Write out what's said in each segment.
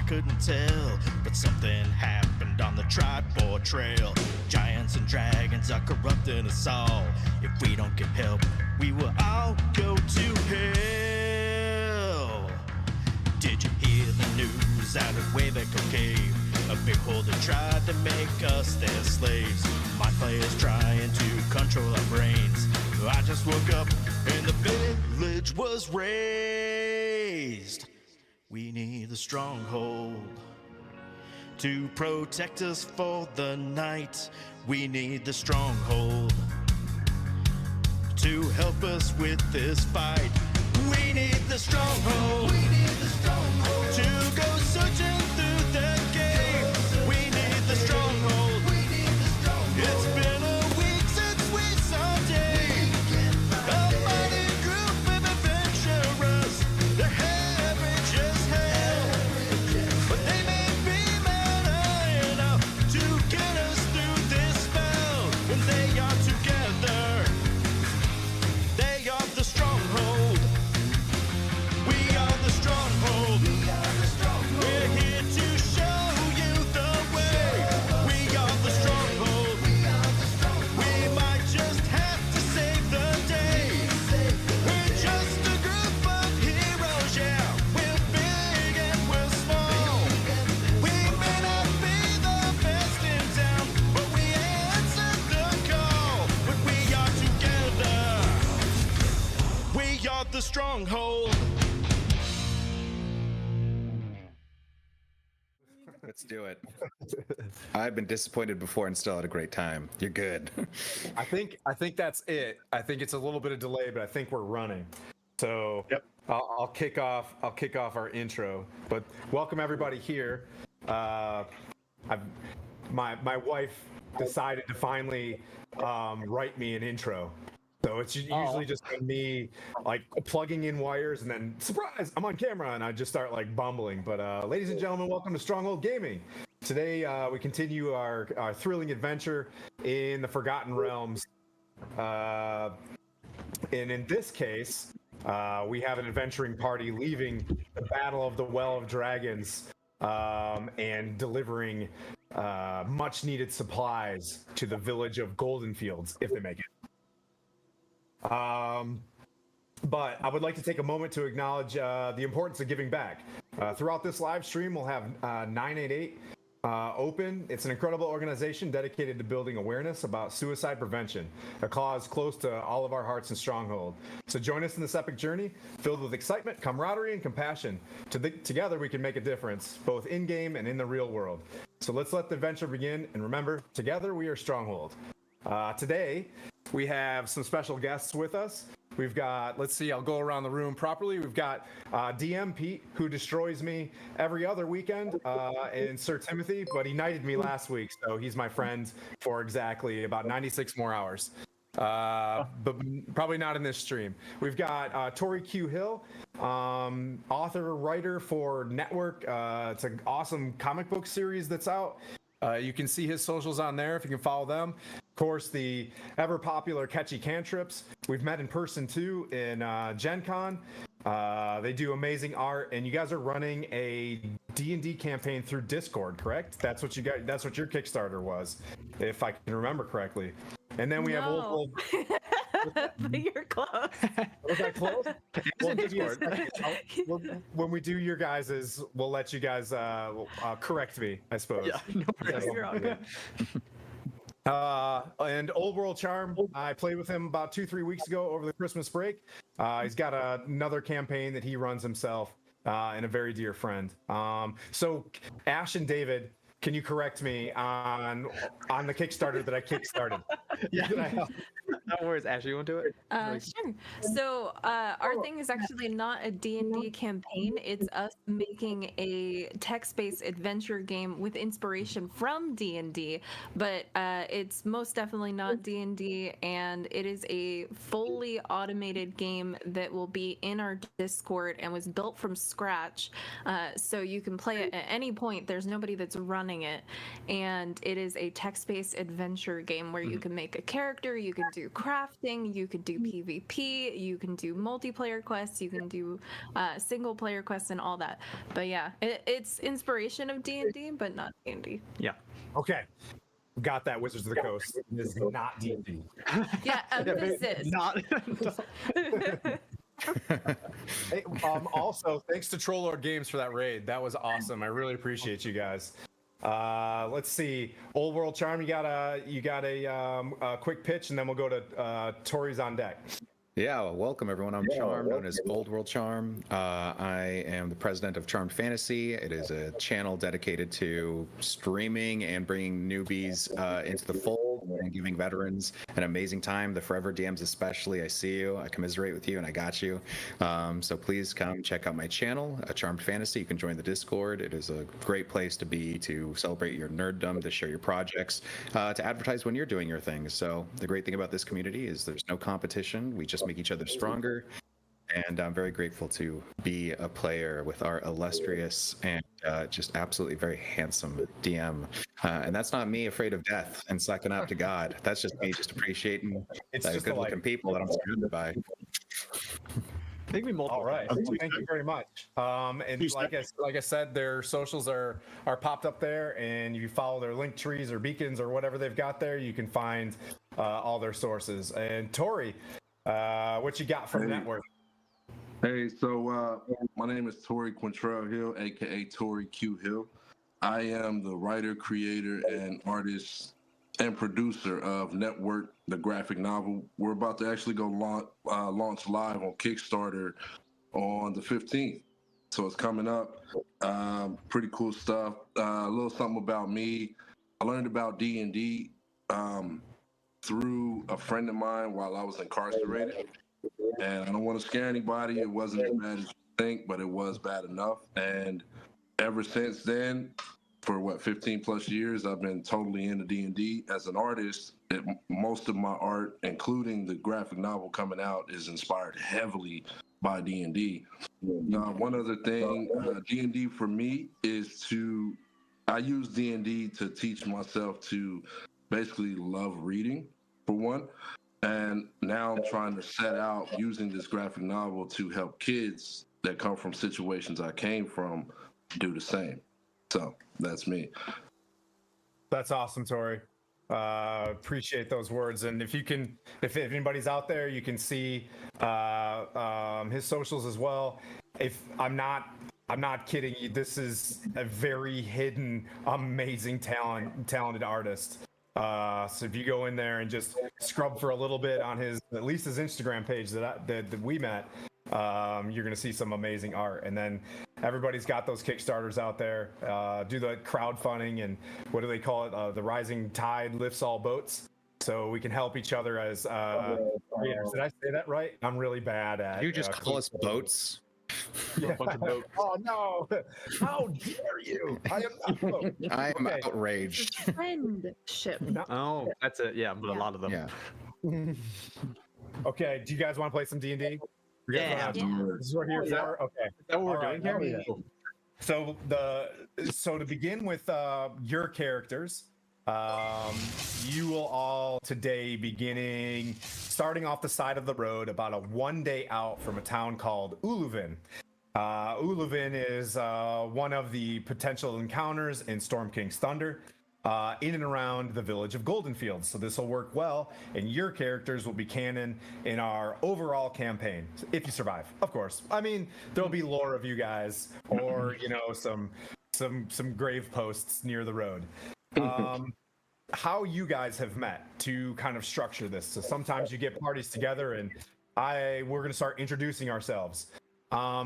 couldn't tell, but something happened on the Tribord Trail. Giants and dragons are corrupting us all. If we don't get help, we will all go to hell. Did you hear the news out of Waybaco Cave? A big holder tried to make us their slaves. My players trying to control our brains. I just woke up and the village was razed. We need the Stronghold to protect us for the night. We need the Stronghold to help us with this fight. We need the Stronghold. We need the Stronghold to go searching through the game. We need the Stronghold. We need the Stronghold. It's been a week since we saw Dave. A mighty group of adventurers. They're savage as hell, but they may be mad enough to get us through this spell. When they are together, they are the Stronghold. We are the Stronghold. We're here to show you the way. We are the Stronghold. We might just have to save the day. We're just a group of heroes, yeah. We're big and we're small. We may not be the best in town, but we answered the call. But we are together. We are the Stronghold. Let's do it. I've been disappointed before and still had a great time. You're good. I think that's it. I think it's a little bit of delay, but I think we're running. So Yep. I'll kick off our intro. But welcome everybody here. My wife decided to finally write me an intro. So it's usually just me like plugging in wires and then surprise, I'm on camera, and I just start like bumbling. But ladies and gentlemen, welcome to Stronghold Gaming. Today we continue our thrilling adventure in the Forgotten Realms. And in this case, we have an adventuring party leaving the Battle of the Well of Dragons and delivering much needed supplies to the village of Golden Fields, if they make it. But I would like to take a moment to acknowledge the importance of giving back. Throughout this live stream, we'll have 988 open. It's an incredible organization dedicated to building awareness about suicide prevention, a cause close to all of our hearts in Stronghold. So join us in this epic journey filled with excitement, camaraderie, and compassion. Together we can make a difference, both in-game and in the real world. So let's let the adventure begin, and remember, together we are Stronghold. Today, we have some special guests with us. We've got, let's see, I'll go around the room properly. We've got DM Pete, who destroys me every other weekend, and Sir Timothy, but he knighted me last week, so he's my friend for exactly about 96 more hours. But probably not in this stream. We've got Tori Q. Hill, author, writer for Network. It's an awesome comic book series that's out. You can see his socials on there if you can follow them. Of course, the ever popular Catchy Cantrips. We've met in person too in Gen Con. They do amazing art, and you guys are running a D&D campaign through Discord, correct? That's what you got. That's what your Kickstarter was, if I can remember correctly. And then we have old. But you're close. Was that close? When we do your guys's, we'll let you guys correct me, I suppose. Yeah, no worries. You're all good. And Old World Charm, I played with him about 2-3 weeks ago over the Christmas break. He's got another campaign that he runs himself, and a very dear friend. So Ash and David, can you correct me on the Kickstarter that I kickstarted? Yeah. No worries, Ash. You want to do it? Sure. So our thing is actually not a D&D campaign. It's us making a text-based adventure game with inspiration from D&D, but it's most definitely not D&D, and it is a fully automated game that will be in our Discord and was built from scratch. So you can play it at any point. There's nobody that's running it, and it is a text-based adventure game where you can make a character, you can do crafting, you could do PvP, you can do multiplayer quests, you can do single player quests and all that. But yeah, it's inspiration of D&D, but not D&D. Yeah. Okay. Got that, Wizards of the Coast. It is not D&D. Yeah, emphasis. Not. Hey, also, thanks to Trollord Games for that raid. That was awesome. I really appreciate you guys. Let's see. Old World Charm, you got a quick pitch, and then we'll go to Tori's on deck. Yeah, well, welcome everyone. I'm Charm, known as Old World Charm. I am the president of Charmed Fantasy. It is a channel dedicated to streaming and bringing newbies into the fold and giving veterans an amazing time. The Forever DMs especially, I see you, I commiserate with you, and I got you. So please come check out my channel, Charmed Fantasy. You can join the Discord. It is a great place to be, to celebrate your nerddom, to share your projects, to advertise when you're doing your things. So the great thing about this community is there's no competition. We just make each other stronger, and I'm very grateful to be a player with our illustrious and just absolutely very handsome DM. And that's not me afraid of death and sucking up to God. That's just me just appreciating the good-looking people that I'm surrounded by. I think we multiple. All right. Thank you very much. And like I said, their socials are popped up there, and you follow their link trees or beacons or whatever they've got there, you can find all their sources. And Tori, what you got from the network? Hey, so my name is Tori Quintrell Hill, aka Tori Q Hill. I am the writer, creator, and artist and producer of Network, the graphic novel. We're about to actually go launch live on Kickstarter on the 15th. So it's coming up. Pretty cool stuff. A little something about me. I learned about D&D through a friend of mine while I was incarcerated. And I don't want to scare anybody. It wasn't as bad as you think, but it was bad enough. And ever since then, for 15 plus years, I've been totally into D&D. As an artist, most of my art, including the graphic novel coming out, is inspired heavily by D&D. Now, one other thing, D&D for me is I use D&D to teach myself to basically love reading, for one. And now I'm trying to set out using this graphic novel to help kids that come from situations I came from do the same. So that's me. That's awesome, Tori. Appreciate those words. And if anybody's out there, you can see his socials as well. If I'm not kidding you, this is a very hidden, amazing talented artist. So if you go in there and just scrub for a little bit on at least his Instagram page that we met, you're going to see some amazing art. And then everybody's got those Kickstarters out there. Do the crowdfunding, and what do they call it? The rising tide lifts all boats. So we can help each other as creators. Did I say that right? I'm really bad at. You just call us boats? Yeah. Oh no! How dare you? I am outraged. Friendship. Oh, that's it. Yeah, but a lot of them. Yeah. Okay, do you guys want to play some D&D? Yeah. This is what we're here for. Okay. Is that what we're All doing right, here? cool. So to begin with your characters, you will all today starting off the side of the road about a 1 day out from a town called Uluvin. Uluvin is one of the potential encounters in Storm King's Thunder, in and around the village of Goldenfields. So this will work well, and your characters will be canon in our overall campaign, if you survive, of course. I mean, there'll be lore of you guys, or some grave posts near the road. How you guys have met to kind of structure this. So sometimes you get parties together, and we're going to start introducing ourselves.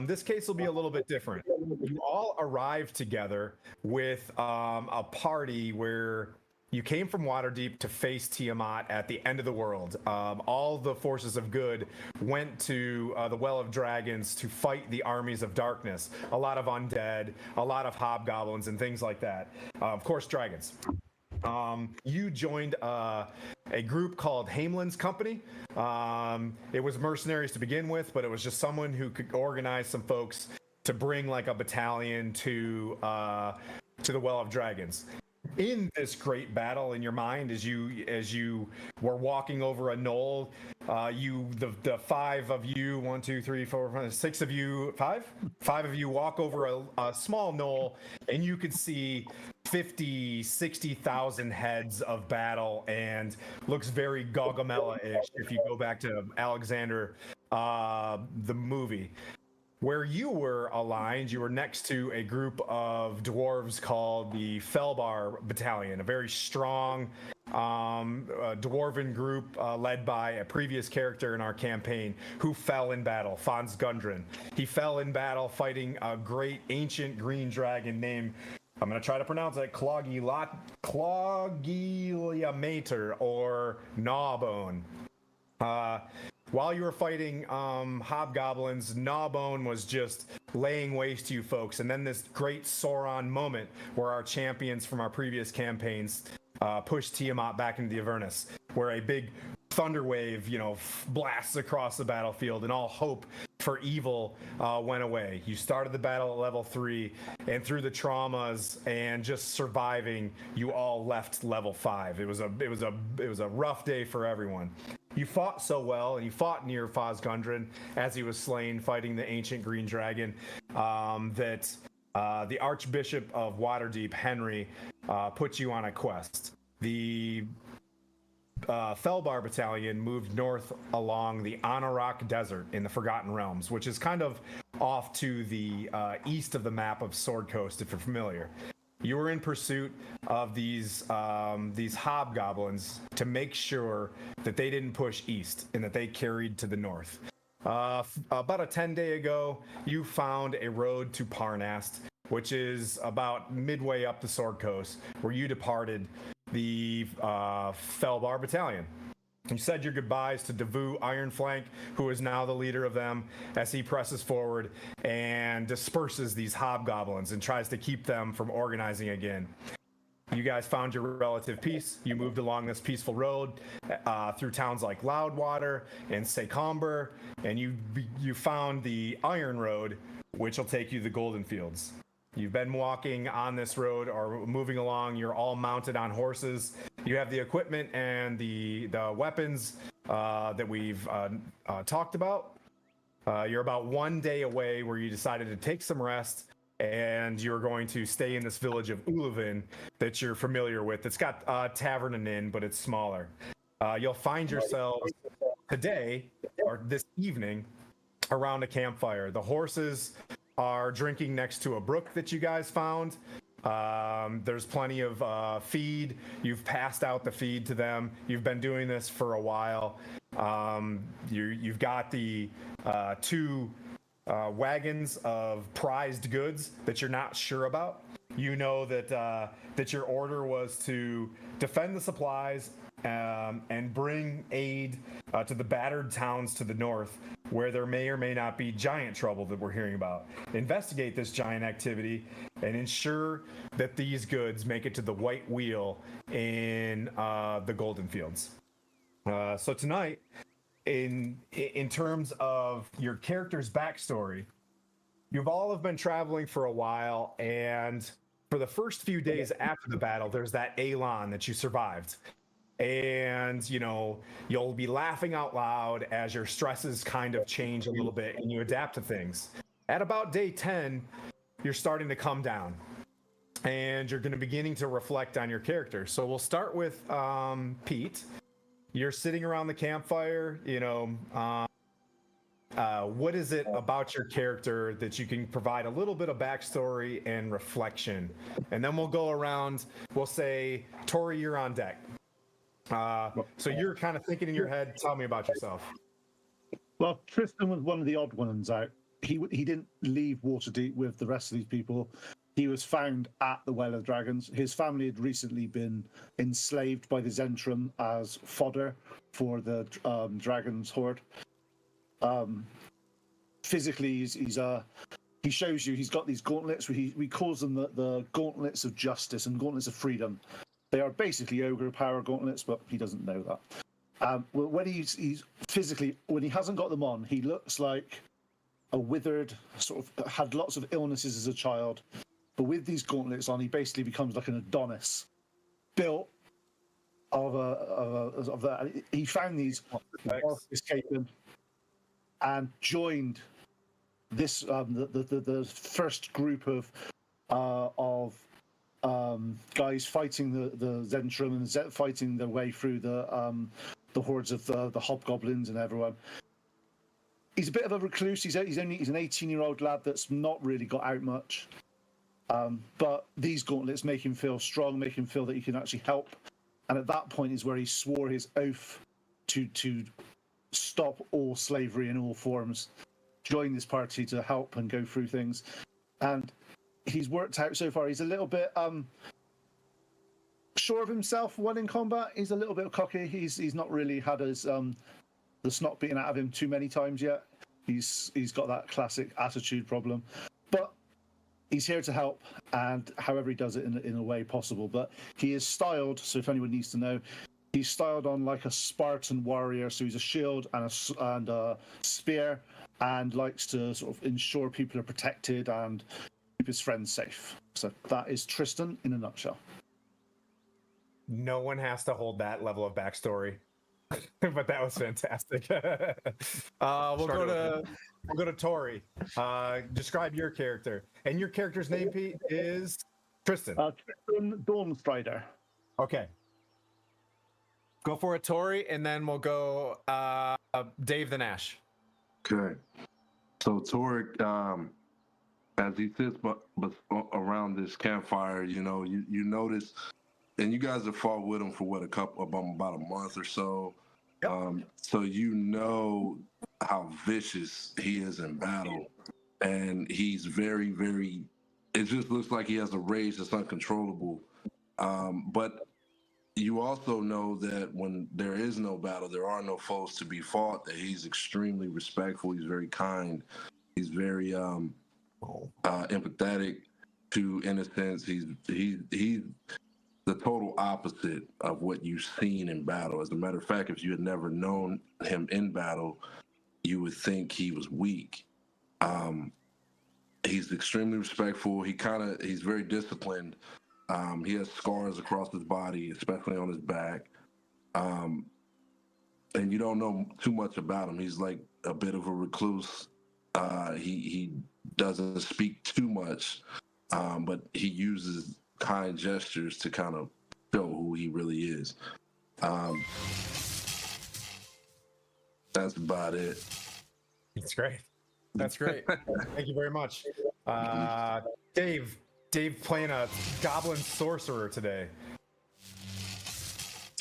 This case will be a little bit different. You all arrive together with a party where you came from Waterdeep to face Tiamat at the end of the world. All the forces of good went to the Well of Dragons to fight the armies of darkness. A lot of undead, a lot of hobgoblins, and things like that. Of course, dragons. You joined a group called Hamelin's Company. It was mercenaries to begin with, but it was just someone who could organize some folks to bring like a battalion to the Well of Dragons. in this great battle in your mind as you were walking over a knoll. The five of you, 1, 2, 3, 4, 5, 6 of you, five of you walk over a small knoll, and you could see 50, 60,000 heads of battle, and looks very Gaugamela-ish if you go back to Alexander, the movie. Where you were aligned, you were next to a group of dwarves called the Felbar Battalion, a very strong dwarven group led by a previous character in our campaign who fell in battle, Fons Gundren. He fell in battle fighting a great ancient green dragon named, I'm going to try to pronounce it, Clogilia or Gnawbone. While you were fighting hobgoblins, Gnawbone was just laying waste to you folks. And then this great Sauron moment where our champions from our previous campaigns pushed Tiamat back into the Avernus, where a big thunder wave, blasts across the battlefield, and all hope for evil went away. You started the battle at level 3, and through the traumas and just surviving, you all left level 5. It was a rough day for everyone. You fought so well, and you fought near Fosgundren as he was slain fighting the ancient green dragon, that the Archbishop of Waterdeep, Henry, put you on a quest. The Felbar Battalion moved north along the Anorak Desert in the Forgotten Realms, which is kind of off to the east of the map of Sword Coast, if you're familiar. You were in pursuit of these hobgoblins to make sure that they didn't push east and that they carried to the north. About a 10-day ago, you found a road to Parnast, which is about midway up the Sword Coast, where you departed the Felbar Battalion. You said your goodbyes to Devu Ironflank, who is now the leader of them, as he presses forward and disperses these hobgoblins and tries to keep them from organizing again. You guys found your relative peace. You moved along this peaceful road through towns like Loudwater and Secomber, and you found the Iron Road, which will take you to the Golden Fields. You've been walking on this road or moving along. You're all mounted on horses. You have the equipment and the weapons that we've talked about. You're about 1 day away where you decided to take some rest, and you're going to stay in this village of Uluvin that you're familiar with. It's got a tavern and inn, but it's smaller. You'll find yourselves today or this evening around a campfire. The horses are drinking next to a brook that you guys found. There's plenty of feed. You've passed out the feed to them. You've been doing this for a while. You've got the 2 wagons of prized goods that you're not sure about. You know that your order was to defend the supplies and bring aid to the battered towns to the north, where there may or may not be giant trouble that we're hearing about. Investigate this giant activity and ensure that these goods make it to the White Wheel in the Golden Fields. So tonight, in terms of your character's backstory, you've all have been traveling for a while, and for the first few days after the battle, there's that Elan that you survived. And, you'll be laughing out loud as your stresses kind of change a little bit and you adapt to things. At about day 10, you're starting to come down and you're going to beginning to reflect on your character. So we'll start with Pete. You're sitting around the campfire, what is it about your character that you can provide a little bit of backstory and reflection? And then we'll go around, we'll say, Tori, you're on deck. So you're kind of thinking in your head, tell me about yourself. Well, Tristan was one of the odd ones out. He didn't leave Waterdeep with the rest of these people. He was found at the Well of Dragons. His family had recently been enslaved by the Zentrum as fodder for the Dragon's Horde. Physically, he shows you, he's got these gauntlets. We calls them the gauntlets of justice and gauntlets of freedom. They are basically ogre power gauntlets, but he doesn't know that. When he's physically, when he hasn't got them on, he looks like a withered, sort of had lots of illnesses as a child. But with these gauntlets on, he basically becomes like an Adonis. built of that. He found these while escaping and joined this the first group of guys fighting the Zentrum and fighting their way through the hordes of the hobgoblins and everyone. He's a bit of a recluse. He's an 18-year-old lad that's not really got out much. But these gauntlets make him feel strong, make him feel that he can actually help. And at that point is where he swore his oath to stop all slavery in all forms, join this party to help and go through things. And he's worked out so far. He's a little bit sure of himself when in combat. He's a little bit cocky. He's not really had his the snot beaten out of him too many times yet. He's got that classic attitude problem, but he's here to help, and however he does it in a way possible. But he is styled, so if anyone needs to know, he's styled on like a Spartan warrior. So he's a shield and a spear, and likes to sort of ensure people are protected and keep his friends safe. So that is Tristan in a nutshell. No one has to hold that level of backstory. But that was fantastic. We'll go to Tori. Describe your character, and your character's name, Pete, is Tristan. Tristan Dawnstrider. Okay. Go for it, Tori, and then we'll go Dave the Nash. Okay. So Tori, as he sits but around this campfire, you notice, and you guys have fought with him for about a month or so. Yep. So you know how vicious he is in battle, and he's very, very. It just looks like he has a rage that's uncontrollable. But you also know that when there is no battle, there are no foes to be fought. That he's extremely respectful. He's very kind. He's very empathetic to innocence. He's the total opposite of what you've seen in battle. As a matter of fact, if you had never known him in battle, you would think he was weak. He's extremely respectful. He's very disciplined. He has scars across his body, especially on his back. And you don't know too much about him. He's like a bit of a recluse. He doesn't speak too much, but he uses kind gestures to kind of show who he really is. That's about it. That's great. That's great. Thank you very much. Dave playing a goblin sorcerer today.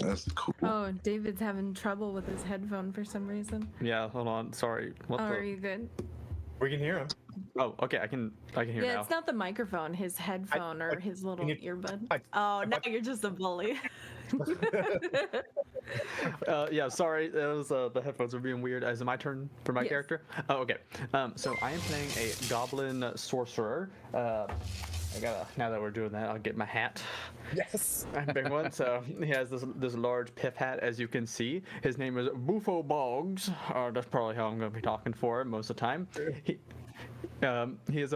That's cool. Oh, David's having trouble with his headphone for some reason. Yeah, hold on. Sorry. Are you good? We can hear him. Oh, okay. I can hear Yeah, now. it's not the microphone, his headphone or his little earbud. Now you're just a bully. Yeah, sorry. It was the headphones were being weird. Is it my turn for my character? Oh, okay. So I am playing a goblin sorcerer. Now that we're doing that, I'll get my hat. Yes. Big one. So he has this large pith hat, as you can see. His name is Bufo Boggs. That's probably how I'm going to be talking for him most of the time. He is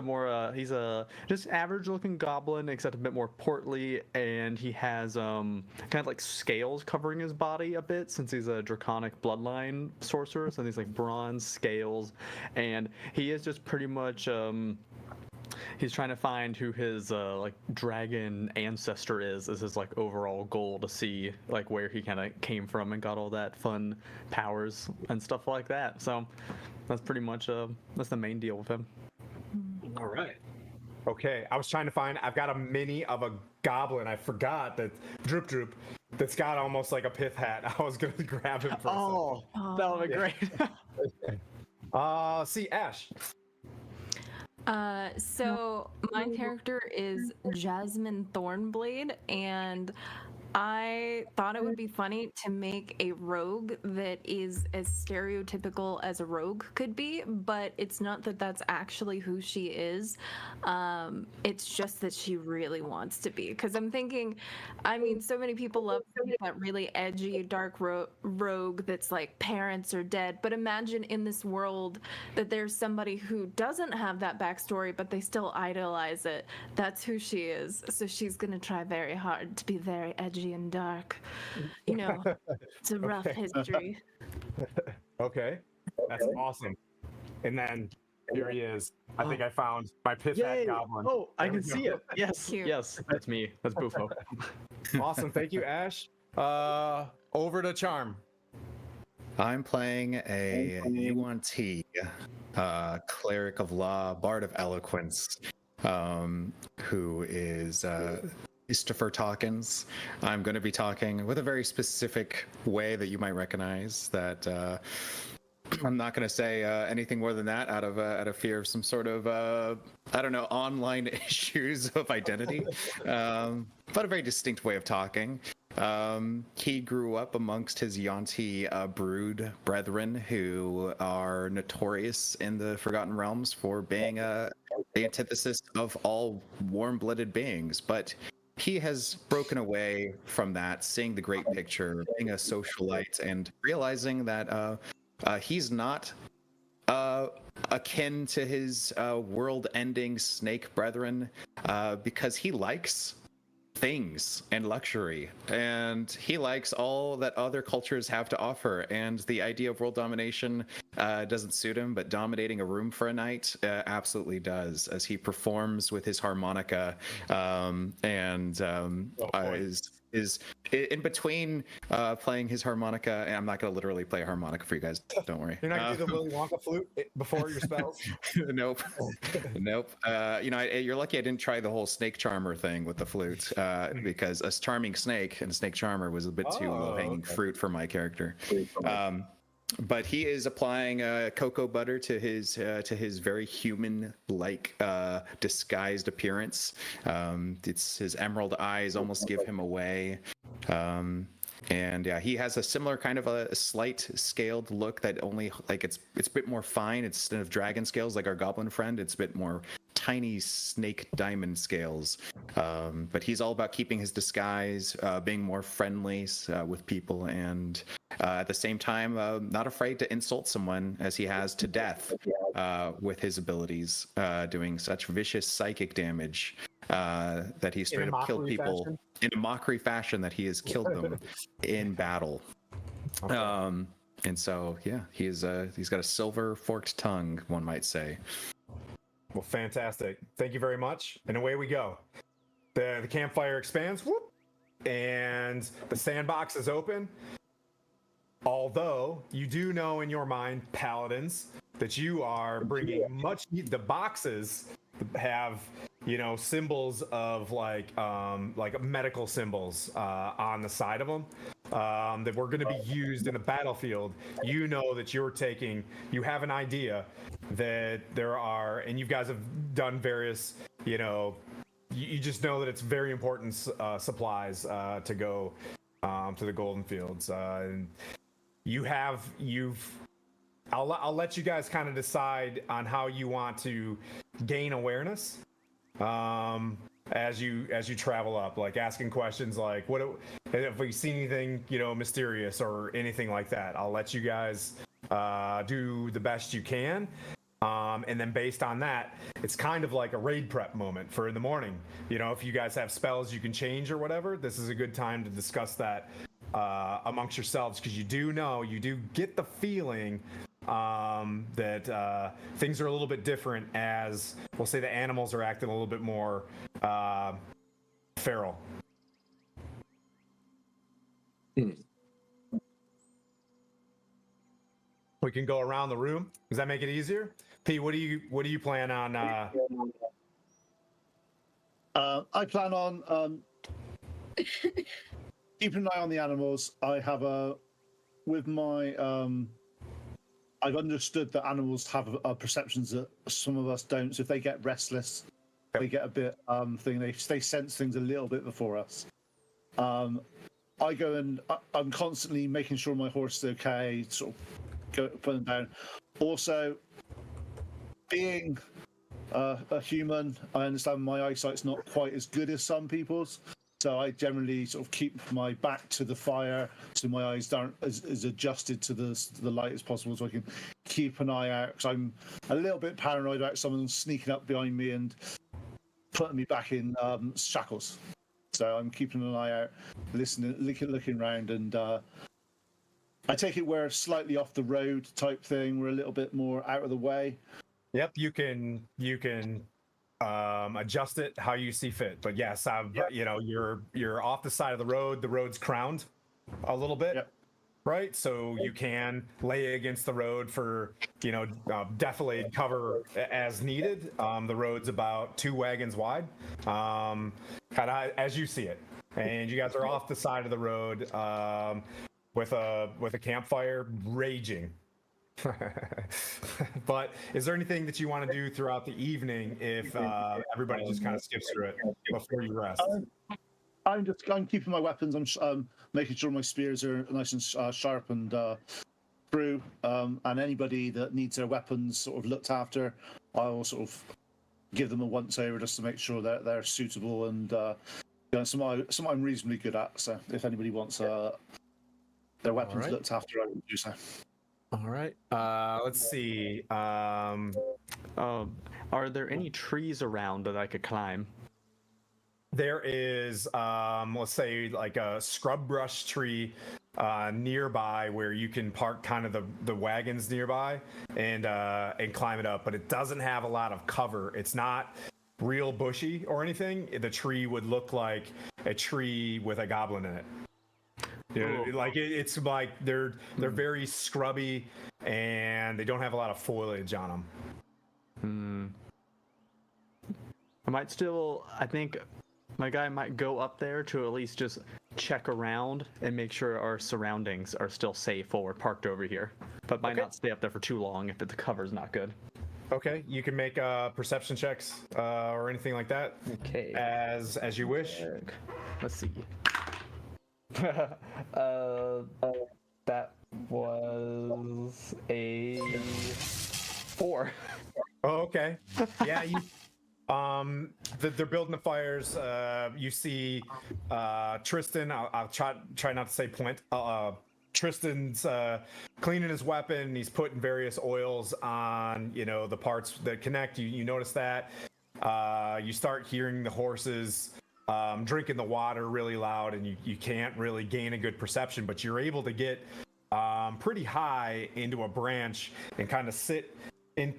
he's a just average looking goblin, except a bit more portly, and he has kind of like scales covering his body a bit, since he's a draconic bloodline sorcerer. So these like bronze scales, and he is just pretty much he's trying to find who his like dragon ancestor is his like overall goal, to see like where he kind of came from and got all that fun powers and stuff like that. So that's pretty much that's the main deal with him. All right. Okay, I was trying to find. I've got a mini of a goblin. I forgot that Droop that's got almost like a pith hat. I was gonna grab him for a second. That would be great. See, Ash. So my character is Jasmine Thornblade, and I thought it would be funny to make a rogue that is as stereotypical as a rogue could be, but it's not that that's actually who she is. It's just that she really wants to be. Because I'm thinking, I mean, so many people love that really edgy, dark rogue that's like parents are dead. But imagine in this world that there's somebody who doesn't have that backstory, but they still idolize it. That's who she is. So she's going to try very hard to be very edgy edgy and dark. You know, it's a rough history. Okay, that's awesome. And then here he is. I think I found my pith hat Yay! goblin. Oh, I There we can see go. it. Yes, Cute. yes, that's me. That's Bufo. Awesome. Thank you, Ash. Over to Charm. I'm playing a UNT, cleric of law, bard of eloquence, who is Christopher Talkins. I'm going to be talking with a very specific way that you might recognize. That I'm not going to say anything more than that out of fear of some sort of I don't know, online issues of identity, but a very distinct way of talking. He grew up amongst his Yuan-Ti brood brethren, who are notorious in the Forgotten Realms for being the antithesis of all warm-blooded beings. But he has broken away from that, seeing the great picture, being a socialite, and realizing that he's not akin to his world-ending snake brethren, because he likes things and luxury, and he likes all that other cultures have to offer, and the idea of world domination doesn't suit him, but dominating a room for a night absolutely does, as he performs with his harmonica, is in between playing his harmonica, and I'm not going to literally play a harmonica for you guys, don't worry. You're not going to do the Willy Wonka flute before your spells? Nope. You're lucky I didn't try the whole snake charmer thing with the flute, because a charming snake and a snake charmer was a bit too low-hanging fruit for my character. But he is applying cocoa butter to his very human-like disguised appearance. It's his emerald eyes almost give him away. And yeah, he has a similar kind of a slight scaled look that only it's a bit more fine. It's, instead of dragon scales like our goblin friend, it's a bit more tiny snake diamond scales. But he's all about keeping his disguise, being more friendly with people, and at the same time not afraid to insult someone, as he has, to death with his abilities, doing such vicious psychic damage that he straight up killed people fashion? in a mockery fashion, that he has killed them in battle. Okay. And so yeah, he's got a silver forked tongue, one might say. Well, fantastic. Thank you very much. And away we go. The campfire expands, whoop, and the sandbox is open. Although you do know in your mind, paladins, that you are bringing the boxes have, symbols of like medical symbols on the side of them that were going to be used in the battlefield. You know that you have an idea that there are, and you guys have done various, you just know that it's very important supplies to go to the Golden Fields. And I'll let you guys kind of decide on how you want to gain awareness as you travel up, like asking questions like, what if we see anything mysterious or anything like that. I'll let you guys do the best you can, and then based on that, it's kind of like a raid prep moment for in the morning. If you guys have spells you can change or whatever, this is a good time to discuss that amongst yourselves, because you do get the feeling that things are a little bit different, as we'll say the animals are acting a little bit more feral. We can go around the room. Does that make it easier? P, what do you plan on? I plan on keeping an eye on the animals. I have with my I've understood that animals have perceptions that some of us don't. So if they get restless, they get a bit they sense things a little bit before us. I go and I'm constantly making sure my horse is okay, sort of put them down. Also, being a human, I understand my eyesight's not quite as good as some people's. So I generally sort of keep my back to the fire, so my eyes aren't as adjusted to the light as possible, so I can keep an eye out. Because I'm a little bit paranoid about someone sneaking up behind me and putting me back in shackles. So I'm keeping an eye out, listening, looking around, and I take it we're slightly off the road type thing. We're a little bit more out of the way. Yep, you can adjust it how you see fit. But yes, you're off the side of the road. The road's crowned a little bit. Yep. Right, so you can lay against the road for defilade cover as needed. The road's about 2 wagons wide, kind of as you see it, and you guys are off the side of the road with a campfire raging. But is there anything that you want to do throughout the evening if everybody just kind of skips through it before you rest? I'm keeping my weapons. I'm making sure my spears are nice and sharp and through. And anybody that needs their weapons sort of looked after, I'll sort of give them a once over just to make sure that they're suitable and something I'm reasonably good at. So if anybody wants their weapons looked after, I will do so. All right. Let's see. Are there any trees around that I could climb? There is, let's say, like a scrub brush tree nearby where you can park kind of the wagons nearby and climb it up, but it doesn't have a lot of cover. It's not real bushy or anything. The tree would look like a tree with a goblin in it. It's like they're very scrubby and they don't have a lot of foliage on them. I think my guy might go up there to at least just check around and make sure our surroundings are still safe while we're parked over here. But might not stay up there for too long if the cover's not good. Okay, you can make perception checks or anything like that. Okay. As you wish. Let's see. That was a 4. Oh, okay. Yeah, they're building the fires. You see Tristan. I'll try not to say Plint. Tristan's cleaning his weapon. He's putting various oils on the parts that connect. You notice that. You start hearing the horses drinking the water really loud, and you can't really gain a good perception, but you're able to get pretty high into a branch and kind of sit in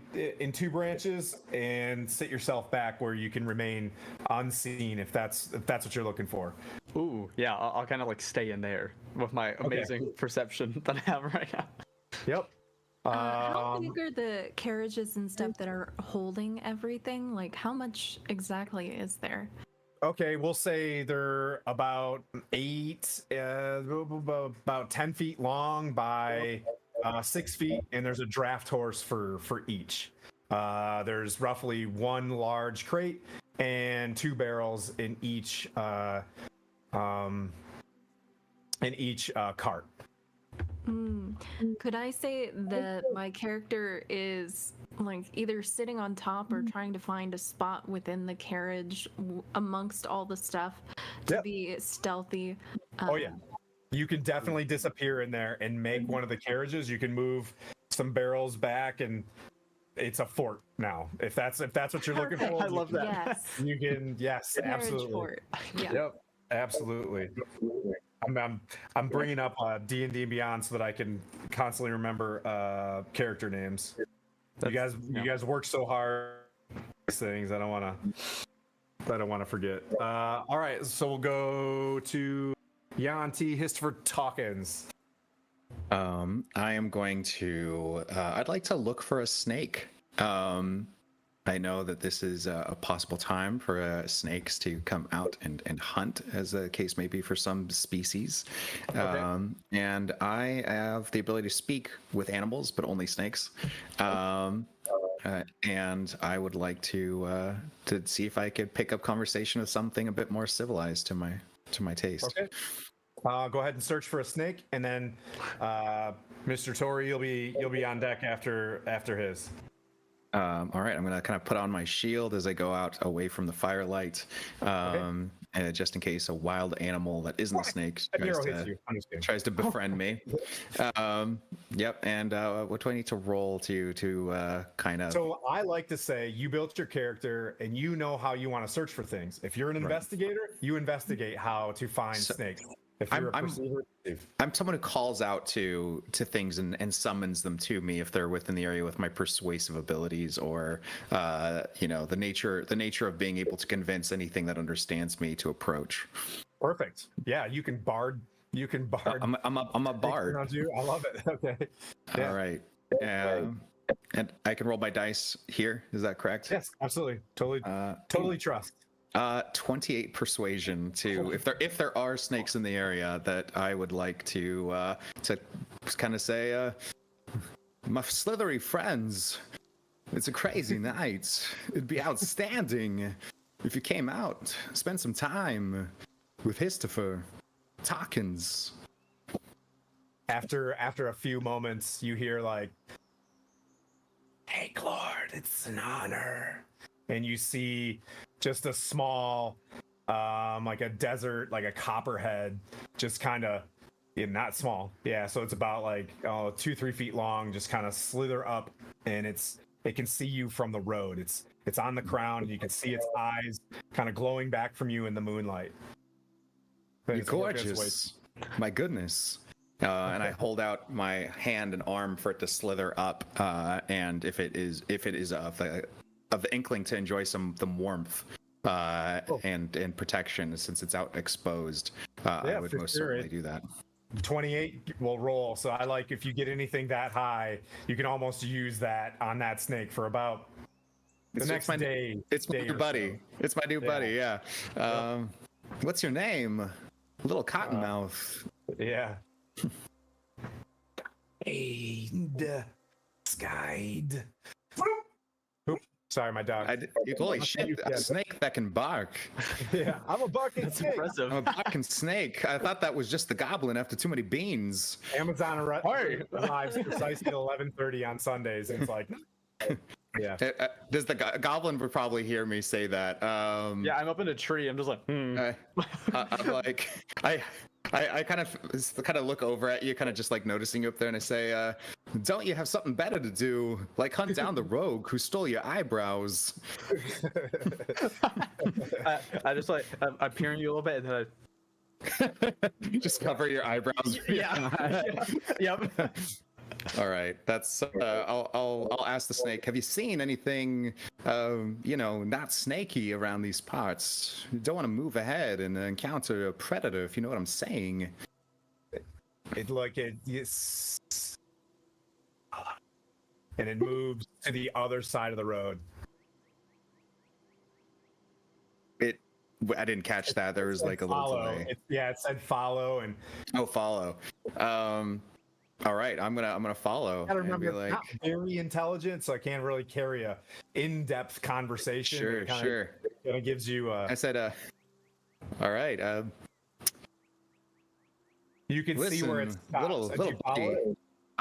2 branches and sit yourself back where you can remain unseen if that's what you're looking for. Ooh, yeah, I'll kind of like stay in there with my amazing perception that I have right now. Yep. How big are the carriages and stuff that are holding everything? Like, how much exactly is there? Okay, we'll say they're about 10 feet long by 6 feet, and there's a draft horse for each. There's roughly 1 large crate and 2 barrels in each cart. Could I say that my character is like either sitting on top or trying to find a spot within the carriage amongst all the stuff to be stealthy? Oh yeah, you can definitely disappear in there and make one of the carriages. You can move some barrels back, and it's a fort now. If that's what you're looking for, I love that. Yes. You can, yes, Marriage absolutely. fort. Yeah. Yep, absolutely. I'm bringing up D&D and Beyond so that I can constantly remember character names. You guys work so hard on these things. I don't want to forget. All right, so we'll go to Yanti Histfer Talkins. I am going to. I'd like to look for a snake. I know that this is a possible time for snakes to come out and hunt, as the case may be for some species. Okay. And I have the ability to speak with animals, but only snakes. And I would like to see if I could pick up conversation with something a bit more civilized to my taste. Okay. Go ahead and search for a snake, and then Mr. Tori, you'll be on deck after his. All right, I'm gonna kind of put on my shield as I go out away from the firelight, just in case a wild animal that isn't a snake An arrow hits you. I'm just kidding. tries to befriend me. Yep. And what do I need to roll to kind of? So I like to say you built your character and you know how you want to search for things. If you're an investigator, you investigate how to find snakes. If you're a perceiver, I'm someone who calls out to things and summons them to me if they're within the area with my persuasive abilities, or the nature of being able to convince anything that understands me to approach. perfect. Yeah, you can bard. I'm a bard. Around you. I love it. Okay. Yeah. All right. And I can roll my dice here. Is that correct? Yes, absolutely. Totally trust. 28 persuasion to if there are snakes in the area that I would like to kind of say, my slithery friends, it's a crazy night. It'd be outstanding if you came out, spend some time with Histofer, Talkins. After a few moments, you hear like, "Hey, Lord, it's an honor," and you see just a small, like a desert, like a copperhead, just kind of, not small, yeah. So it's about like 2-3 feet long, just kind of slither up, and it can see you from the road. It's on the crown, and you can see its eyes kind of glowing back from you in the moonlight. You're gorgeous. My goodness. And I hold out my hand and arm for it to slither up, and if it is of the inkling to enjoy some warmth and protection, since it's out exposed, I would most certainly do that. 28 will roll. So I like, if you get anything that high, you can almost use that on that snake for about the next day. It's my new buddy. It's my new buddy. Yeah. What's your name? Little Cottonmouth. Yeah. Skied. Sorry, my dog. Holy shit, a snake that can bark. Yeah, I'm a barking That's snake. impressive. I'm a barking snake. I thought that was just the goblin after too many beans. Amazon arrives precisely at 11:30 on Sundays. And it's like, yeah. Does the goblin would probably hear me say that? Yeah, I'm up in a tree. I'm just like, I'm like, I kind of look over at you, kind of just like noticing you up there, and I say, "Don't you have something better to do, like hunt down the rogue who stole your eyebrows?" I just like, I'm peering you a little bit, and then Just cover your eyebrows. Yep. All right, that's. I'll ask the snake. Have you seen anything, not snaky around these parts? You don't want to move ahead and encounter a predator, if you know what I'm saying. Yes. And it moves to the other side of the road. I didn't catch that. There was like a little delay. It said follow and. Oh, follow. All right, I'm gonna follow. I gotta and remember, be like, not very intelligent, so I can't really carry a in-depth conversation. Sure. It kind of gives you. I said, all right. You can see where it's little buddy, I'm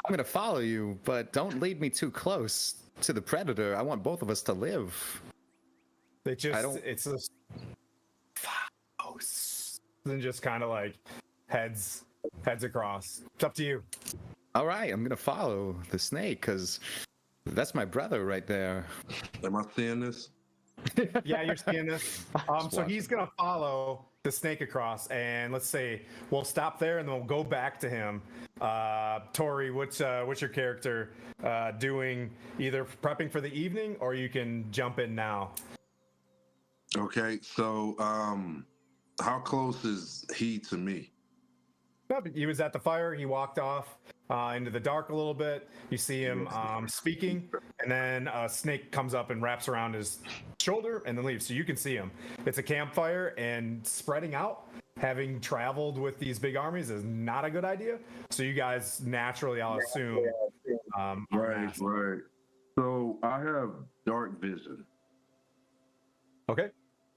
gonna follow you, but don't lead me too close to the predator. I want both of us to live. It's just then just kind of like heads across. It's up to you. All right, I'm gonna follow the snake because that's my brother right there. Am I seeing this? Yeah, you're seeing this. So he's gonna follow the snake across, and let's say we'll stop there, and then we'll go back to him. Tori, what's your character doing? Either prepping for the evening, or you can jump in now. Okay, so how close is he to me? He was at the fire. He walked off into the dark a little bit. You see him speaking, and then a snake comes up and wraps around his shoulder and then leaves. So you can see him. It's a campfire, and spreading out, having traveled with these big armies, is not a good idea. So you guys naturally, I'll assume. Right. So I have dark vision. Okay.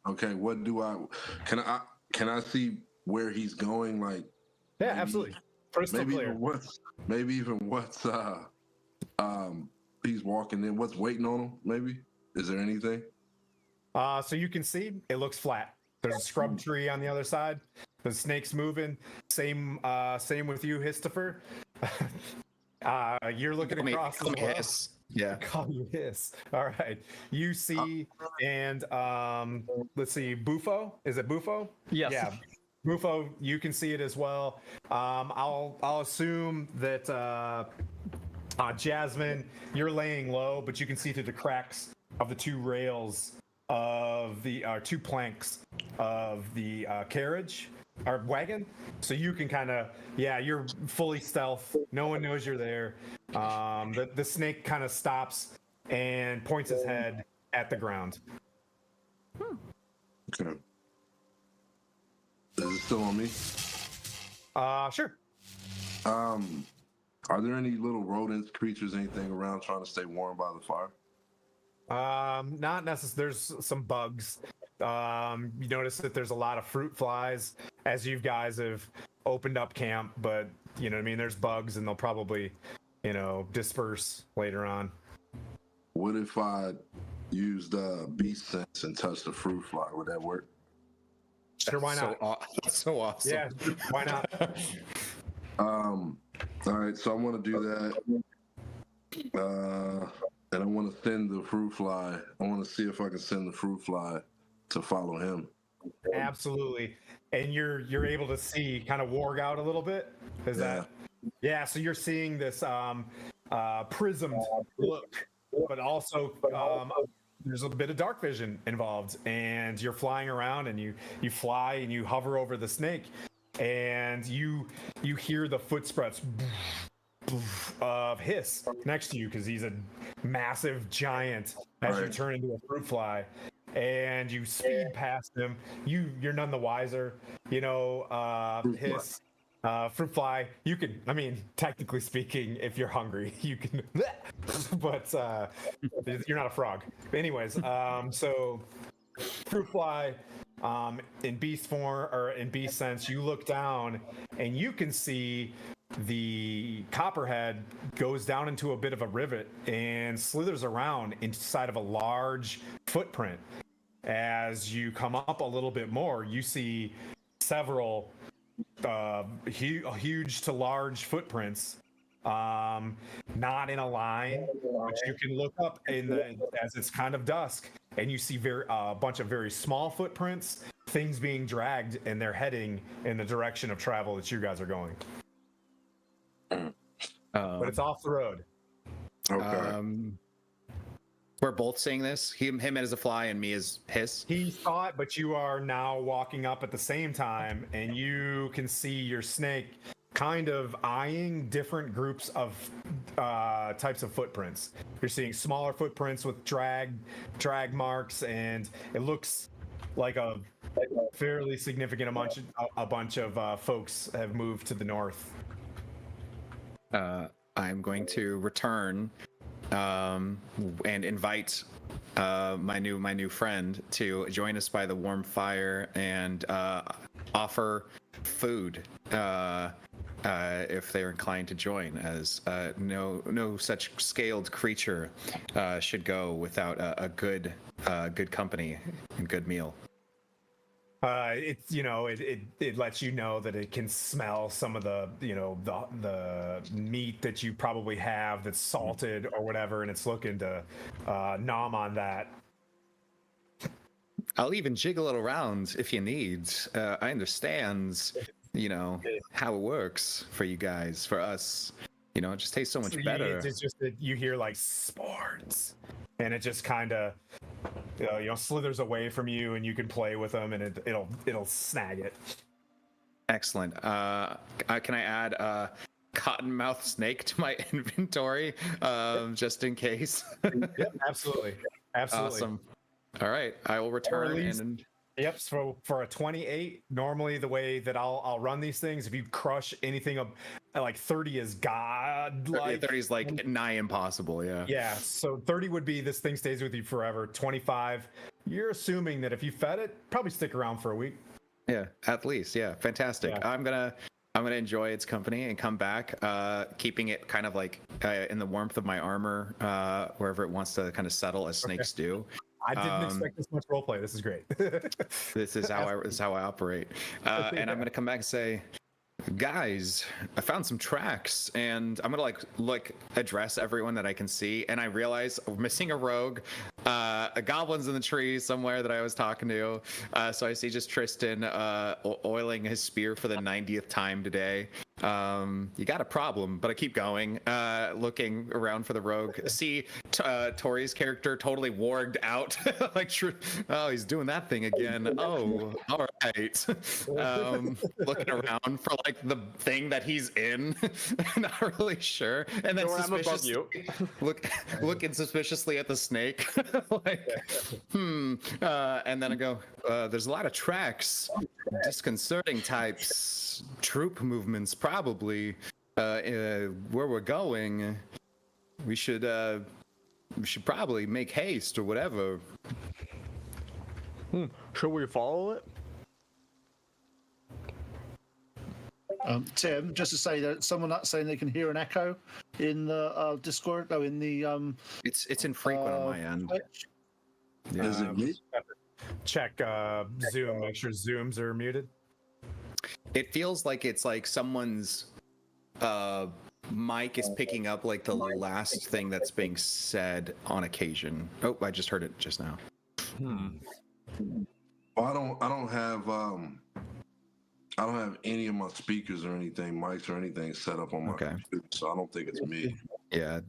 Okay. What do I? Can I see where he's going? Like. Yeah, absolutely. Crystal clear. Maybe even what's he's walking in. What's waiting on him? Maybe. Is there anything? So you can see it looks flat. There's a scrub tree on the other side. The snake's moving. Same with you, Histifer. You're looking across as well. Yeah. Call you Hiss. All right. You see, and let's see, Bufo. Is it Bufo? Yes. Yeah. Bufo, you can see it as well. I'll assume that Jasmine, you're laying low, but you can see through the cracks of the two rails of the two planks of the carriage or wagon, so you can kind of you're fully stealth. No one knows you're there. The snake kind of stops and points his head at the ground. Okay. Is it still on me? Sure. Are there any little rodents, creatures, anything around trying to stay warm by the fire? Not necessarily. There's some bugs. You notice that there's a lot of fruit flies as you guys have opened up camp, but you know what I mean, there's bugs and they'll probably, disperse later on. What if I used beast sense and touched the fruit fly? Would that work? Sure, why not? That's so awesome. Yeah, why not? All right, so I want to do that. And I want to send the fruit fly. I want to see if I can send the fruit fly to follow him. Absolutely. And you're able to see kind of warg out a little bit. Is that? Yeah. So you're seeing this prismed look, but also there's a bit of dark vision involved. And you're flying around, and you fly and you hover over the snake, and you hear the footsteps of Hiss next to you because he's a massive giant as you turn into a fruit fly, and you speed past him. You're none the wiser. Hiss, fruit fly, you can, technically speaking, if you're hungry, you can, but you're not a frog. Anyways, so fruit fly, in beast form or in beast sense, you look down and you can see the copperhead goes down into a bit of a rivet and slithers around inside of a large footprint. As you come up a little bit more, you see several huge to large footprints, not in a line, but you can look up as it's kind of dusk, and you see a bunch of very small footprints, things being dragged, and they're heading in the direction of travel that you guys are going. But it's off the road. Okay. We're both seeing this. Him as a fly and me as Hiss. He saw it, but you are now walking up at the same time, and you can see your snake kind of eyeing different groups of types of footprints. You're seeing smaller footprints with drag marks, and it looks like a fairly significant a bunch of folks have moved to the north. I'm going to return and invite my new friend to join us by the warm fire and offer food if they're inclined to join, as no such scaled creature should go without a good company and good meal. It lets you know that it can smell some of the meat that you probably have that's salted or whatever, and it's looking to nom on that. I'll even jiggle it around if you need. I understand, how it works for you guys. For us, it just tastes so much better. It's just that you hear like sports, and it just kind of slithers away from you, and you can play with them, and it'll snag it. Excellent. Can I add a cottonmouth snake to my inventory, just in case? Yep, absolutely. Awesome. All right, I will return and. Yep. So for a 28, normally the way that I'll run these things, if you crush anything like 30 is godlike. 30 is like nigh impossible. Yeah. Yeah. So 30 would be this thing stays with you forever. 25, you're assuming that if you fed it, probably stick around for a week. Yeah, at least. Yeah, fantastic. Yeah. I'm gonna enjoy its company and come back, keeping it kind of like in the warmth of my armor, wherever it wants to kind of settle, as snakes do. I didn't expect this much roleplay. This is great. This is how I operate. And I'm gonna come back and say, guys, I found some tracks, and I'm gonna like address everyone that I can see, and I realize we're missing a rogue. A goblin's in the tree somewhere that I was talking to. So I see just Tristan oiling his spear for the 90th time today. You got a problem, but I keep going, looking around for the rogue. See Tori's character totally warged out, like, oh, he's doing that thing again. Oh, all right. Looking around for like the thing that he's in, not really sure. And then suspiciously, looking suspiciously at the snake, like, and then I go, there's a lot of tracks, disconcerting types, troop movements, probably where we're going. We should probably make haste or whatever. Should we follow it? Tim, just to say that someone that's saying they can hear an echo in the Discord. Oh, in the It's infrequent on my end. Twitch. Yeah. Is it me? Check Zoom. Make sure Zooms are muted. It feels like it's like someone's mic is picking up like the last thing that's being said on occasion. Oh, I just heard it just now. Well, I don't have any of my speakers or anything, mics or anything set up on my computer, so I don't think it's me. Yeah.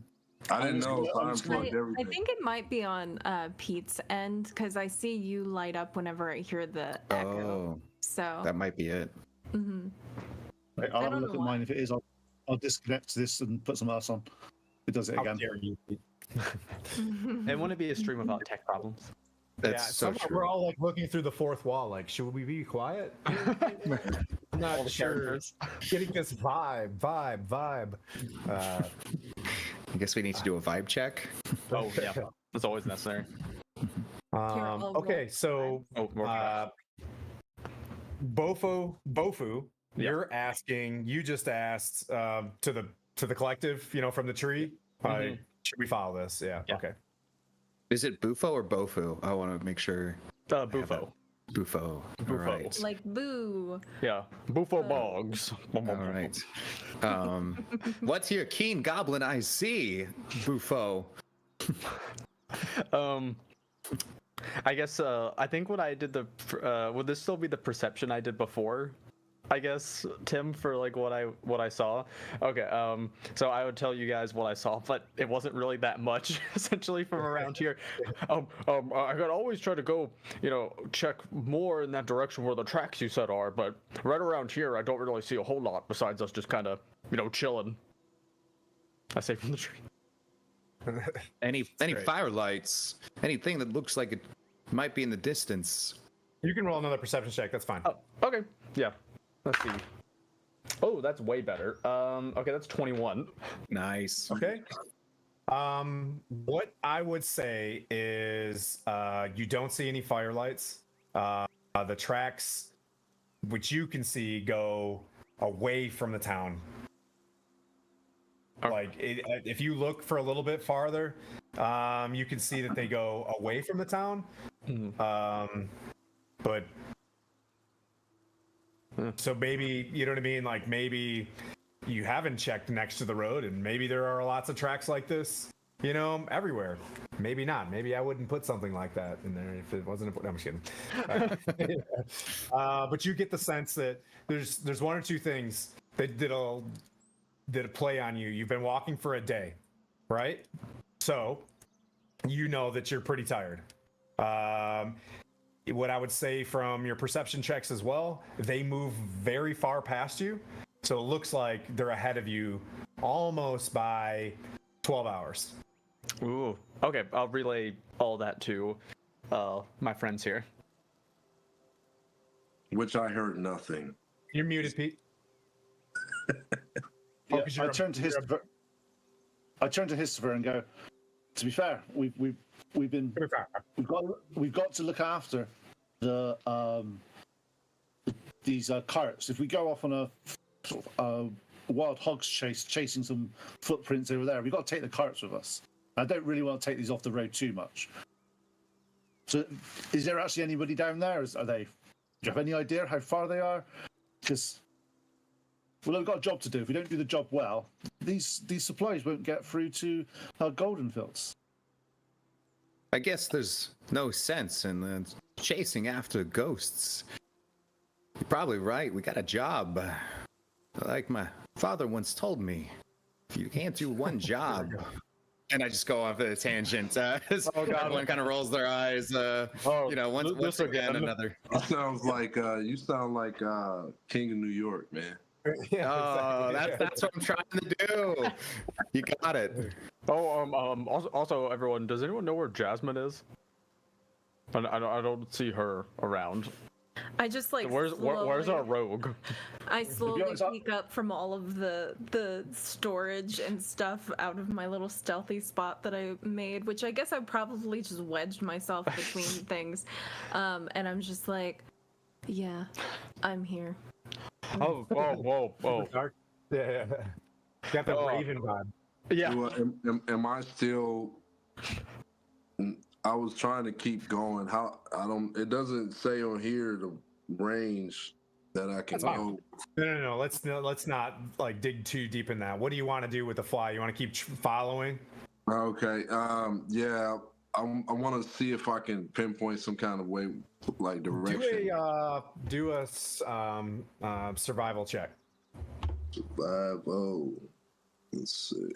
I didn't know if I I unplugged everything. think it might be on Pete's end because I see you light up whenever I hear the echo. Oh, So that might be it. Right, I'll have a look at mine. If it is, I'll disconnect this and put something else on. It does it How again. dare you? It wouldn't be a stream without tech problems. That's so somehow true. we're all like looking through the fourth wall. Like, should we be quiet? Not sure. Getting this vibe. I guess we need to do a vibe check. Oh yeah, that's always necessary. Okay, so Bofu, you're asking. You just asked to the collective, from the tree. Should we follow this? Yeah. Okay. Is it Bufo or Bofu? I want to make sure. Bufo. Bufo. All right. like boo. Yeah, Bufo Bogs. All right. What's your keen goblin I see, Bufo? I guess I think what I did would this still be the perception I did before? I guess, Tim, for like what I saw. Okay, so I would tell you guys what I saw, but it wasn't really that much essentially from around here. I could always try to go, check more in that direction where the tracks you said are, but right around here I don't really see a whole lot besides us just kind of, chilling. I say from the tree. Any firelights? Anything that looks like it might be in the distance? You can roll another perception check. That's fine. Oh, okay. Yeah. Let's see. Oh, that's way better. Okay, that's 21. Nice. Okay. What I would say is you don't see any firelights. The tracks, which you can see, go away from the town. Like, if you look for a little bit farther, you can see that they go away from the town. But so maybe, you know what I mean? Like, maybe you haven't checked next to the road, and maybe there are lots of tracks like this, everywhere. Maybe not. Maybe I wouldn't put something like that in there if it wasn't important. No, I'm just kidding. But you get the sense that there's one or two things that did a play on you. You've been walking for a day, right? So you know that you're pretty tired. What I would say from your perception checks as well, they move very far past you. So it looks like they're ahead of you almost by 12 hours. Ooh. Okay, I'll relay all that to my friends here. Which I heard nothing. You're muted, Pete. Yeah, I turn to Histover and go, to be fair, we've got to look after these carts. If we go off on a wild hogs chase, chasing some footprints over there, we've got to take the carts with us. I don't really want to take these off the road too much. So, is there actually anybody down there? Are they? Do you have any idea how far they are? Because we've got a job to do. If we don't do the job well, these supplies won't get through to Golden Fields. I guess there's no sense in chasing after ghosts. You're probably right. We got a job. Like my father once told me, if you can't do one job. And I just go off at a tangent. Everyone kind of rolls their eyes. Once again, another. You sound like King of New York, man. Oh, that's what I'm trying to do. You got it. Also, everyone, does anyone know where Jasmine is? I don't see her around. I just like Where's slowly- our rogue? I slowly honest, peek up from all of the storage and stuff out of my little stealthy spot that I made, which I guess I probably just wedged myself between things. And I'm just like, yeah, I'm here. Whoa. Dark. Yeah. Got that Oh. Raven vibe. Yeah. Am I still? I was trying to keep going. How I don't. It doesn't say on here the range that I can That's fine. go. No. Let's not like dig too deep in that. What do you want to do with the fly? You want to keep following? Okay. Yeah. I want to see if I can pinpoint some kind of way, like direction. Do a survival check. Survival. Let's see.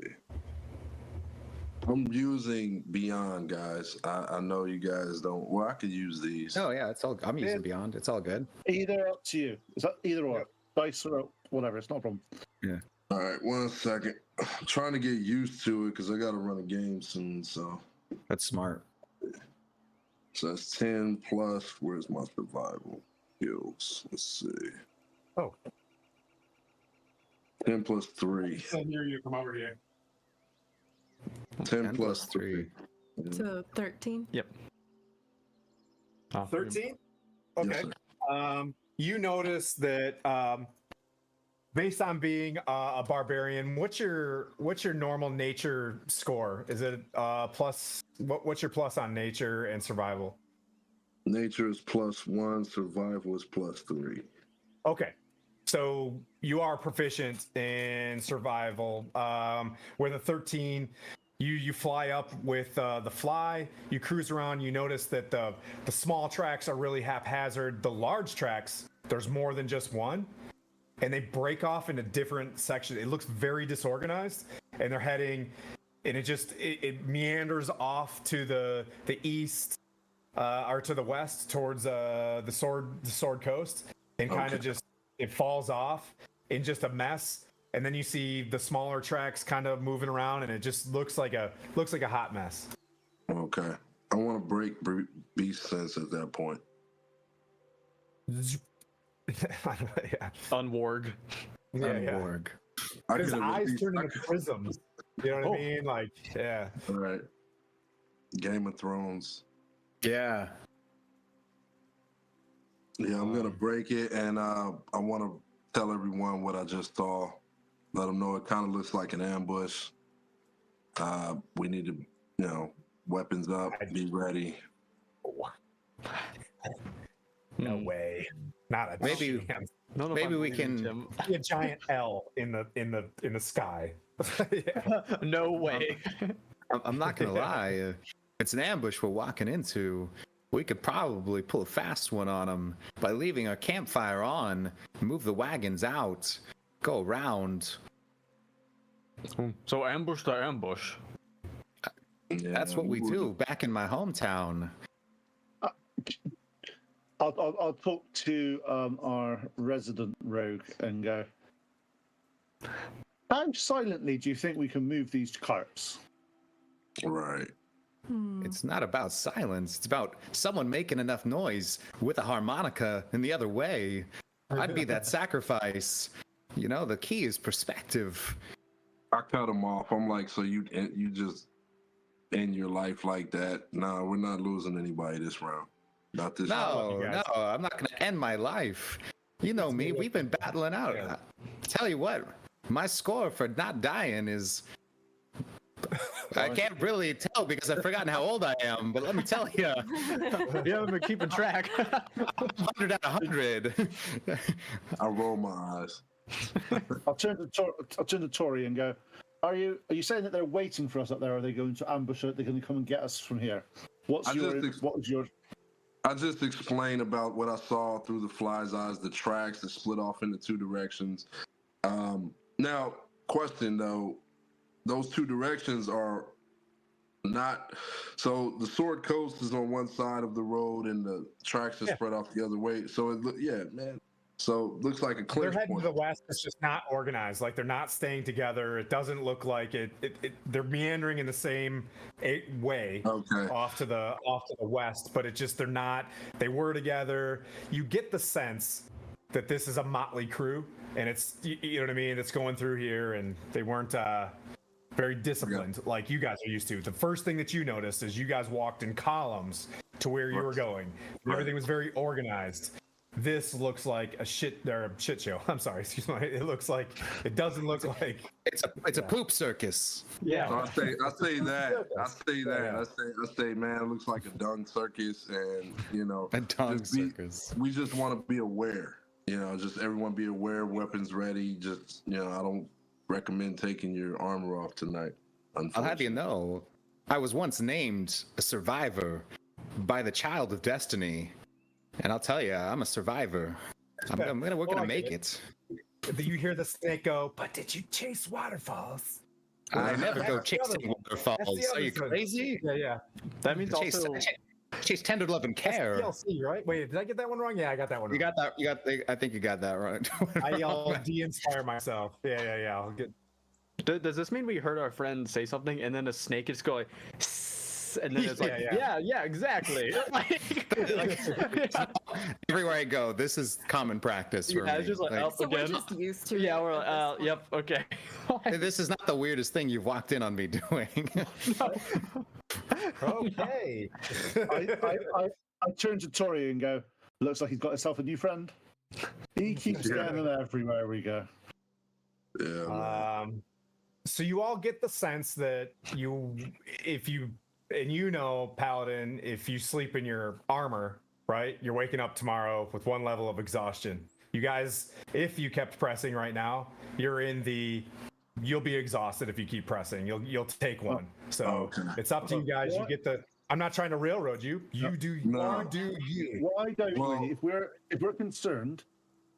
I'm using Beyond, guys. I know you guys don't. Well, I could use these. Oh yeah, it's all. I'm using Beyond. It's all good. Either up to you. Is that either or? Dice or whatever. It's not a problem. Yeah. All right, 1 second. I'm trying to get used to it because I got to run a game soon. So That's smart. that's 10 plus. Where's my survival skills? Let's see. Oh. 10 plus 3. You come over here. 10 plus 3. So 13. Yep. 13. Yes, Okay. sir. You notice that based on being a barbarian, what's your normal nature score? Is it plus? What's your plus on nature and survival? Nature is +1. Survival is +3. Okay. So you are proficient in survival. With a 13, you fly up with the fly. You cruise around. You notice that the small tracks are really haphazard. The large tracks, there's more than just one, and they break off into different sections. It looks very disorganized, and they're heading, and it meanders off to the east or to the west towards the sword coast, and kind of just. It falls off in just a mess, and then you see the smaller tracks kind of moving around, and it just looks like a hot mess. Okay. I want to break beast sense at that point. Yeah. Unwarg. Yeah. Borg. I His could've eyes released- turn I into prisms. You know what I mean? Like, yeah. All right. Game of Thrones. Yeah. Yeah, I'm gonna break it, and I want to tell everyone what I just saw. Let them know it kind of looks like an ambush. We need to, weapons up, be ready. No way. Not a Maybe- chance. No, Maybe we can- Be a giant L in the sky. Yeah. No way. I'm not gonna lie. It's an ambush we're walking into. We could probably pull a fast one on them by leaving our campfire on, move the wagons out, go around. So ambush to ambush. Yeah, That's what we do back in my hometown. I'll talk to our resident rogue and go. How silently do you think we can move these carts? Right. It's not about silence. It's about someone making enough noise with a harmonica in the other way. I'd be that sacrifice. You know, the key is perspective. I cut him off. I'm like, so you just end your life like that? No, we're not losing anybody this round. Not this round. No, I'm not going to end my life. You know me. We've been battling out. Yeah. Tell you what, my score for not dying is I can't really tell because I've forgotten how old I am, but let me tell you, You haven't been keeping track. 100 out of 100. I roll my eyes. I'll turn to Tori and go, Are you saying that they're waiting for us up there, or are they going to ambush us? They're going to come and get us from here? What was your... I just explained about what I saw through the fly's eyes, the tracks that split off into two directions. Now, question though, those two directions are not, so the Sword Coast is on one side of the road and the tracks are spread off the other way. So man. So looks like a clinch They're heading point. to the west. It's just not organized. Like they're not staying together. It doesn't look like it. They're meandering in the same way off to the west, but it just they were together. You get the sense that this is a motley crew, and it's you know what I mean. It's going through here, and they weren't very disciplined like you guys are used to. The first thing that you noticed is you guys walked in columns to where you were going. Everything was very organized. This looks like a shit show. I'm sorry, excuse me. It doesn't look like it's a poop circus. Yeah. So I say that. I say, man, it looks like a dung circus, and A dung circus. We just want to be aware. Just everyone be aware, weapons ready. Just I don't recommend taking your armor off tonight. I'll have you know, I was once named a survivor by the Child of Destiny, and I'll tell you, I'm a survivor. We're gonna make it. You hear the snake go, but did you chase waterfalls? I never go chasing waterfalls. Are you crazy? Yeah. That means also chase tender love and care. DLC, right? Wait, did I get that one wrong? Yeah, I got that one wrong. You got that. I think you got that right. I'll de-inspire myself. Yeah. I'll get. Does this mean we heard our friend say something and then a snake is going, and then it's like, yeah, exactly. Everywhere I go, this is common practice for me. It's just like, So we're just used to it. yeah, we're like, yep, okay. This is not the weirdest thing you've walked in on me doing. Okay. I turn to Tori and go, looks like he's got himself a new friend. He keeps scanning everywhere we go. Yeah. So you all get the sense that Paladin, if you sleep in your armor, right, you're waking up tomorrow with one level of exhaustion. You guys, if you kept pressing right now, you'll be exhausted if you keep pressing. You'll take one. So it's up to you guys. You get I'm not trying to railroad you. You do you. Why don't we? If we're concerned,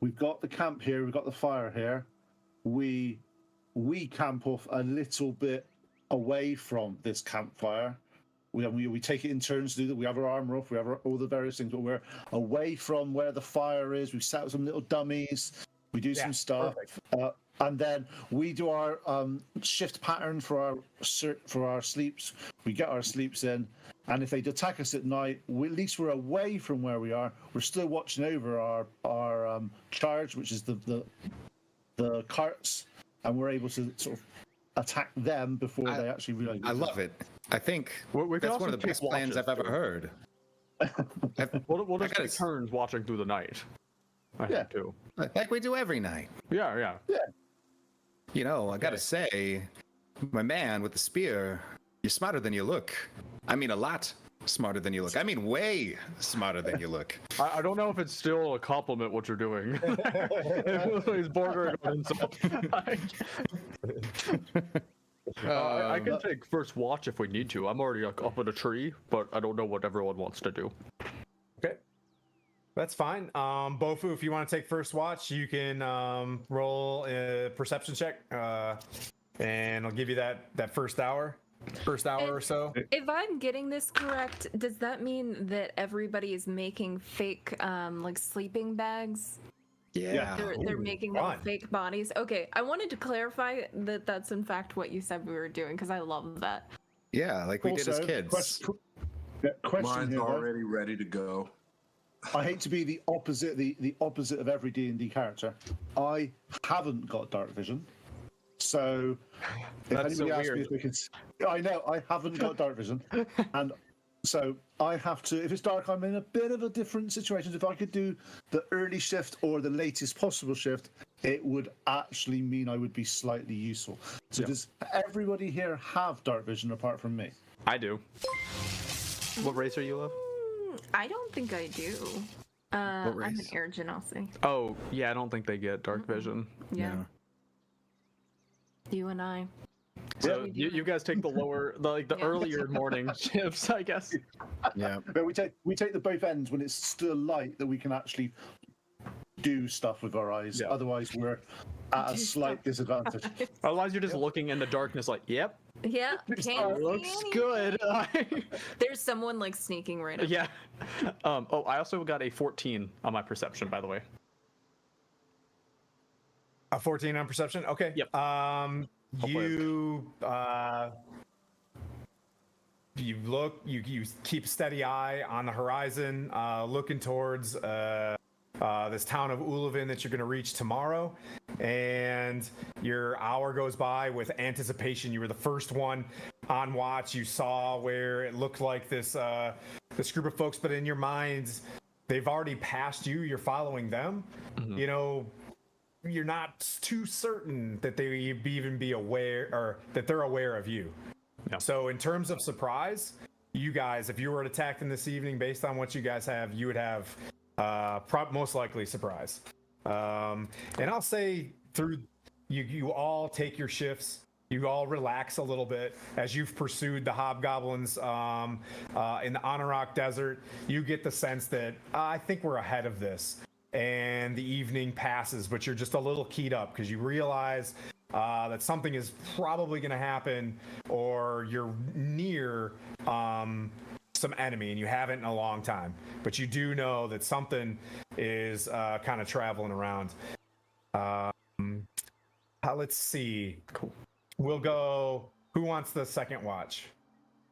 we've got the camp here, we've got the fire here. We camp off a little bit away from this campfire. We take it in turns to do that. We have our armor off, we have all the various things, but we're away from where the fire is. We set up some little dummies. We do some stuff, and then we do our shift pattern for our sleeps. We get our sleeps in, and if they attack us at night, at least we're away from where we are. We're still watching over our charge, which is the carts, and we're able to sort of attack them before they actually realize. I love it. I think that's one of the best plans I've ever heard. We'll just take turns watching through the night. I think too. Like we do every night. Yeah. I gotta say, my man with the spear, you're smarter than you look. I mean, a lot smarter than you look. I mean, way smarter than you look. I don't know if it's still a compliment what you're doing. It's bordering on insult. I can take first watch if we need to. I'm already up in a tree, but I don't know what everyone wants to do. Okay. That's fine. Bofu, if you want to take first watch, you can roll a perception check, and I'll give you that first hour or so. If I'm getting this correct, does that mean that everybody is making fake like sleeping bags? Yeah. They're making them fake bodies. Okay, I wanted to clarify that that's in fact what you said we were doing, because I love that. Yeah, like we did as kids. Question Mine's here, already ready to go. I hate to be the opposite of every D&D character. I haven't got dark vision, so if That's anybody so asks me weird. if we can, I know I haven't got dark vision, and So I have to, if it's dark, I'm in a bit of a different situation. If I could do the early shift or the latest possible shift, it would actually mean I would be slightly useful. So does everybody here have dark vision apart from me? I do. What race are you of? I don't think I do. I'm an race? air genasi. Oh, yeah, I don't think they get dark vision. Yeah. No. You and I. So we do you guys take the lower, the Yeah. earlier morning shifts, I guess. Yeah. But we take the both ends when it's still light that we can actually do stuff with our eyes. Yeah. Otherwise, we're at a Do slight stuff. disadvantage. Otherwise, you're just looking in the darkness, like, yep, Yeah. Can't see looks anything. good. There's someone like sneaking right up. Yeah. Oh, I also got a 14 on my perception, by the way. A 14 on perception. Okay. Yep. You look. You keep steady eye on the horizon, looking towards this town of Uluvin that you're going to reach tomorrow, and your hour goes by with anticipation. You were the first one on watch. You saw where it looked like this group of folks, but in your minds, they've already passed you. You're following them. Mm-hmm. You know, you're not too certain that they even be aware or that they're aware of you. Yeah. So in terms of surprise, you guys, if you were attacked in this evening, based on what you guys have, you would have most likely surprise. And I'll say through you all take your shifts. You all relax a little bit as you've pursued the hobgoblins in the Anarok Desert. You get the sense that I think we're ahead of this. And the evening passes, but you're just a little keyed up because you realize that something is probably going to happen, or you're near some enemy and you haven't in a long time. But you do know that something is kind of traveling around. Let's see. Cool. We'll go. Who wants the second watch?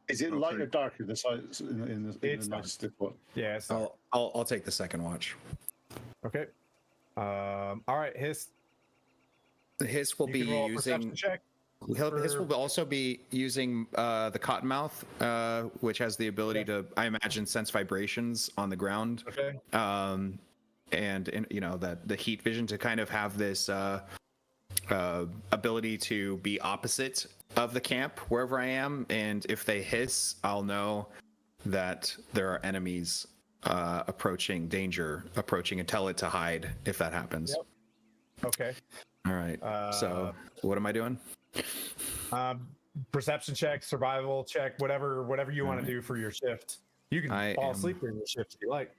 Is it light or darker? The size in the It's nice stiff one. Yeah. So, I'll take the second watch. okay. All right. His Will you be can roll a perception using. check. His will also be using the Cottonmouth, which has the ability to, I imagine, sense vibrations on the ground. Okay. And you know that the heat vision to kind of have this ability to be opposite of the camp wherever I am, and if they hiss, I'll know that there are enemies approaching, and tell it to hide if that happens. Yep. Okay. All right. So what am I doing? Perception check, survival check, whatever you want to do for your shift. You can fall asleep during your shift if you like.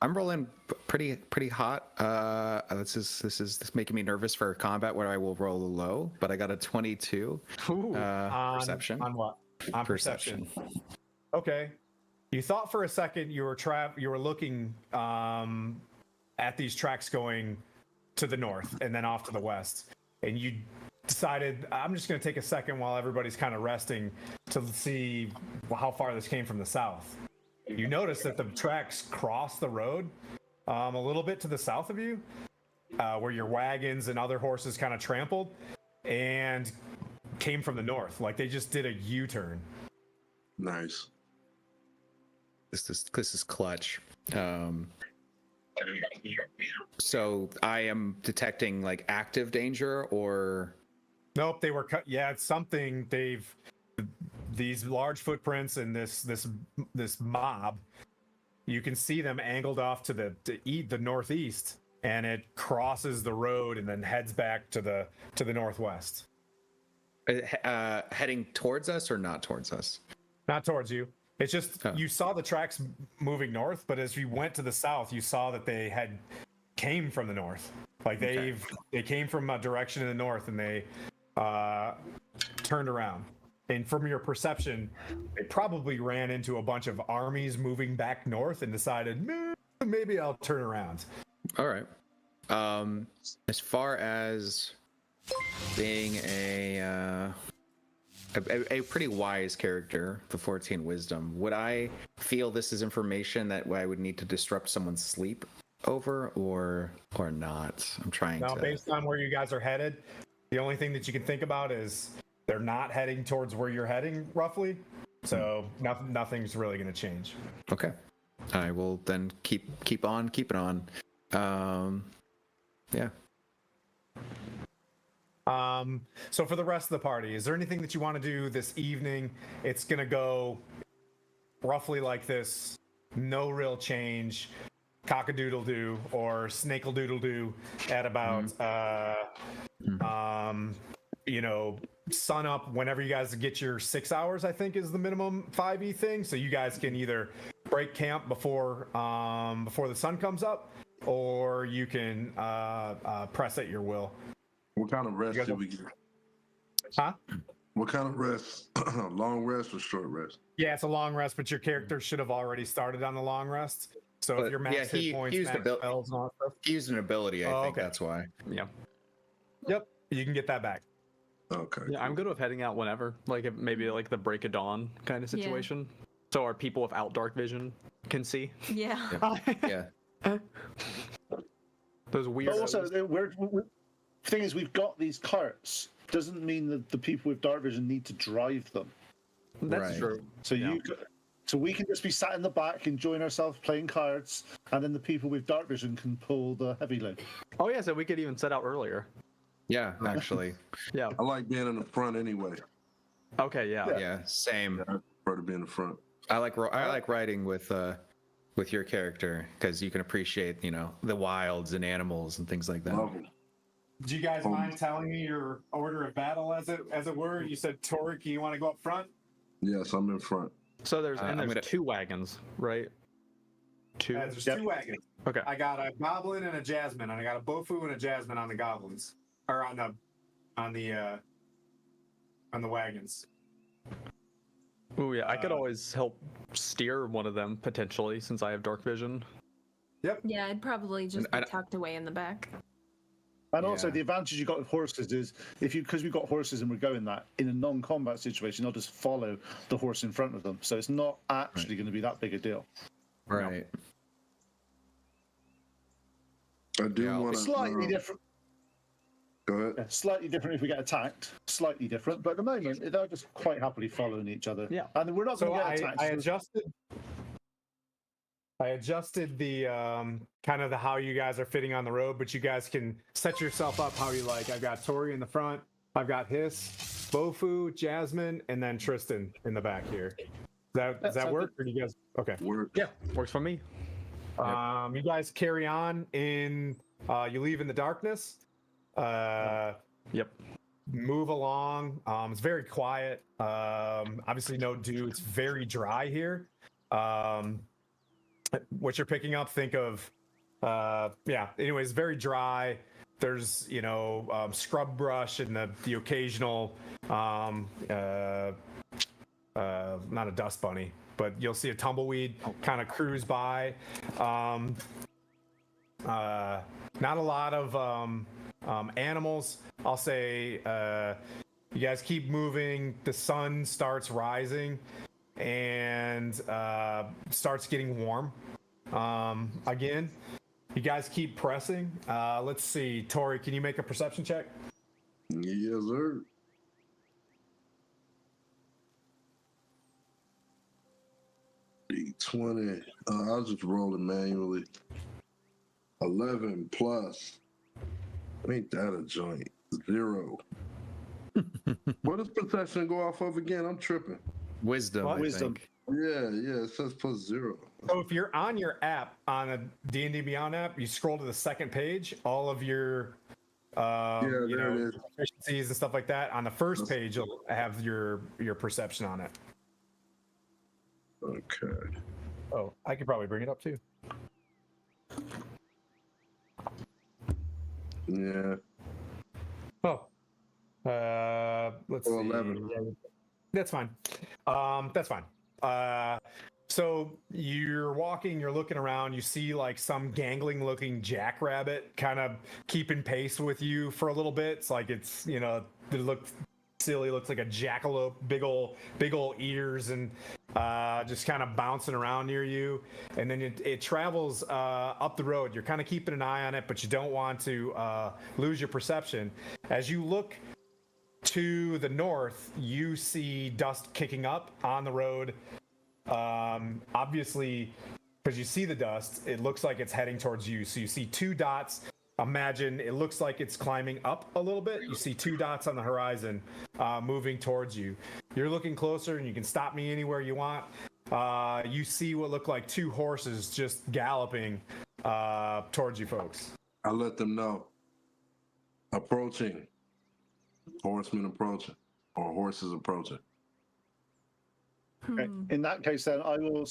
I'm rolling pretty hot. This is making me nervous for combat where I will roll low, but I got a 22. Perception. On what? On perception. Okay. You thought for a second you were looking at these tracks going to the north and then off to the west, and you decided I'm just going to take a second while everybody's kind of resting to see how far this came from the south. You notice that the tracks cross the road a little bit to the south of you, where your wagons and other horses kind of trampled, and came from the north. Like they just did a U-turn. Nice. This is clutch. So I am detecting like active danger, or Nope, they were cut. Yeah, it's something these large footprints and this mob. You can see them angled off to the northeast, and it crosses the road and then heads back to the northwest. heading towards us or not towards us? Not towards you. It's just you saw the tracks moving north, but as you went to the south, you saw that they came from the north. Like they came from a direction in the north, and they turned around. And from your perception, they probably ran into a bunch of armies moving back north and decided, maybe I'll turn around. All right. As far as being a pretty wise character, the 14 wisdom, would I feel this is information that I would need to disrupt someone's sleep over, or not? I'm trying to. Based on where you guys are headed, the only thing that you can think about is they're not heading towards where you're heading, roughly. So nothing's really going to change. Okay. I will then keep on keeping on. Yeah. So for the rest of the party, is there anything that you want to do this evening? It's going to go roughly like this. No real change. Cock-a-doodle-doo or snake-a-doodle-doo at about, sun up whenever you guys get your 6 hours, I think is the minimum 5e thing. So you guys can either break camp before the sun comes up, or you can press at your will. What kind of rest did we get? Huh? What kind of rest? Long rest or short rest? Yeah, it's a long rest, but your character should have already started on the long rest. So if your max hit points, max spells, and all that stuff. He used an ability, I think okay. that's why. Yeah. Yep, you can get that back. Okay. Yeah, I'm good with heading out whenever. Like maybe like the break of dawn kind of situation. So our people without dark vision can see. Yeah. Yeah. Those weird. But also, thing is, we've got these carts. Doesn't mean that the people with dark vision need to drive them. That's Right. true. So so we can just be sat in the back enjoying ourselves playing cards, and then the people with dark vision can pull the heavy load. Oh yeah, so we could even set out earlier. Yeah, actually. Yeah. I like being in the front anyway. Okay. Yeah. Yeah, same. I prefer to be in the front. I like riding with your character because you can appreciate, the wilds and animals and things like that. Love 'em. Do you guys mind telling me your order of battle, as it were? You said, Torik, you want to go up front? Yes, I'm in front. So there's I'm there's gonna- 2 wagons, right? 2. There's 2 wagons. Okay. I got a goblin and a jasmine, and I got a bofu and a jasmine on the goblins, or on the wagons. Oh yeah, I could always help steer one of them potentially since I have dark vision. Yeah, I'd probably just I be don't- tucked away in the back. And also, Yeah. the advantage you got with horses is because we've got horses and we're going that in a non-combat situation, they'll just follow the horse in front of them. So it's not actually going to be that big a deal. Right. I do Yeah, want It's to. slightly different. Go ahead. Yeah, slightly different if we get attacked. Slightly different, but at the moment they're just quite happily following each other. Yeah. And we're not So going to get attacked. I adjusted the kind of the how you guys are fitting on the road, but you guys can set yourself up how you like. I've got Tori in the front, I've got Hiss, Bofu, Jasmine, and then Tristan in the back here. Does that sounds work? Or do you guys? Okay. Work. Yeah, works for me. You guys carry on in. You leave in the darkness. Yep. Move along. It's very quiet. Obviously, no dew. It's very dry here. What you're picking up, think of. Anyways, very dry. There's scrub brush and the occasional not a dust bunny, but you'll see a tumbleweed kind of cruise by. Not a lot of animals. I'll say you guys keep moving. The sun starts rising and starts getting warm again. You guys keep pressing. Let's see. Tori, can you make a perception check? Yes, sir. D20. I'll just roll it manually. 11 plus. Ain't that a joint? 0. What does perception go off of again? I'm tripping. Wisdom. What? I Wisdom. think. Yeah, it says plus 0. So if you're on your app, on a D&D Beyond app, you scroll to the second page, all of your there it is. efficiencies and stuff like that. On the first page, you'll have your perception on it. Okay. Oh, I could probably bring it up too. Yeah. Oh, let's Oh, see. 11. Yeah, that's fine. That's fine. So you're walking, you're looking around, you see like some gangling looking jackrabbit kind of keeping pace with you for a little bit. It's like it looks silly, looks like a jackalope, big old ears, and just kind of bouncing around near you. And then it travels up the road. You're kind of keeping an eye on it, but you don't want to lose your perception. As you look to the north, you see dust kicking up on the road. Obviously, because you see the dust, it looks like it's heading towards you. So you see two dots. Imagine it looks like it's climbing up a little bit. You see two dots on the horizon moving towards you. You're looking closer, and you can stop me anywhere you want. You see what look like two horses just galloping towards you folks. I let them know. Approaching. Horsemen approaching. Or horses approaching. Okay. In that case, then I will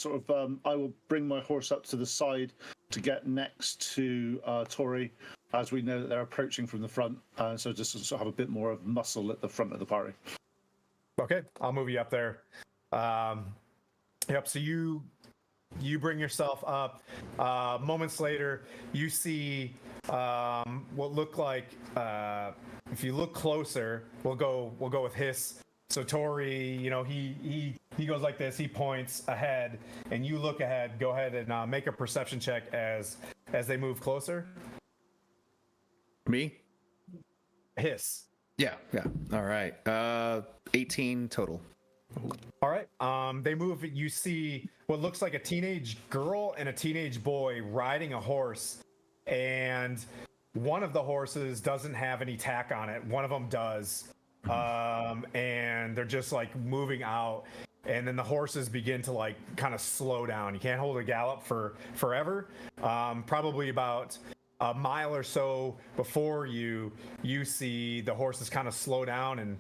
I will bring my horse up to the side to get next to Tori, as we know that they're approaching from the front. So just to sort of have a bit more of muscle at the front of the party. Okay, I'll move you up there. Yep. So you bring yourself up. Moments later, you see what look like. If you look closer, we'll go with Hiss. So Tori, he goes like this. He points ahead, and you look ahead. Go ahead and make a perception check as they move closer. Me? Hiss. Yeah. All right. 18 total. All right. They move. You see what looks like a teenage girl and a teenage boy riding a horse, and one of the horses doesn't have any tack on it. One of them does. And they're just like moving out, and then the horses begin to like kind of slow down. You can't hold a gallop for forever. Probably about a mile or so before you see the horses kind of slow down and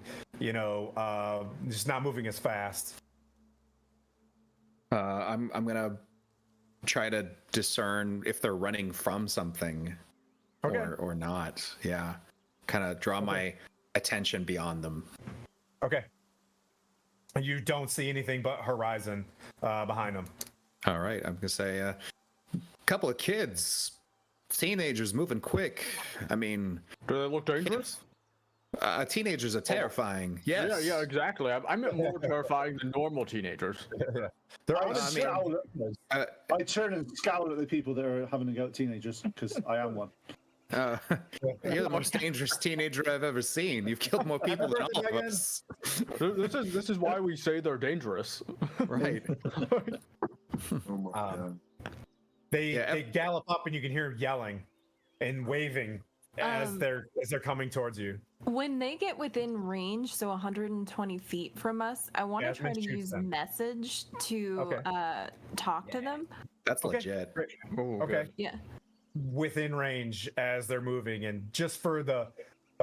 just not moving as fast. I'm gonna try to discern if they're running from something or not. Yeah, kind of draw my attention beyond them. Okay. You don't see anything but horizon behind them. All right, I'm gonna say a couple of kids, teenagers moving quick. I mean, Do they look dangerous? Teenagers are terrifying. Yes. Yeah, exactly. I'm more terrifying than normal teenagers. I turn and scowl at the people that are having a go at teenagers because I am one. You're the most dangerous teenager I've ever seen. You've killed more people than all of us. This is why we say they're dangerous. Right. Oh my God. They gallop up, and you can hear them yelling and waving as they're coming towards you. When they get within range, so 120 feet from us, I want to try to use message to talk to them. That's legit. Ooh, Okay. Yeah. Within range as they're moving, and just for the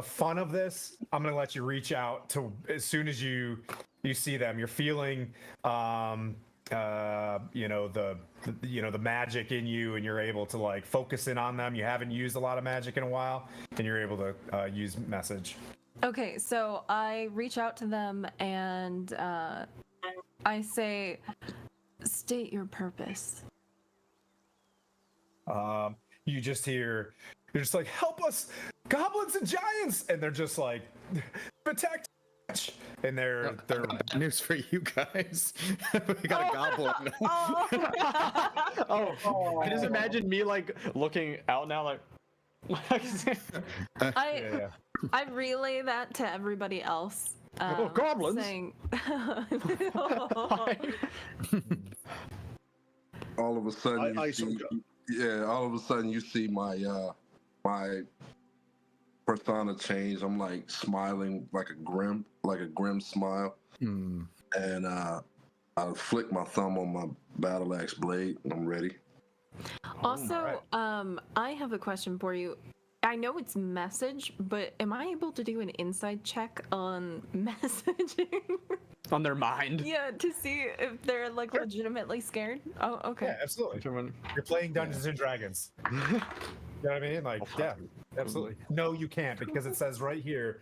fun of this, I'm gonna let you reach out to as soon as you see them. You're feeling the magic in you, and you're able to like focus in on them. You haven't used a lot of magic in a while, and you're able to use message. Okay, so I reach out to them and I say, state your purpose. You just hear, you're just like, help us, goblins and giants, and they're just like, protect, and they're Bad news for you guys. We got a goblin. I just imagine me like looking out now, like. I relay that to everybody else. Goblins. Saying, All of a sudden, all of a sudden you see my my persona change. I'm like smiling like a grim smile, and I flick my thumb on my battle axe blade, and I'm ready. Also, I have a question for you. I know it's message, but am I able to do an inside check on messaging? On their mind. Yeah, to see if they're like legitimately scared. Oh, okay. Yeah, absolutely. You're playing Dungeons and Dragons. You know what I mean? Like, yeah, absolutely. No, you can't, because it says right here.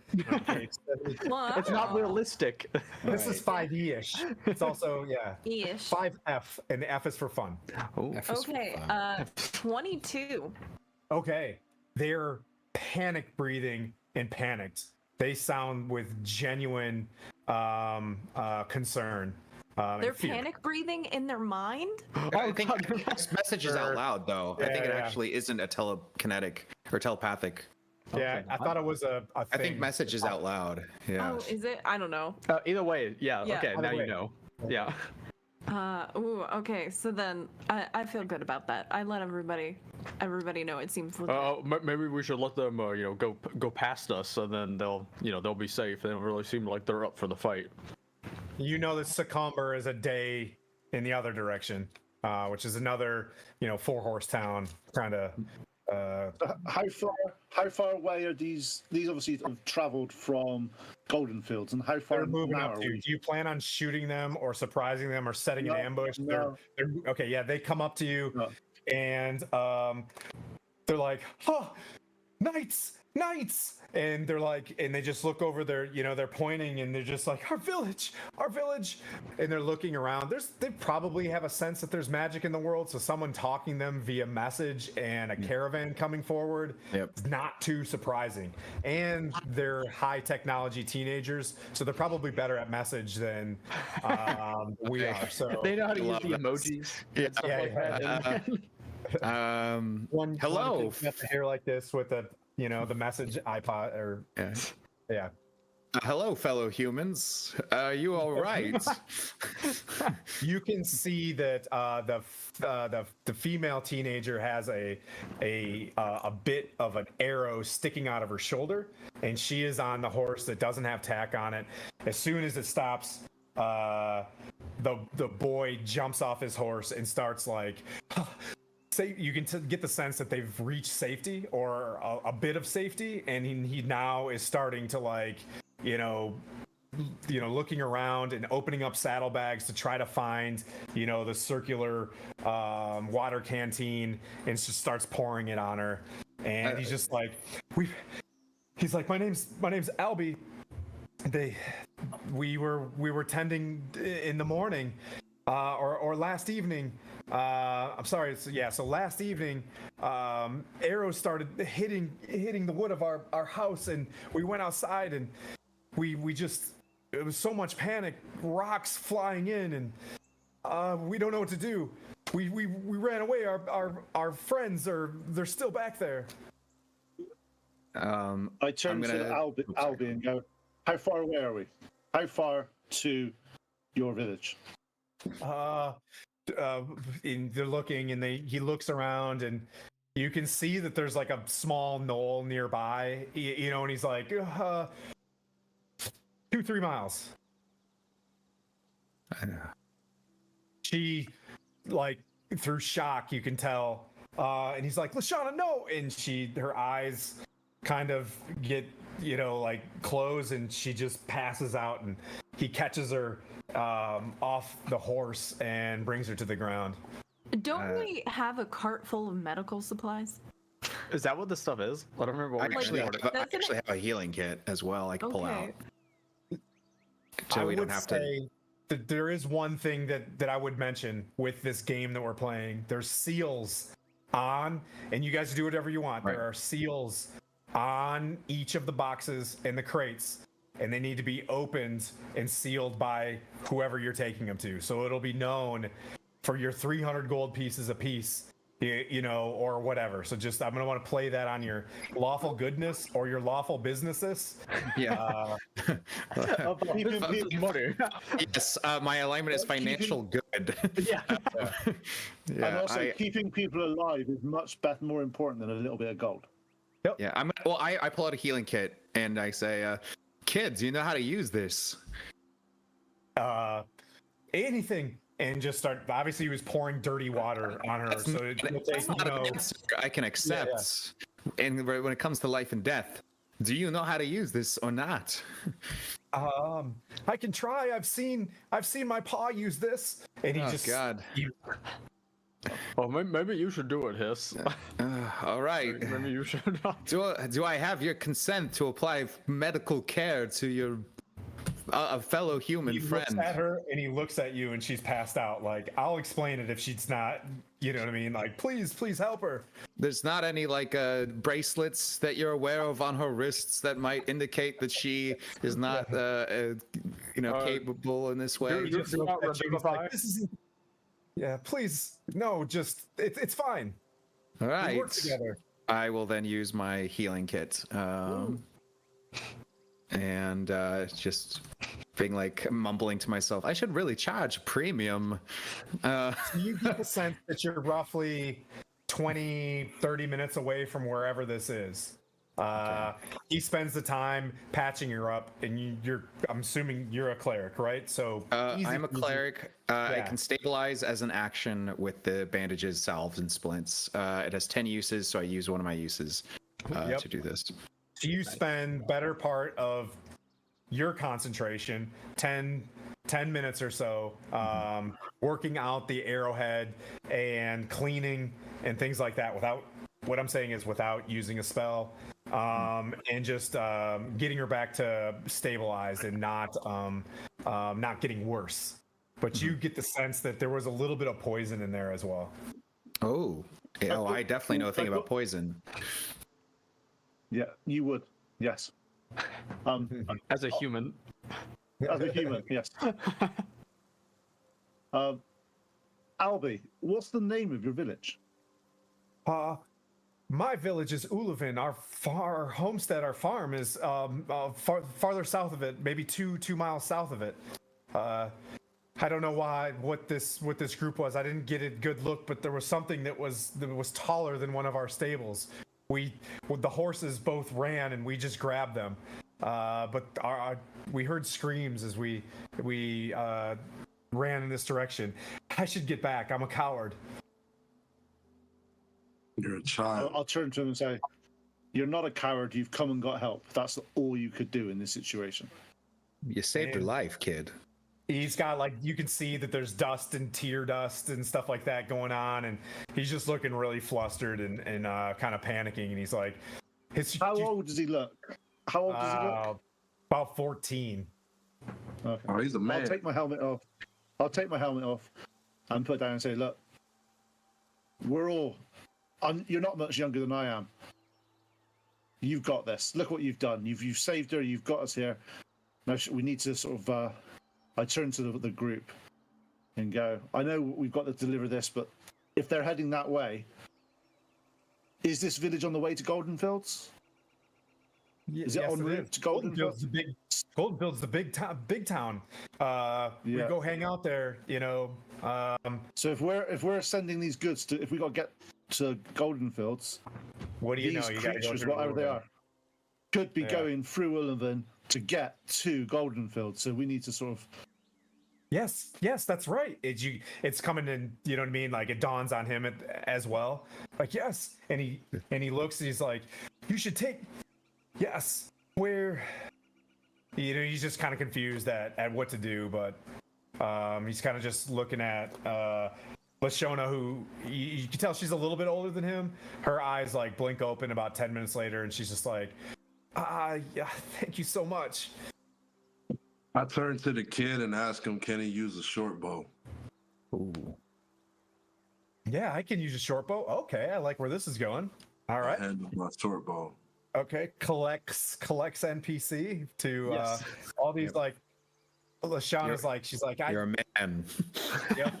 Well, It's not realistic. This is 5e-ish. It's also, ish. 5F, and the F is for fun. Okay, 22. Okay. They're panic breathing and panicked. They sound with genuine concern. fear. They're panic breathing in their mind? I think this message is out loud, though. I think it actually isn't a telekinetic or telepathic Yeah, I thought it was a thing. I think message is out loud. Yeah. Oh, is it? I don't know. Either way, yeah. Yeah, Okay, either now way. you know. Yeah. Ooh, okay. So then I feel good about that. I let everybody know it seems legit. Maybe we should let them, go past us, and then they'll be safe. They don't really seem like they're up for the fight. You know that Succumber is a day in the other direction, which is another 4-horse town kind of. How far away are these? These obviously have travelled from Goldenfields, and how far They're moving now up are to you. we? Do you plan on shooting them or surprising them or setting an ambush? No. They're okay. Yeah, they come up to you No. and they're like, "Huh, knights!" And they're like, and they just look over there. They're pointing and they're just like, our village, and they're looking around. They probably have a sense that there's magic in the world. So someone talking them via message and a caravan coming forward is not too surprising. And they're high technology teenagers, so they're probably better at message than we are. So They know how to use love the that. emojis. Yeah. And stuff like that. Hello. Got the hair like this with the the message iPod or yeah. Hello, fellow humans. Are you all right? You can see that the female teenager has a bit of an arrow sticking out of her shoulder, and she is on the horse that doesn't have tack on it. As soon as it stops, the boy jumps off his horse and starts like. You can get the sense that they've reached safety or a bit of safety, and he now is starting to like looking around and opening up saddlebags to try to find the circular water canteen, and just starts pouring it on her. And he's just like he's like, my name's Albie. We were tending in the morning or last evening. I'm sorry. So last evening, arrows started hitting the wood of our house, and we went outside, and we just, it was so much panic, rocks flying in, and we don't know what to do. We ran away. Our friends they're still back there. I turn to Albie and go, how far away are we? How far to your village? They're looking, and he looks around, and you can see that there's like a small knoll nearby, and he's like 2-3 miles. I know. She, like, through shock, you can tell, and he's like, Lashana, no, and her eyes kind of get like close, and she just passes out, and he catches her off the horse and brings her to the ground. Don't we have a cart full of medical supplies? Is that what this stuff is? I don't remember what we I ordered. actually have a healing kit as well. I can pull out. So I we don't would have to. say that there is one thing that I would mention with this game that we're playing. There's seals on, and you guys do whatever you want. Right. There are seals on each of the boxes and the crates, and they need to be opened and sealed by whoever you're taking them to. So it'll be known for your 300 gold pieces a piece, or whatever. So just, I'm going to want to play that on your lawful goodness or your lawful businesses. Yeah. Yes, my alignment is financial good. Yeah. Yeah, and also, keeping people alive is much more important than a little bit of gold. Yeah, I pull out a healing kit and I say, kids, you know how to use this. Anything. And just start, obviously he was pouring dirty water on her. So it'll take, I can accept. And when it comes to life and death, do you know how to use this or not? I can try. I've seen my paw use this. And he God. Well, maybe you should do it, Hiss. All right. Maybe you should. Do I have your consent to apply medical care to your a fellow human friend? He looks at her and he looks at you, and she's passed out. Like, I'll explain it if she's not. You know what I mean? Like, please help her. There's not any like bracelets that you're aware of on her wrists that might indicate that she is not capable in this way. He just looks at you, he's like, this isn't. Yeah, please, no, just it's fine. All right. We work together. I will then use my healing kit. And just being like mumbling to myself, I should really charge premium. You get the sense that you're roughly 20, 30 minutes away from wherever this is. He spends the time patching you up, and you're. I'm assuming you're a cleric, right? So I'm a cleric. I Yeah. can stabilize as an action with the bandages, salves, and splints. It has 10 uses, so I use one of my uses Yep. to do this. So you spend better part of your concentration, 10 minutes or so, working out the arrowhead and cleaning and things like that without, what I'm saying is without using a spell, and just getting her back to stabilized and not getting worse. But you get the sense that there was a little bit of poison in there as well. Oh, I definitely know a thing about poison. Yeah, you would. Yes. As a human. As a human, yes. Albie, what's the name of your village? My village is Uluvin. Our homestead, our farm is farther south of it, maybe two miles south of it. I don't know what this group was. I didn't get a good look, but there was something that was taller than one of our stables. The horses both ran, and we just grabbed them. But we heard screams as we ran in this direction. I should get back. I'm a coward. You're a child. I'll turn to him and say, "You're not a coward. You've come and got help. That's all you could do in this situation." You saved her life, kid. He's got, like, you can see that there's dust and tear dust and stuff like that going on, and he's just looking really flustered and kind of panicking. And he's like, How old does he look? How old does he look? About 14. Okay. Oh, he's a man. I'll take my helmet off. And put it down and say, "Look, you're not much younger than I am. You've got this. Look what you've done. You've saved her. You've got us here. Now we need to sort of." I turn to the group and go, "I know we've got to deliver this, but if they're heading that way, is this village on the way to Goldenfields? Is it en route to Goldenfields?" Goldenfield's the big town. We go hang out there, So if we're sending these goods if we got to get to Goldenfields, what do you these know? You got to go creatures, through whatever they Uluvin. are, could be going through Uluvin to get to Goldenfield. So we need to sort of. Yes, that's right. It's coming in. You know what I mean? Like, it dawns on him as well. Like, yes, and he looks and he's like, "You should take." Yes, where? He's just kind of confused at what to do, but he's kind of just looking at Lashona, who you can tell she's a little bit older than him. Her eyes like blink open about 10 minutes later, and she's just like, yeah, thank you so much. I turn to the kid and ask him, can he use a short bow? Ooh. Yeah, I can use a short bow. Okay, I like where this is going. All right. I hand him my short bow. Okay, collects NPC to Yes. all these like. Lashana's like, she's like, You're a man. Yep.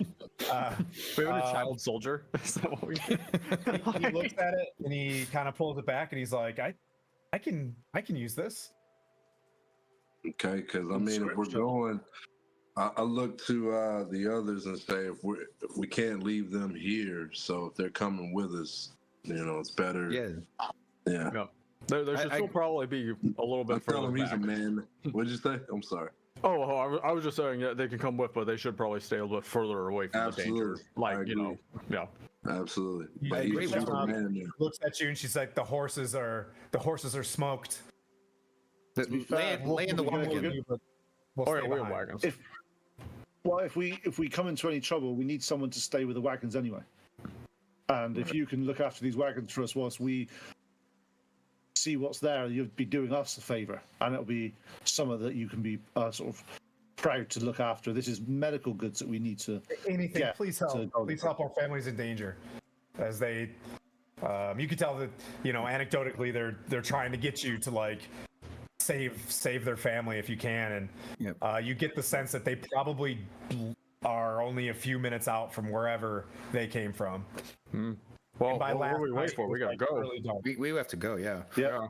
We have a child soldier. Is that what we He looks at it and he kind of pulls it back and he's like, I can use this. Okay, because I mean, if we're going, I look to the others and say, if we can't leave them here, so if they're coming with us, it's better. Yeah. Yeah. There should still probably be a little bit I tell further him he's a back. man. What'd you say? I'm sorry. Oh, I was just saying that they can come with, but they should probably stay a little bit further away from Absolutely. the danger. I Like, agree. yeah. Absolutely. Yeah, But he he's looks a up, man now. looks at you and she's like, the horses are smoked. Lay in the wagon. We'll Oh, stay yeah, we have behind. wagons. If we come into any trouble, we need someone to stay with the wagons anyway. And if you can look after these wagons for us whilst we see what's there, you'd be doing us a favor, and it'll be some of that you can be sort of proud to look after. This is medical goods that we need to. Anything, Yeah, please help. so- Please help our families in danger. As they, you can tell that anecdotally they're trying to get you to like save their family if you can, and Yep. you get the sense that they probably are only a few minutes out from wherever they came from. Well, by what last are we night, waiting for? it We was, gotta like, go. really dark. We have to go, yeah. Yeah.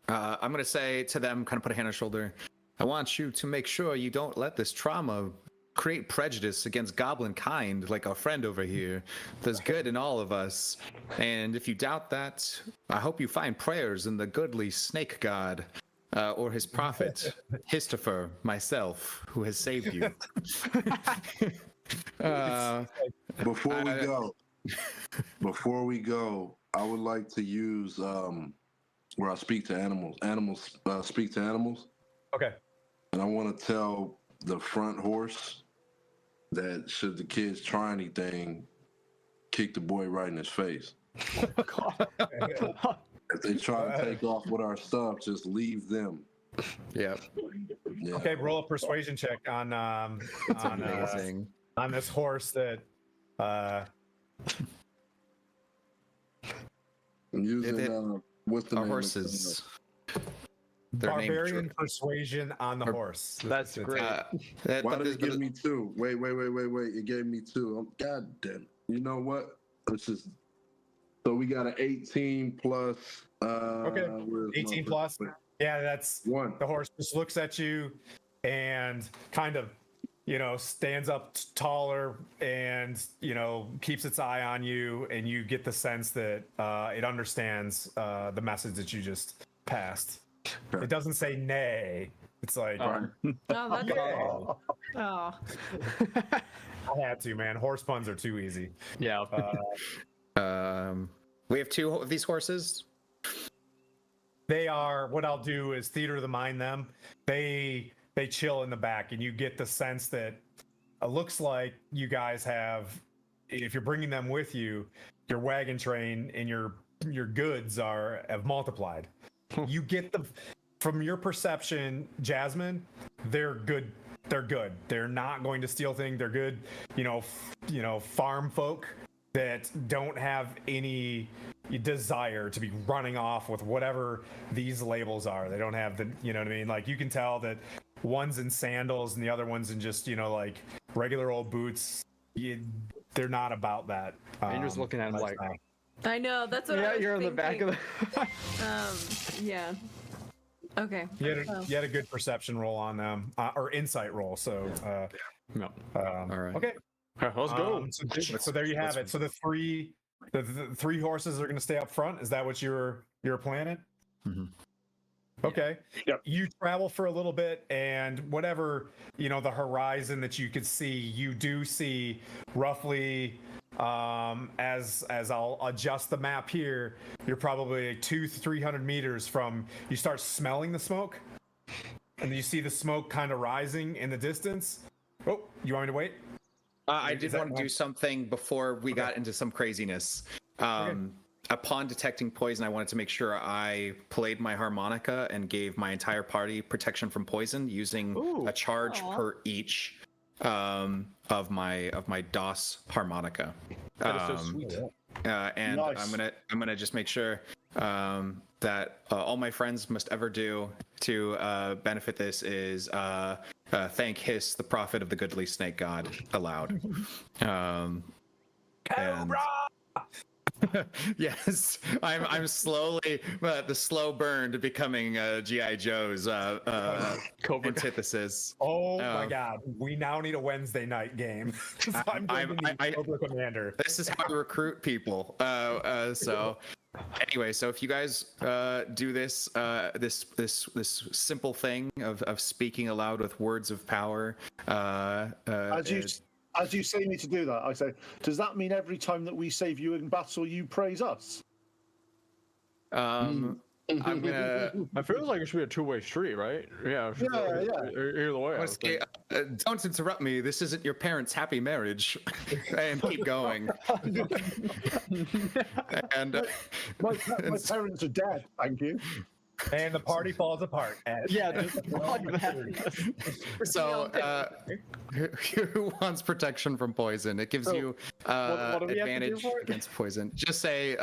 I'm going to say to them, kind of put a hand on the shoulder, I want you to make sure you don't let this trauma create prejudice against goblin kind like our friend over here. There's good in all of us. And if you doubt that, I hope you find prayers in the goodly snake god or his prophet, Histofer, myself, who has saved you. Before we go, I would like to use where I speak to animals. Animals speak to animals. Okay. And I want to tell the front horse that should the kids try anything, kick the boy right in his face. If they try to take off with our stuff, just leave them. Yep. Yeah. Okay, roll a persuasion check on Amazing. on this horse that I'm using what's the Our name of horses. Their name barbarian persuasion on the horse. That's great. Why did it give me 2? Wait. It gave me 2. God damn it. You know what? Let's just. So we got an 18 plus. Okay. where's my 18 plus. Yeah, that's 1. the horse just looks at you and kind of, stands up taller and, keeps its eye on you, and you get the sense that it understands the message that you just passed. It doesn't say nay. It's like, Oh, that's oh, oh. I had to, man. Horse puns are too easy. Yeah. We have 2 of these horses. They are, what I'll do is theater of the mind them. They chill in the back, and you get the sense that it looks like you guys have, if you're bringing them with you, your wagon train and your goods have multiplied. You get from your perception, Jasmine, they're good. They're good. They're not going to steal things. They're good, farm folk that don't have any desire to be running off with whatever these labels are. They don't have the, you know what I mean? Like, you can tell that one's in sandals and the other one's in just, like regular old boots. They're not about that. And you're just looking at him like, I know, that's what I yeah, was you're in the back of thinking. the. Yeah. Okay. You had a good perception roll on them, or insight roll. So, No. All right. okay. Let's go. So there you have it. So the three horses are going to stay up front. Is that what you're planning? Mm-hmm. Okay. Yep. You travel for a little bit, and whatever, the horizon that you could see, you do see roughly, as I'll adjust the map here, you're probably 200-300 meters from, you start smelling the smoke, and you see the smoke kind of rising in the distance. Oh, you want me to wait? I did want to do something before we got into some craziness. Upon detecting poison, I wanted to make sure I played my harmonica and gave my entire party protection from poison using a charge per each of my DOS harmonica. That is so sweet. And Nice. I'm gonna just make sure that all my friends must ever do to benefit this is thank Hiss, the prophet of the goodly snake god, aloud. Cobra! Yes, I'm slowly the slow burn to becoming GI Joe's Cobra. antithesis. Oh my God! We now need a Wednesday night game. I'm going to need Cobra Commander. This is how I recruit people. So anyway, so if you guys do this this simple thing of speaking aloud with words of power, As you say me to do that, I say, does that mean every time that we save you in battle, you praise us? I'm gonna. I feel like it should be a two-way street, right? Yeah. Either way. I was Okay, don't interrupt me. This isn't your parents' happy marriage. And keep going. And My parents are dead, thank you. And the party falls apart. yeah, just like that. so, who wants protection from poison? It gives you what do we have to do advantage for it? against poison. Just say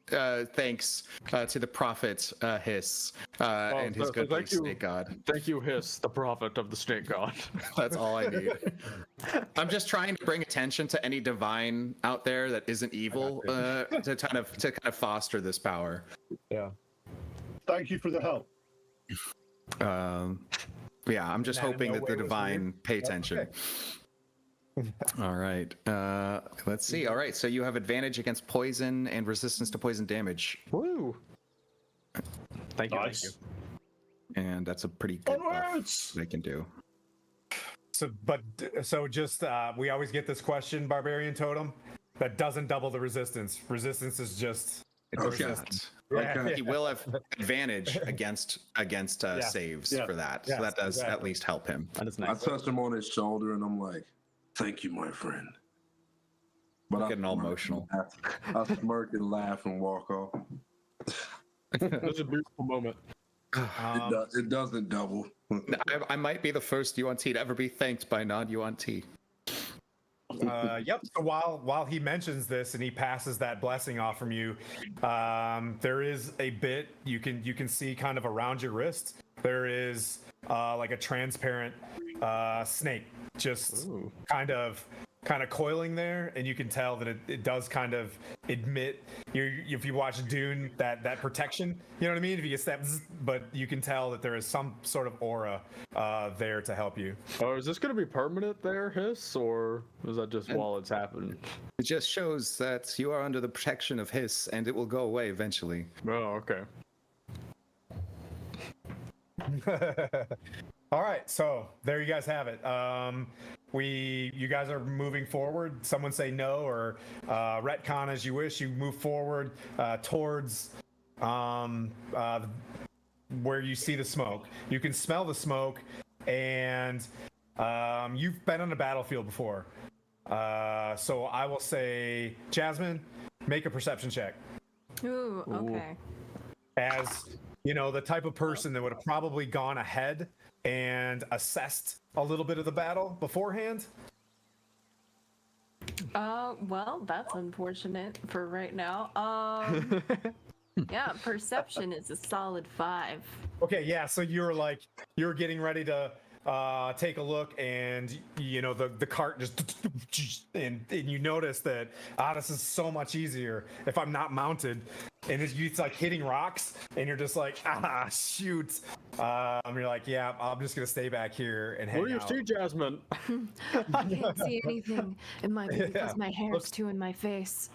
thanks to the prophet Hiss and his good buddy Snake God. Thank you, Hiss, the prophet of the Snake God. That's all I need. I'm just trying to bring attention to any divine out there that isn't evil to kind of foster this power. Yeah. Thank you for the help. Yeah, I'm just That in hoping no that way the was divine weird. pay That's attention. okay. All right. Let's see. All right. So you have advantage against poison and resistance to poison damage, Woo! Thank you. Nice. Thank you. and that's a pretty good buff Onwards! they can do. So just we always get this question, Barbarian Totem, that doesn't double the resistance. Resistance is just it's Okay. resistance. Okay. He will have advantage against saves Yeah. for that, Yes, so that does at exactly. least help him. That is I nice. touched him on his shoulder and I'm like, "Thank you, my friend." But Getting all smirk emotional. and laugh. I smirk and laugh and walk off. That's a beautiful moment. It doesn't double. I might be the first UNT to ever be thanked by non-UNT. Yep. So while he mentions this and he passes that blessing off from you, there is a bit you can see kind of around your wrist. There is like a transparent snake, just Ooh. kind of coiling there, and you can tell that it does kind of emit. If you watch Dune, that protection, you know what I mean. If you get stabbed, but you can tell that there is some sort of aura there to help you. Oh, is this going to be permanent there, Hiss, or is that just while it's happening? It just shows that you are under the protection of Hiss, and it will go away eventually. Oh, okay. All right, so there you guys have it. You guys are moving forward. Someone say no or retcon as you wish. You move forward towards where you see the smoke. You can smell the smoke, and you've been on a battlefield before. So I will say, Jasmine, make a perception check. Ooh, okay. As you know, the type of person that would have probably gone ahead and assessed a little bit of the battle beforehand. Well, that's unfortunate for right now. Yeah, perception is a solid 5. Okay, yeah, so you're getting ready to take a look, and you know the cart just and you notice that this is so much easier if I'm not mounted, and it's like hitting rocks, and you're just like shoot. You're like, yeah, I'm just gonna stay back here and hang What do you out. see, Jasmine? I can't see anything. It might be because my hair's too in my face.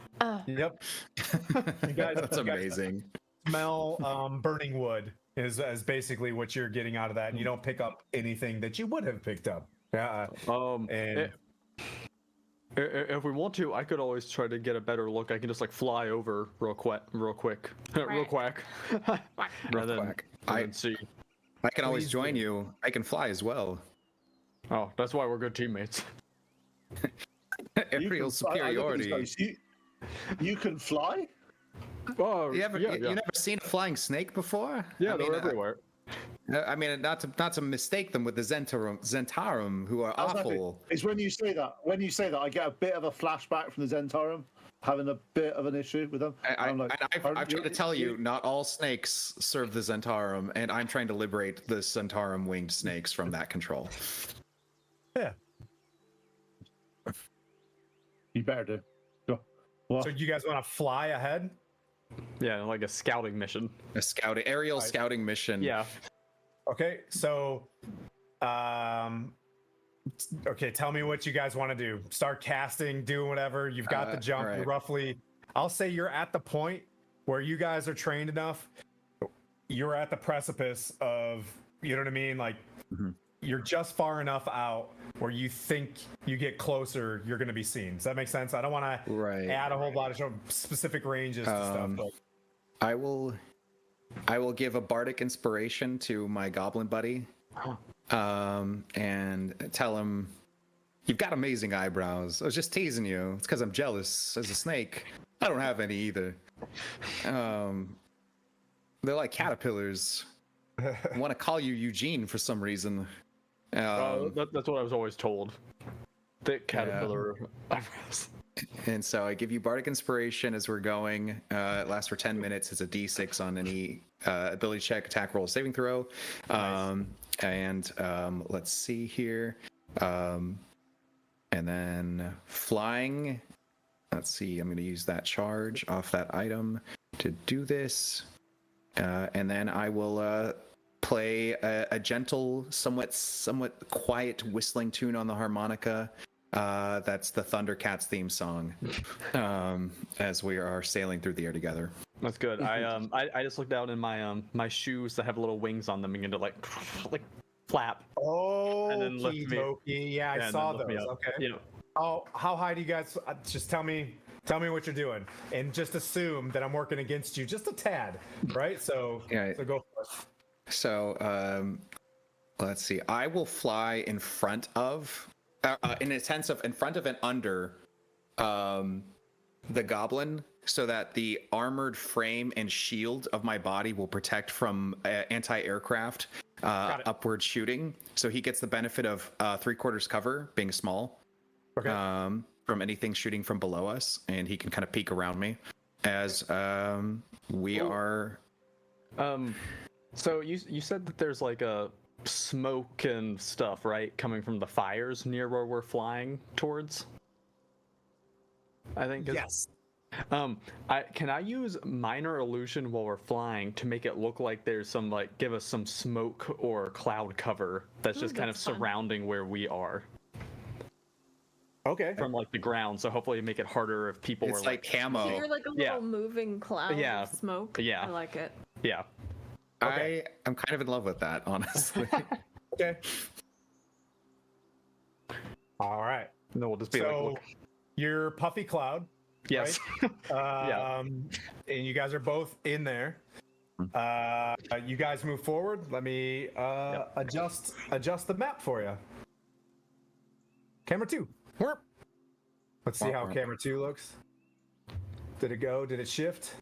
Yep. You guys, That's you guys amazing. smell burning wood is basically what you're getting out of that. And you don't pick up anything that you would have picked up. Yeah. And If we want to, I could always try to get a better look. I can just like fly over real quick, real quick. And then see. I can always Please join do. you. I can fly as well. Oh, that's why we're good teammates. Aerial superiority. You can fly? Oh, You yeah. never seen a flying snake before? Yeah, I they're mean, everywhere. I mean, not to mistake them with the Zentarum, who are awful. It's when you say that. When you say that, I get a bit of a flashback from the Zentarum having a bit of an issue with them. I've tried to tell you, not all snakes serve the Zentarum, and I'm trying to liberate the Zentarum winged snakes from that control. yeah. You better do. Go. What? So you guys want to fly ahead? Yeah, like a scouting mission. A aerial scouting mission. Yeah. Okay. So, okay. Tell me what you guys want to do. Start casting, do whatever. You've got the jump. right. You're roughly. I'll say you're at the point where you guys are trained enough. You're at the precipice of. You know what I mean? Like. Mhm. You're just far enough out where you think you get closer, you're going to be seen. Does that make sense? I don't want to Right. add a whole lot of specific ranges to stuff. But I will give a bardic inspiration to my goblin buddy, and tell him, "You've got amazing eyebrows. I was just teasing you. It's because I'm jealous as a snake. I don't have any either. They're like caterpillars. I want to call you Eugene for some reason." That's what I was always told. Thick caterpillar eyebrows. And so I give you Bardic Inspiration as we're going. It lasts for 10 minutes. It's a D6 on any ability check, attack roll, saving throw. Let's see here. And then flying. Let's see. I'm going to use that charge off that item to do this. And then I will play a gentle, somewhat quiet whistling tune on the harmonica. That's the Thundercats theme song, as we are sailing through the air together. That's good. I just looked down in my my shoes that have little wings on them, begin to like flap. Oh, And then lift me. yeah, I and saw then lift me those. up. Okay. Yeah. Oh, how high do you guys? Just tell me what you're doing, and just assume that I'm working against you just a tad, right? So, Yeah. so go for it. So let's see. I will fly in front of, in a sense of in front of and under, the goblin, so that the armored frame and shield of my body will protect from anti-aircraft upward shooting. So he gets the benefit of 3/4 cover, being small, from anything shooting from below us, and he can kind of peek around me as we are. So you said that there's like a smoke and stuff, right, coming from the fires near where we're flying towards? I think. Yes. Can I use minor illusion while we're flying to make it look like there's some, like, give us some smoke or cloud cover that's just kind of that's fun. surrounding where we are Okay. from like the ground, so hopefully make it harder if people It's were like camo. So you're like a little Yeah. moving cloud Yeah. of smoke. Yeah. I like it. yeah. Okay. I'm kind of in love with that, honestly. Okay. All right. No, we'll just be So like, look. you're Puffy Cloud. Yes. Yeah. And you guys are both in there. You guys move forward. Let me adjust the map for you. Camera 2. Let's see how camera 2 looks. Did it go? Did it shift?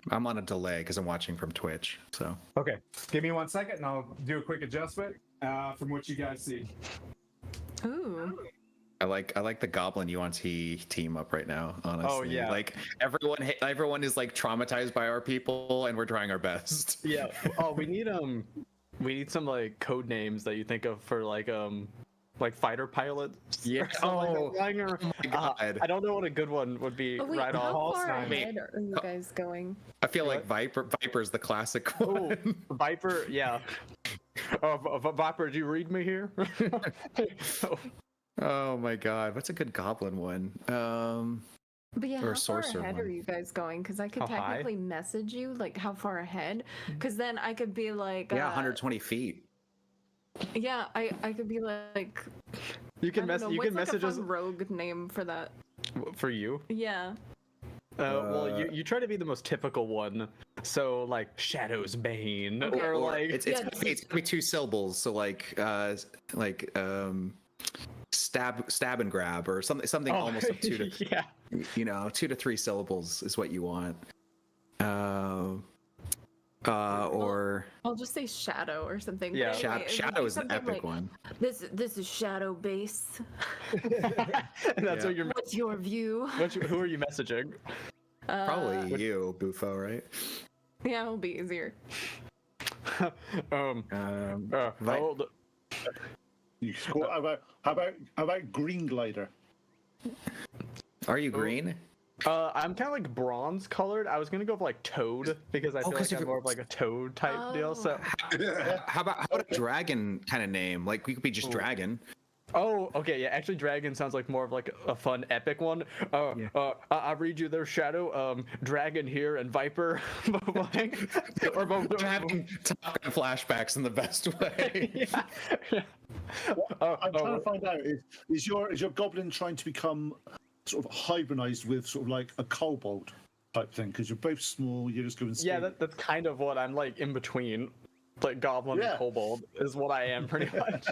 I'm on a delay because I'm watching from Twitch. So Okay. Give me 1 second and I'll do a quick adjustment from what you guys see. Ooh. I like the Goblin UNT team up right now. Honestly, Oh, yeah. Like everyone is like traumatized by our people, and we're trying our best. Yeah. Oh, we need some like code names that you think of for like fighter pilots. Yeah. or something like that. Oh my God. I don't know what a good one would be Oh, wait, right how off. far Hallstein. ahead are you guys going? I feel like Viper's the classic Oh, one. Viper, yeah. Viper, do you read me here? Oh my God, what's a good Goblin one? But yeah, Or how far sorcerer ahead one. are you guys going? Because I could How high? technically message you, like, how far ahead? Because then I could be like, Yeah, 120 feet. Yeah, I could be like, You can I don't know, you what's can like message a us fun rogue name for that? for you. Yeah. Well, you try to be the most typical one. So like Shadow's Bane, Okay. or like It's Yeah, gonna be 2 syllables, so like stab and grab, or something almost of 2 to yeah. 2 to 3 syllables is what you want. Or I'll just say Shadow or something. but Yeah. anyway, it would Shadow be is an something epic like, one. This is Shadow Base. And that's Yeah. what you're. What's your view? Who are you messaging? Probably you, Bufo, right? Yeah, it'll be easier. Vi- Hold. You score. How about Green Glider? Are you green? I'm kind of like bronze colored. I was gonna go for like Toad because I feel 'cause like I'm you're- more of like a Toad type deal. So, How about a dragon kind of name? Like we could be just dragon. oh, okay, yeah. Actually, Dragon sounds like more of like a fun epic one. I read you their Shadow, Dragon here, and Viper. or both. I'm having Top Gun flashbacks in the best way. Yeah. I'm trying to find out is your goblin trying to become sort of hybridized with sort of like a kobold type thing? Because you're both small, you're just going. Yeah, that's kind of what I'm like in between. Like Goblin and Kobold is what I am pretty much.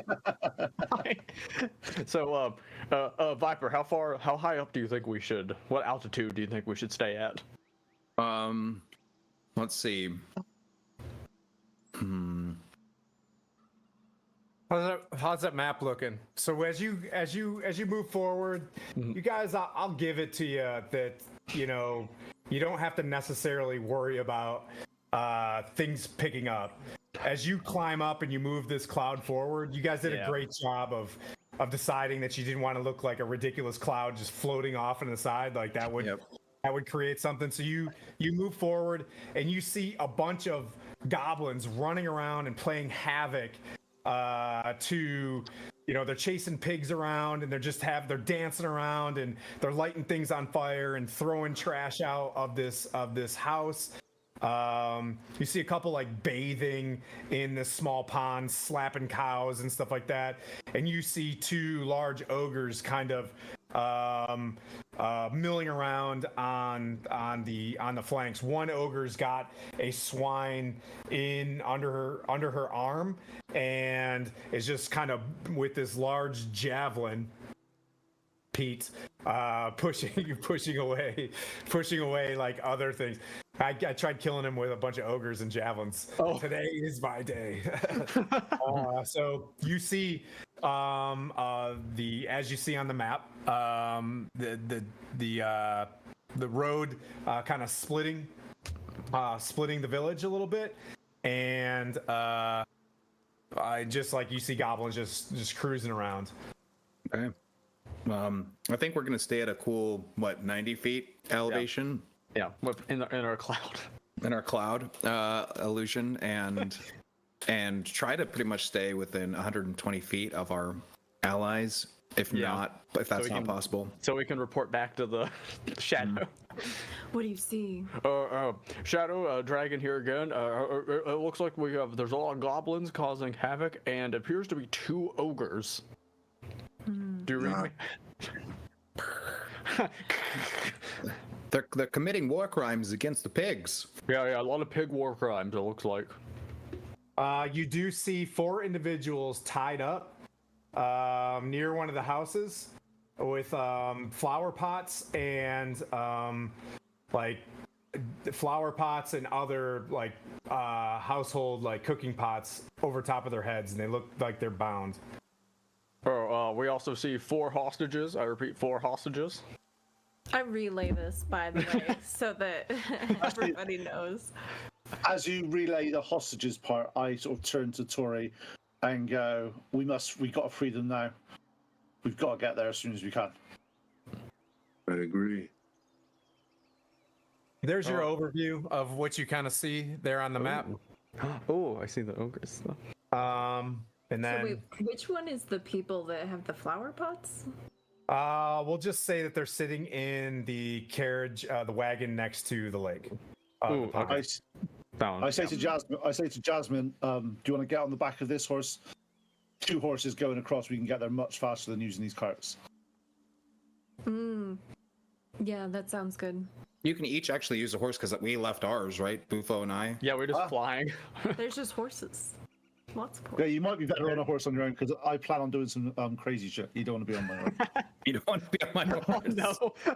So, Viper, how high up do you think we should? What altitude do you think we should stay at? Let's see. How's that map looking? So as you move forward, you guys, I'll give it to you that you don't have to necessarily worry about things picking up. As you climb up and you move this cloud forward, you guys did a great job of deciding that you didn't want to look like a ridiculous cloud just floating off on the side like that would. Yep. That would create something. So you move forward and you see a bunch of goblins running around and playing havoc. They're chasing pigs around and they're dancing around and they're lighting things on fire and throwing trash out of this house. You see a couple like bathing in this small pond, slapping cows and stuff like that. And you see two large ogres kind of milling around on the flanks. One ogre's got a swine in under her arm and is just kind of with this large javelin, Pete, pushing away like other things. I tried killing him with a bunch of ogres and javelins. Today is my day. So you see as you see on the map, the road kind of splitting the village a little bit, and I just like you see goblins just cruising around. Okay. I think we're gonna stay at a cool 90 feet elevation. Yeah, in our cloud. In our cloud illusion, and try to pretty much stay within 120 feet of our allies, if that's not possible. So we can report back to the Shadow. What do you see? Shadow, dragon here again. It looks like there's a lot of goblins causing havoc, and appears to be two ogres. Do you read me? They're committing war crimes against the pigs. Yeah, a lot of pig war crimes, it looks like. You do see 4 individuals tied up near one of the houses with flower pots and flower pots and other household cooking pots over top of their heads, and they look like they're bound. We also see 4 hostages. I repeat, 4 hostages. I relay this, by the way, so that everybody knows. As you relay the hostages part, I sort of turn to Tori and go, we got to free them now. We've got to get there as soon as we can. I agree. There's your overview of what you kind of see there on the map. Oh, I see the ogres. And then, So wait, which one is the people that have the flower pots? we'll just say that they're sitting in the carriage, the wagon next to the lake. Ooh, the pond. I say to Jasmine, do you want to get on the back of this horse? 2 horses going across, we can get there much faster than using these carts. Yeah, that sounds good. You can each actually use a horse because we left ours, right? Bufo and I. Yeah, we're just flying. There's just horses. Lots of Yeah, horses. you might be better on a horse on your own because I plan on doing some crazy shit. You don't want to be on my own. You don't want to be on my horse.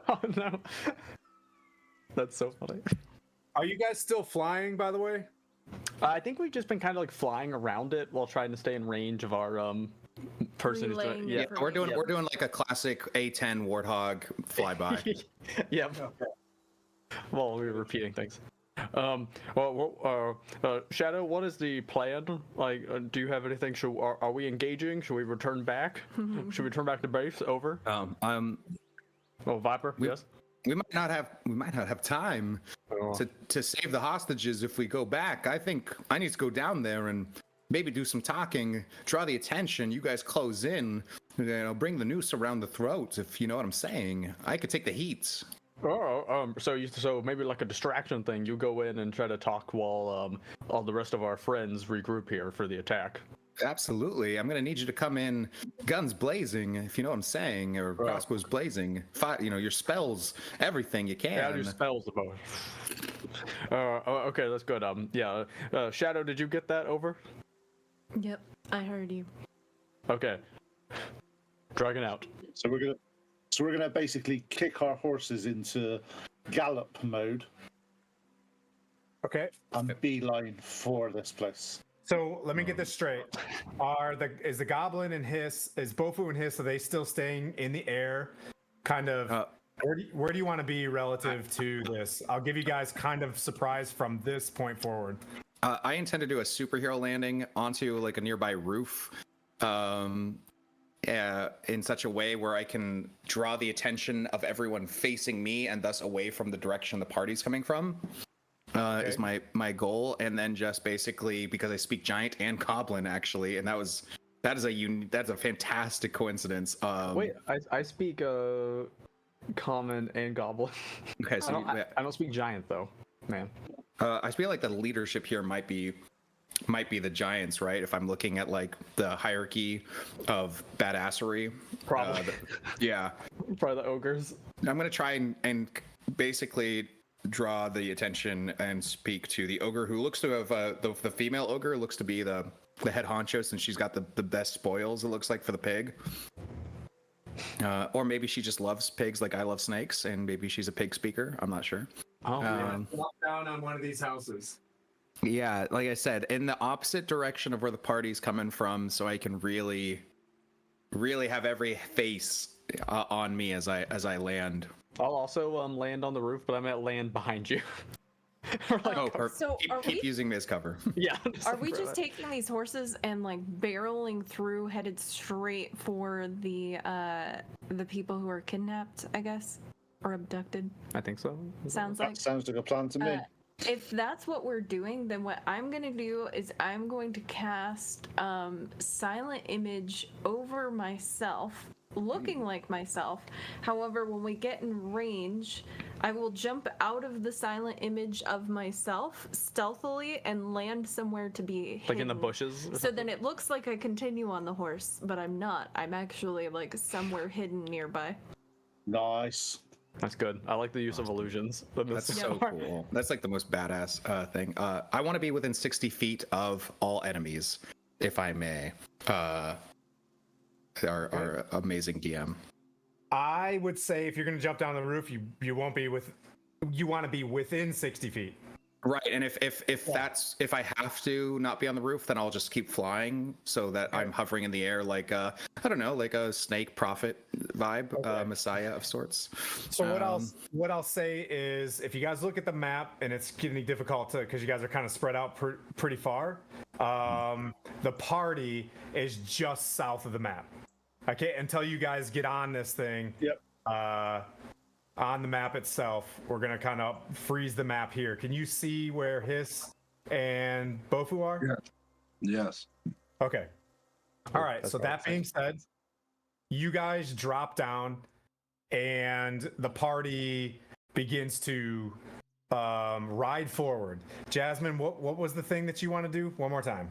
Oh no. That's so funny. Are you guys still flying, by the way? I think we've just been kind of like flying around it while trying to stay in range of our person. who's Relaying yeah. We're doing like a classic A10 Warthog flyby. Yep. Well, we were repeating things. Shadow, what is the plan? Like, do you have anything? Are we engaging? Should we return back? Should we return back to base? Over. Oh, Viper. Yes. We might not have time to save the hostages if we go back. I think I need to go down there and maybe do some talking, draw the attention. You guys close in, bring the noose around the throat, if you know what I'm saying. I could take the heat. So maybe like a distraction thing. You go in and try to talk while all the rest of our friends regroup here for the attack. Absolutely. I'm going to need you to come in guns blazing, if you know what I'm saying, or crossbows blazing. Your spells, everything you can. Yeah, your spells about. Okay, that's good. Shadow, did you get that over? Yep, I heard you. Okay. Dragging out. So we're gonna basically kick our horses into gallop mode Okay. and beeline for this place. So let me get this straight. Is the goblin and is Bofu and Hiss, are they still staying in the air? Kind of where do you want to be relative to this? I'll give you guys kind of surprise from this point forward. I intend to do a superhero landing onto like a nearby roof. In such a way where I can draw the attention of everyone facing me and thus away from the direction the party's coming from. Is my goal, and then just basically because I speak giant and goblin actually, and that's a fantastic coincidence. Wait, I speak common and goblin. Okay, so I don't speak giant though, man. I feel like the leadership here might be the giants, right? If I'm looking at like the hierarchy of badassery. Probably. Yeah. Probably the ogres. I'm gonna try and basically draw the attention and speak to the ogre who looks to have the female ogre looks to be the head honcho since she's got the best spoils, it looks like, for the pig. Or maybe she just loves pigs like I love snakes, and maybe she's a pig speaker. I'm not sure. Oh, Walk down on one of these houses. Yeah, like I said, in the opposite direction of where the party's coming from, so I can really have every face on me as I land. I'll also land on the roof, but I might land behind you. Perfect. So keep using me as cover. Yeah. Are we just taking these horses and like barreling through, headed straight for the people who are kidnapped, I guess, or abducted? I think so. Sounds like. That sounds like a plan to me. If that's what we're doing, then what I'm going to do is I'm going to cast Silent Image over myself, looking like myself. However, when we get in range, I will jump out of the Silent Image of myself stealthily and land somewhere to be hidden. Like in the bushes? So then it looks like I continue on the horse, but I'm not. I'm actually like somewhere hidden nearby. Nice. That's good. I like the use of illusions. That's so cool. That's like the most badass thing. I want to be within 60 feet of all enemies, if I may. Our amazing DM. I would say if you're going to jump down the roof, you won't be you want to be within 60 feet. Right, and if I have to not be on the roof, then I'll just keep flying so that I'm hovering in the air like I don't know, like a snake prophet vibe, messiah of sorts. So what I'll say is, if you guys look at the map, and it's getting difficult because you guys are kind of spread out pretty far, the party is just south of the map. Okay, until you guys get on this thing. Yep. On the map itself, we're gonna kind of freeze the map here. Can you see where Hiss and Bofu are? Yeah. Yes. Okay. All right. So that being said, you guys drop down, and the party begins to ride forward. Jasmine, what was the thing that you want to do? One more time.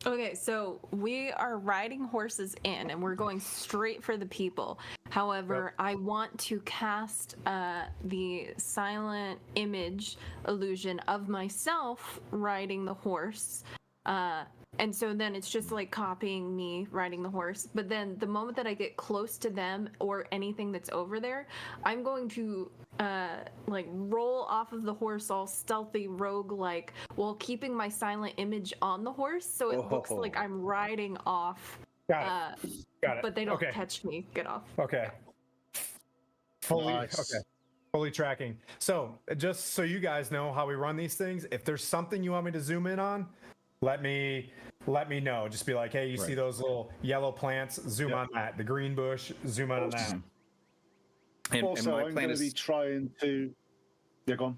Okay, so we are riding horses in, and we're going straight for the people. However, I want to cast the silent image illusion of myself riding the horse. And so then it's just like copying me riding the horse. But then the moment that I get close to them or anything that's over there, I'm going to like roll off of the horse all stealthy rogue like while keeping my silent image on the horse. So it looks like I'm riding off. Got it. But they don't catch me. Get off. Okay. Fully Nice. okay. Fully tracking. So just so you guys know how we run these things, if there's something you want me to zoom in on, let me know. Just be like, hey, you see those little yellow plants? Zoom on that. The green bush, zoom on that. Also, my I'm plan going to is be trying to. Yeah, go on.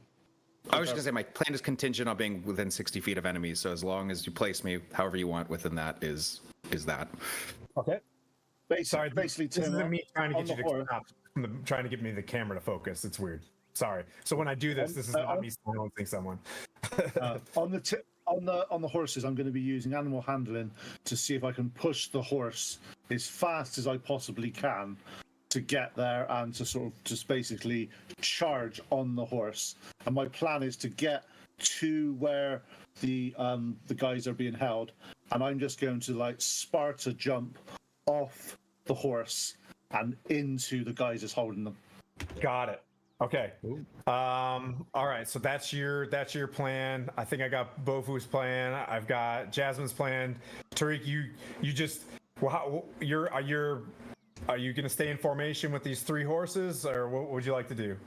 I was just gonna say my plan is contingent on being within 60 feet of enemies. So as long as you place me however you want within that is that. Okay. Sorry, Basically, this isn't me trying to on get you the to horse. stop. Trying to get me the camera to focus. It's weird. Sorry. So when I do this, this is not me silencing someone. On the horses, I'm going to be using animal handling to see if I can push the horse as fast as I possibly can to get there and to sort of just basically charge on the horse. And my plan is to get to where the guys are being held, and I'm just going to like Sparta jump off the horse and into the guys that's holding them. Got it. Okay. All right. So that's your plan. I think I got Bofu's plan. I've got Jasmine's plan. Tariq, you just are you gonna stay in formation with these 3 horses, or what would you like to do?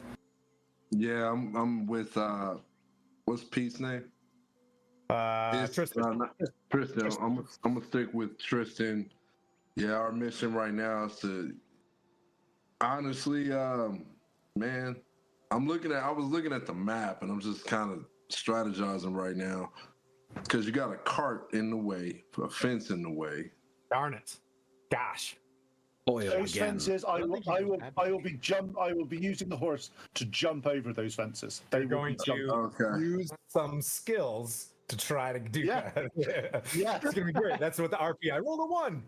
Yeah, I'm with what's Pete's name? Tristan. Tristan. I'm gonna stick with Tristan. Yeah, our mission right now is to honestly, man, I was looking at the map and I'm just kind of strategizing right now because you got a cart in the way, a fence in the way. Darn it. Gosh. Those fences, I will be using the horse to jump over those fences. They You're going to use some skills to try to do that. Yeah. It's gonna be great. That's what the RPI. Roll a 1.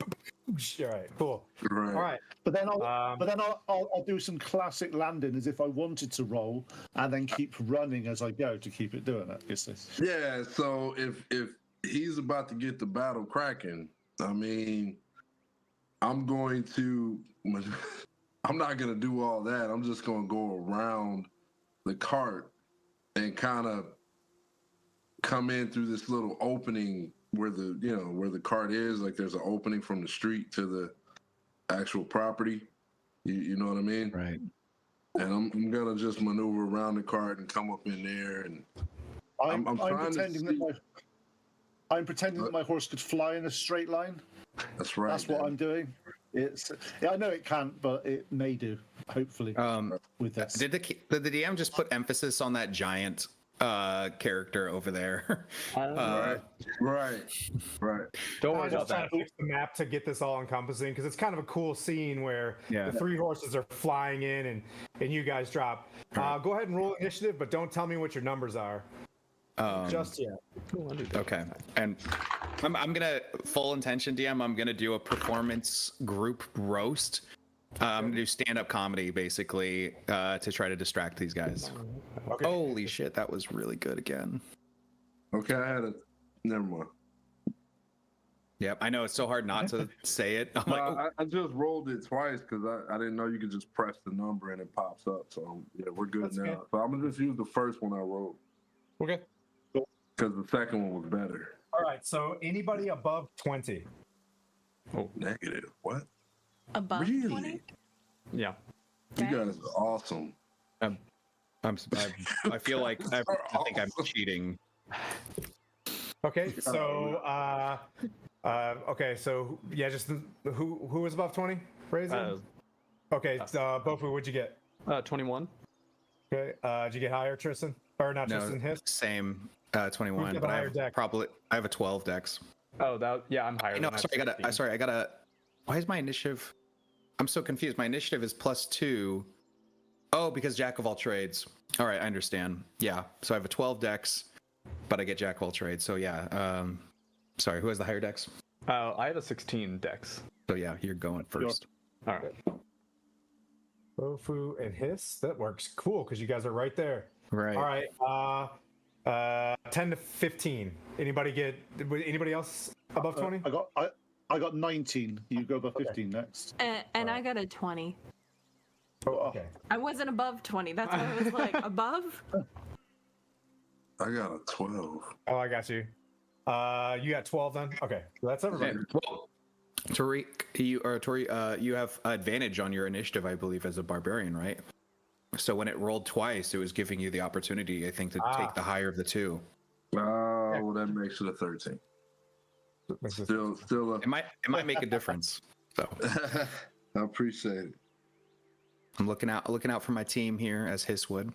All right, cool. Right. All right. But then I'll do some classic landing as if I wanted to roll, and then keep running as I go to keep it doing it. Yeah. So if he's about to get the battle cracking, I mean, I'm going to. I'm not gonna do all that. I'm just gonna go around the cart and kind of come in through this little opening where the cart is. Like there's an opening from the street to the actual property. You know what I mean? Right. And I'm gonna just maneuver around the cart and come up in there, and I'm pretending that my horse could fly in a straight line. That's right. That's what I'm doing. I know it can't, but it may do. Hopefully, with this. Did the DM just put emphasis on that giant character over there? Right. Don't I worry was just about trying that. to fix the map to get this all encompassing because it's kind of a cool scene where Yeah. the 3 horses are flying in and you guys drop. Go ahead and roll initiative, but don't tell me what your numbers are just yet. Okay. And I'm gonna full intention DM. I'm gonna do a performance group roast. I'm gonna do stand-up comedy basically to try to distract these guys. Okay. Holy shit, that was really good again. Okay, never mind. Yep, I know it's so hard not to say it. I'm like, oh. I just rolled it twice because I didn't know you could just press the number and it pops up. So yeah, we're good That's now. good. So I'm gonna just use the first one I rolled Okay. because the second one was better. All right. So anybody above 20? Oh, negative. What? Above Really? 20? Yeah. You guys are awesome. I feel like I think I'm cheating. Okay. So okay. So yeah, just who was above 20? Raise it. Okay. Bofu, what'd you get? 21. Okay. Did you get higher, Tristan? Or not No, Tristan? Hiss? same 21, Who's got but the higher deck? I have a 12 dex. Oh, I'm higher. No, than that. sorry, I got a. Why is my initiative? I'm so confused. My initiative is +2. Oh, because Jack of all trades. All right, I understand. Yeah, so I have a 12 dex, but I get Jack of all trades. So yeah. Sorry, who has the higher dex? I have a 16 dex. So yeah, you're going first. All right. Bofu and Hiss. That works. Cool, because you guys are right there. Right. All right. 10 to 15. Anybody else above 20? I got 19. You go above 15 next. And I got a 20. Oh, okay. I wasn't above 20. That's why I was like, above? I got a 12. Oh, I got you. You got 12 then? Okay. So that's everybody. Well, Tariq, you have advantage on your initiative, I believe, as a barbarian, right? So when it rolled twice, it was giving you the opportunity, I think, to take the higher of the two. Oh, well, that makes it a 13. Still It might make a difference. So I appreciate it. I'm looking out for my team here, as Hiss would.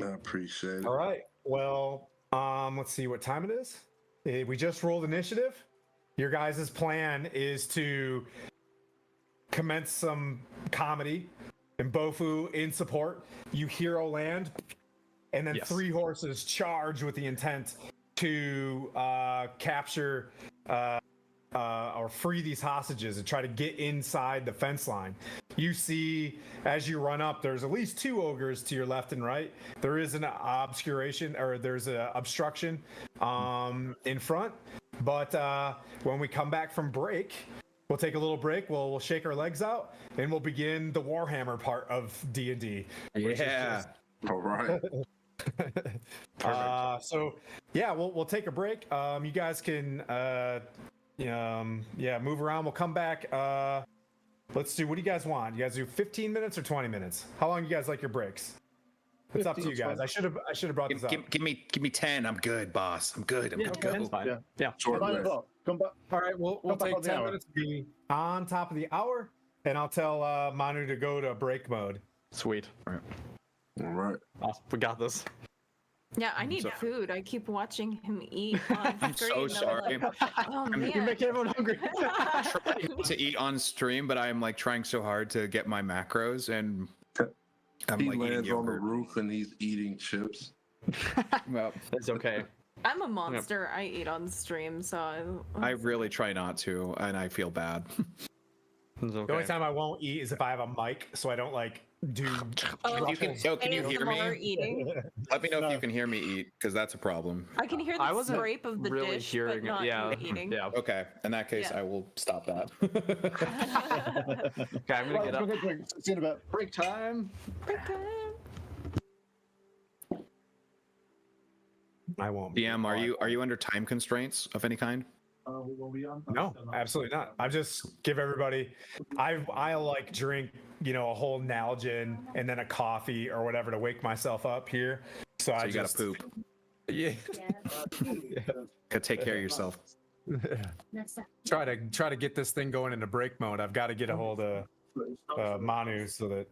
I appreciate it. All right. Well, let's see what time it is. We just rolled initiative. Your guys' plan is to commence some comedy, and Bofu in support. You hero land, and then Yes. 3 horses charge with the intent to capture or free these hostages and try to get inside the fence line. You see, as you run up, there's at least 2 ogres to your left and right. There is an obscuration, or there's an obstruction in front. But when we come back from break, we'll take a little break. We'll shake our legs out, and we'll begin the Warhammer part of D&D. Yeah. All right. So yeah, we'll take a break. You guys can move around. We'll come back. Let's do. What do you guys want? You guys do 15 minutes or 20 minutes? How long do you guys like your breaks? It's up to you guys. I should have brought this up. Give me 10. I'm good, boss. I'm good. I'm good to go. That's fine. Yeah. Short 9 rest. o'clock. Come back. All right, we'll Come back take on the 10 hour. minutes to be on top of the hour, and I'll tell Manu to go to break mode. Sweet. All right. Awesome. We got this. Yeah, I need food. I keep watching him eat on screen. so and sorry. I'm like, oh man. You make everyone hungry. Trying to eat on stream, but I'm like trying so hard to get my macros, and I'm He like eating lands on the yogurt. roof and he's eating chips. Well, It's okay. I'm a monster. I eat on stream, so I really try not to, and I feel bad. It's The only okay. time I won't eat is if I have a mic, so I don't like do. Can you hear ASMR me? eating. Let me know if you can hear me eat, because that's a problem. I can hear I the wasn't scrape of the really dish, hearing but not it. Yeah. you eating. Yeah. Okay, in that case, Yeah. I will stop that. Okay, I'm gonna Right, get let's up. go take a break. See you in a bit. Break time. I won't. DM, are you under time constraints of any kind? No, absolutely not. I just give everybody. I like drink, a whole Nalgene and then a coffee or whatever to wake myself up here. So I So you gotta just poop. Yeah. Gotta take care of yourself. try to get this thing going into break mode. I've got to get a hold of Manu so that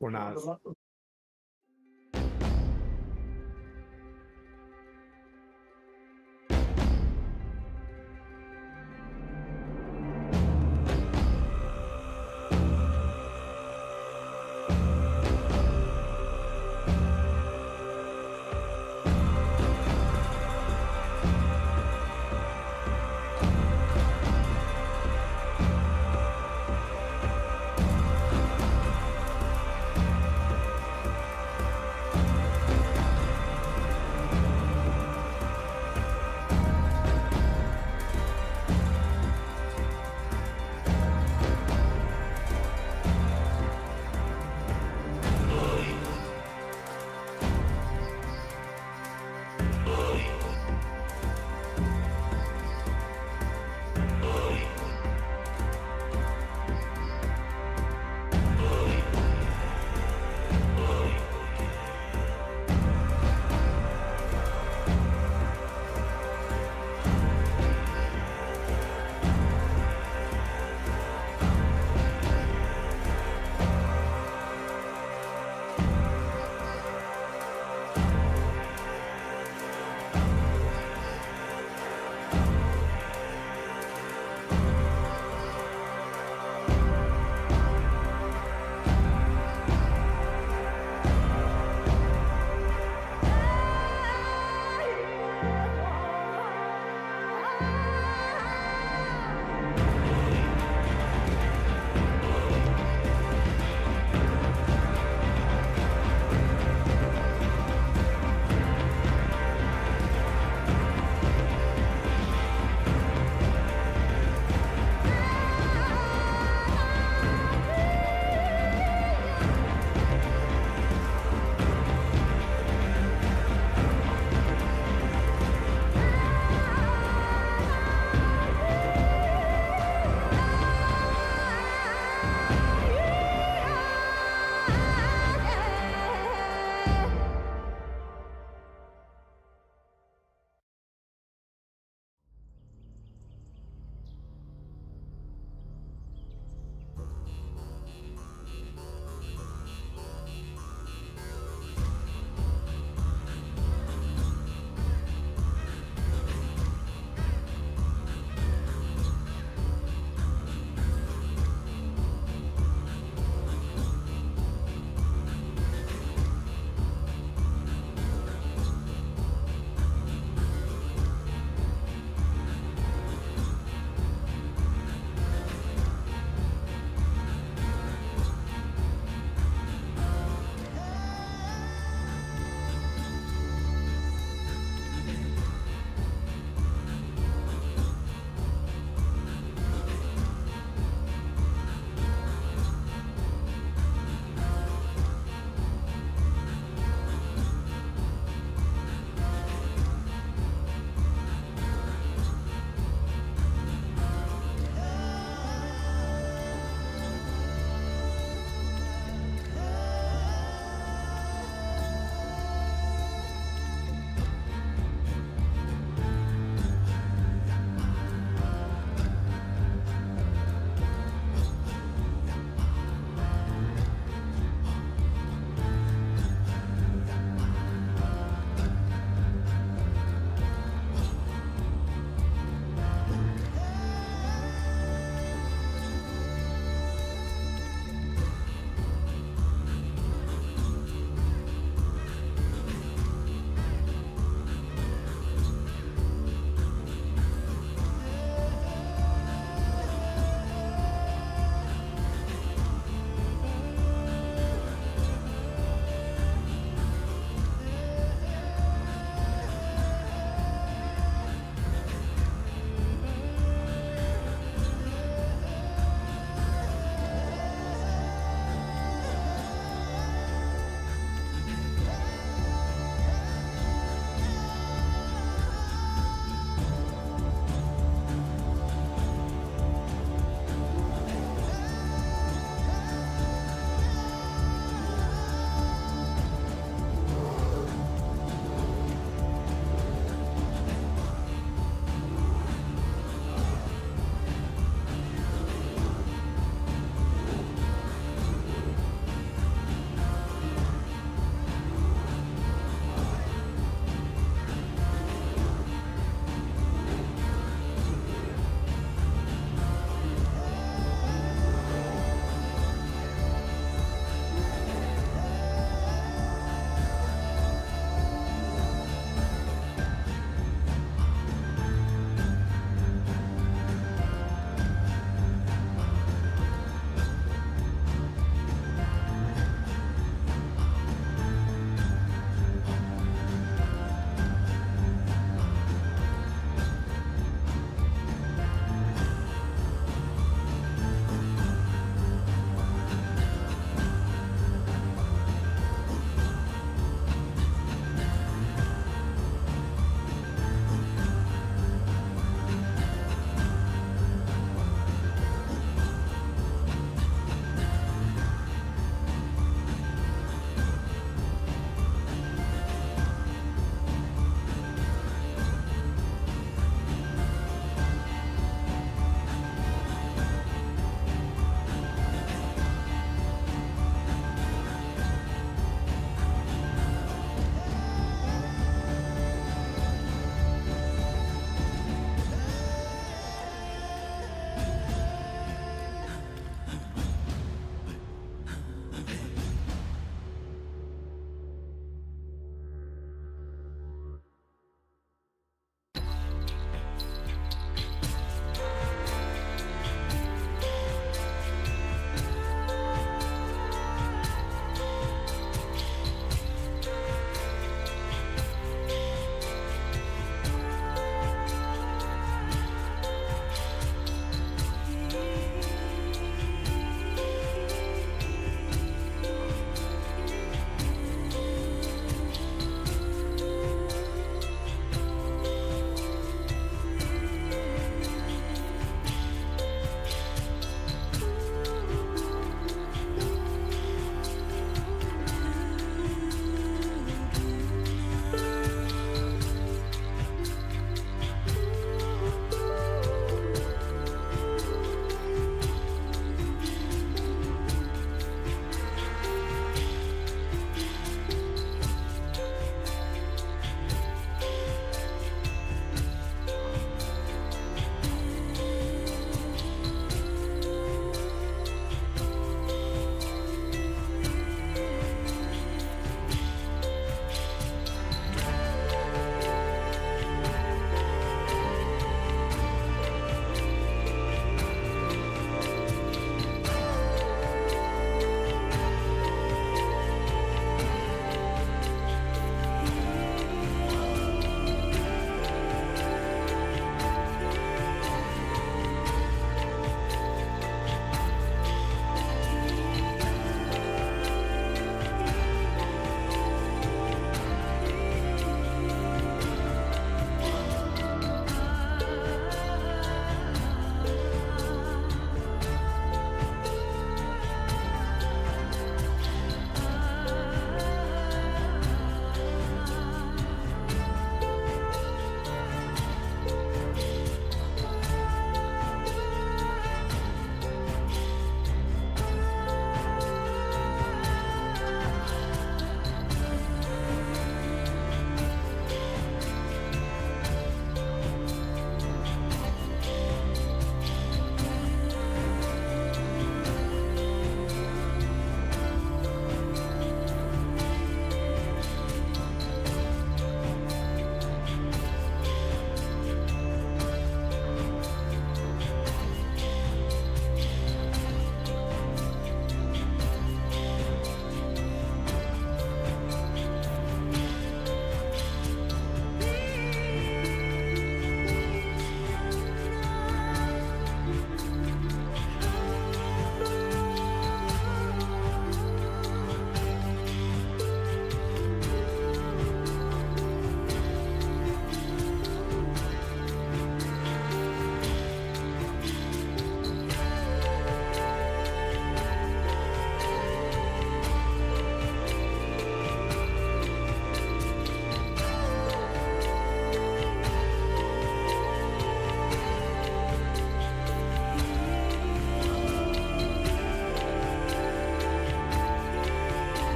we're not.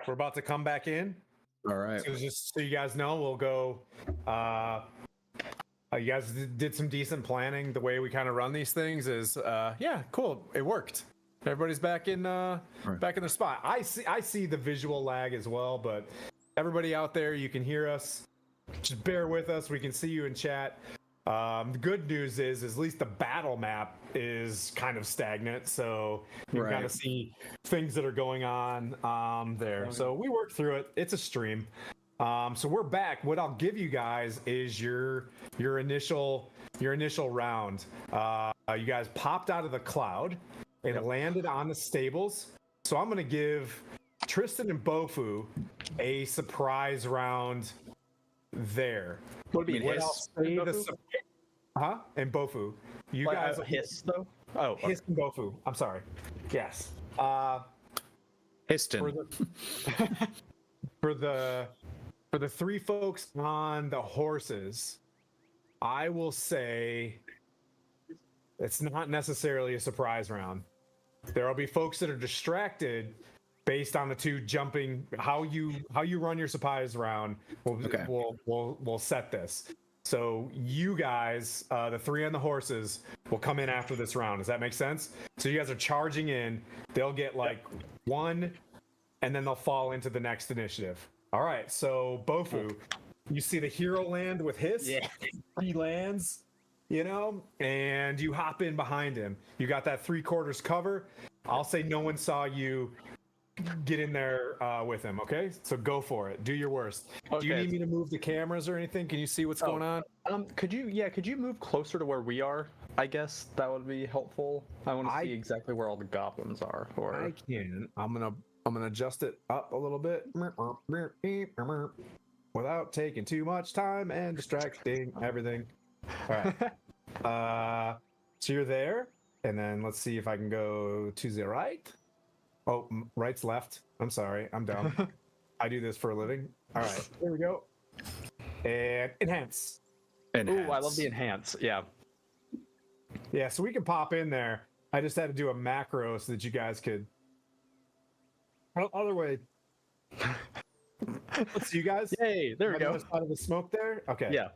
We're about to come back in. All right. So just so you guys know, we'll go. You guys did some decent planning. The way we kind of run these things is, yeah, cool. It worked. Everybody's back in back in their spot. I see the visual lag as well, but everybody out there, you can hear us. Just bear with us. We can see you in chat. The good news is at least the battle map is kind of stagnant, so you can kind of see things that are going on there. So we worked through it. It's a stream. So we're back. What I'll give you guys is your initial round. You guys popped out of the cloud and landed on the stables. So I'm gonna give Tristan and Bofu a surprise round there. Would it be What Hiss? else? And Bofu. You Like, guys Hiss though? Oh, okay. Hiss and Bofu. I'm sorry. Yes. Histon. For the three folks on the horses, I will say it's not necessarily a surprise round. There will be folks that are distracted based on the two jumping. How you run your surprise round will set this. So you guys, the three on the horses, will come in after this round. Does that make sense? So you guys are charging in. They'll get like one, and then they'll fall into the next initiative. All right. So Bofu, you see the hero land with Hiss. Yeah. He lands, and you hop in behind him. You got that 3/4 cover. I'll say no one saw you get in there with him. Okay. So go for it. Do your worst. Okay. Do you need me to move the cameras or anything? Can you see what's going on? Could you move closer to where we are? I guess that would be helpful. I want to see exactly where all the goblins are. I can. I'm gonna adjust it up a little bit without taking too much time and distracting everything. All right. So you're there, and then let's see if I can go to the right. Oh, right's left. I'm sorry. I'm dumb. I do this for a living. All right. There we go. And enhance. Ooh, I love the enhance. Yeah. Yeah, so we can pop in there. I just had to do a macro so that you guys could. Other way. Let's see you guys. Yay! There we go. Out of the smoke there. Okay. Yeah.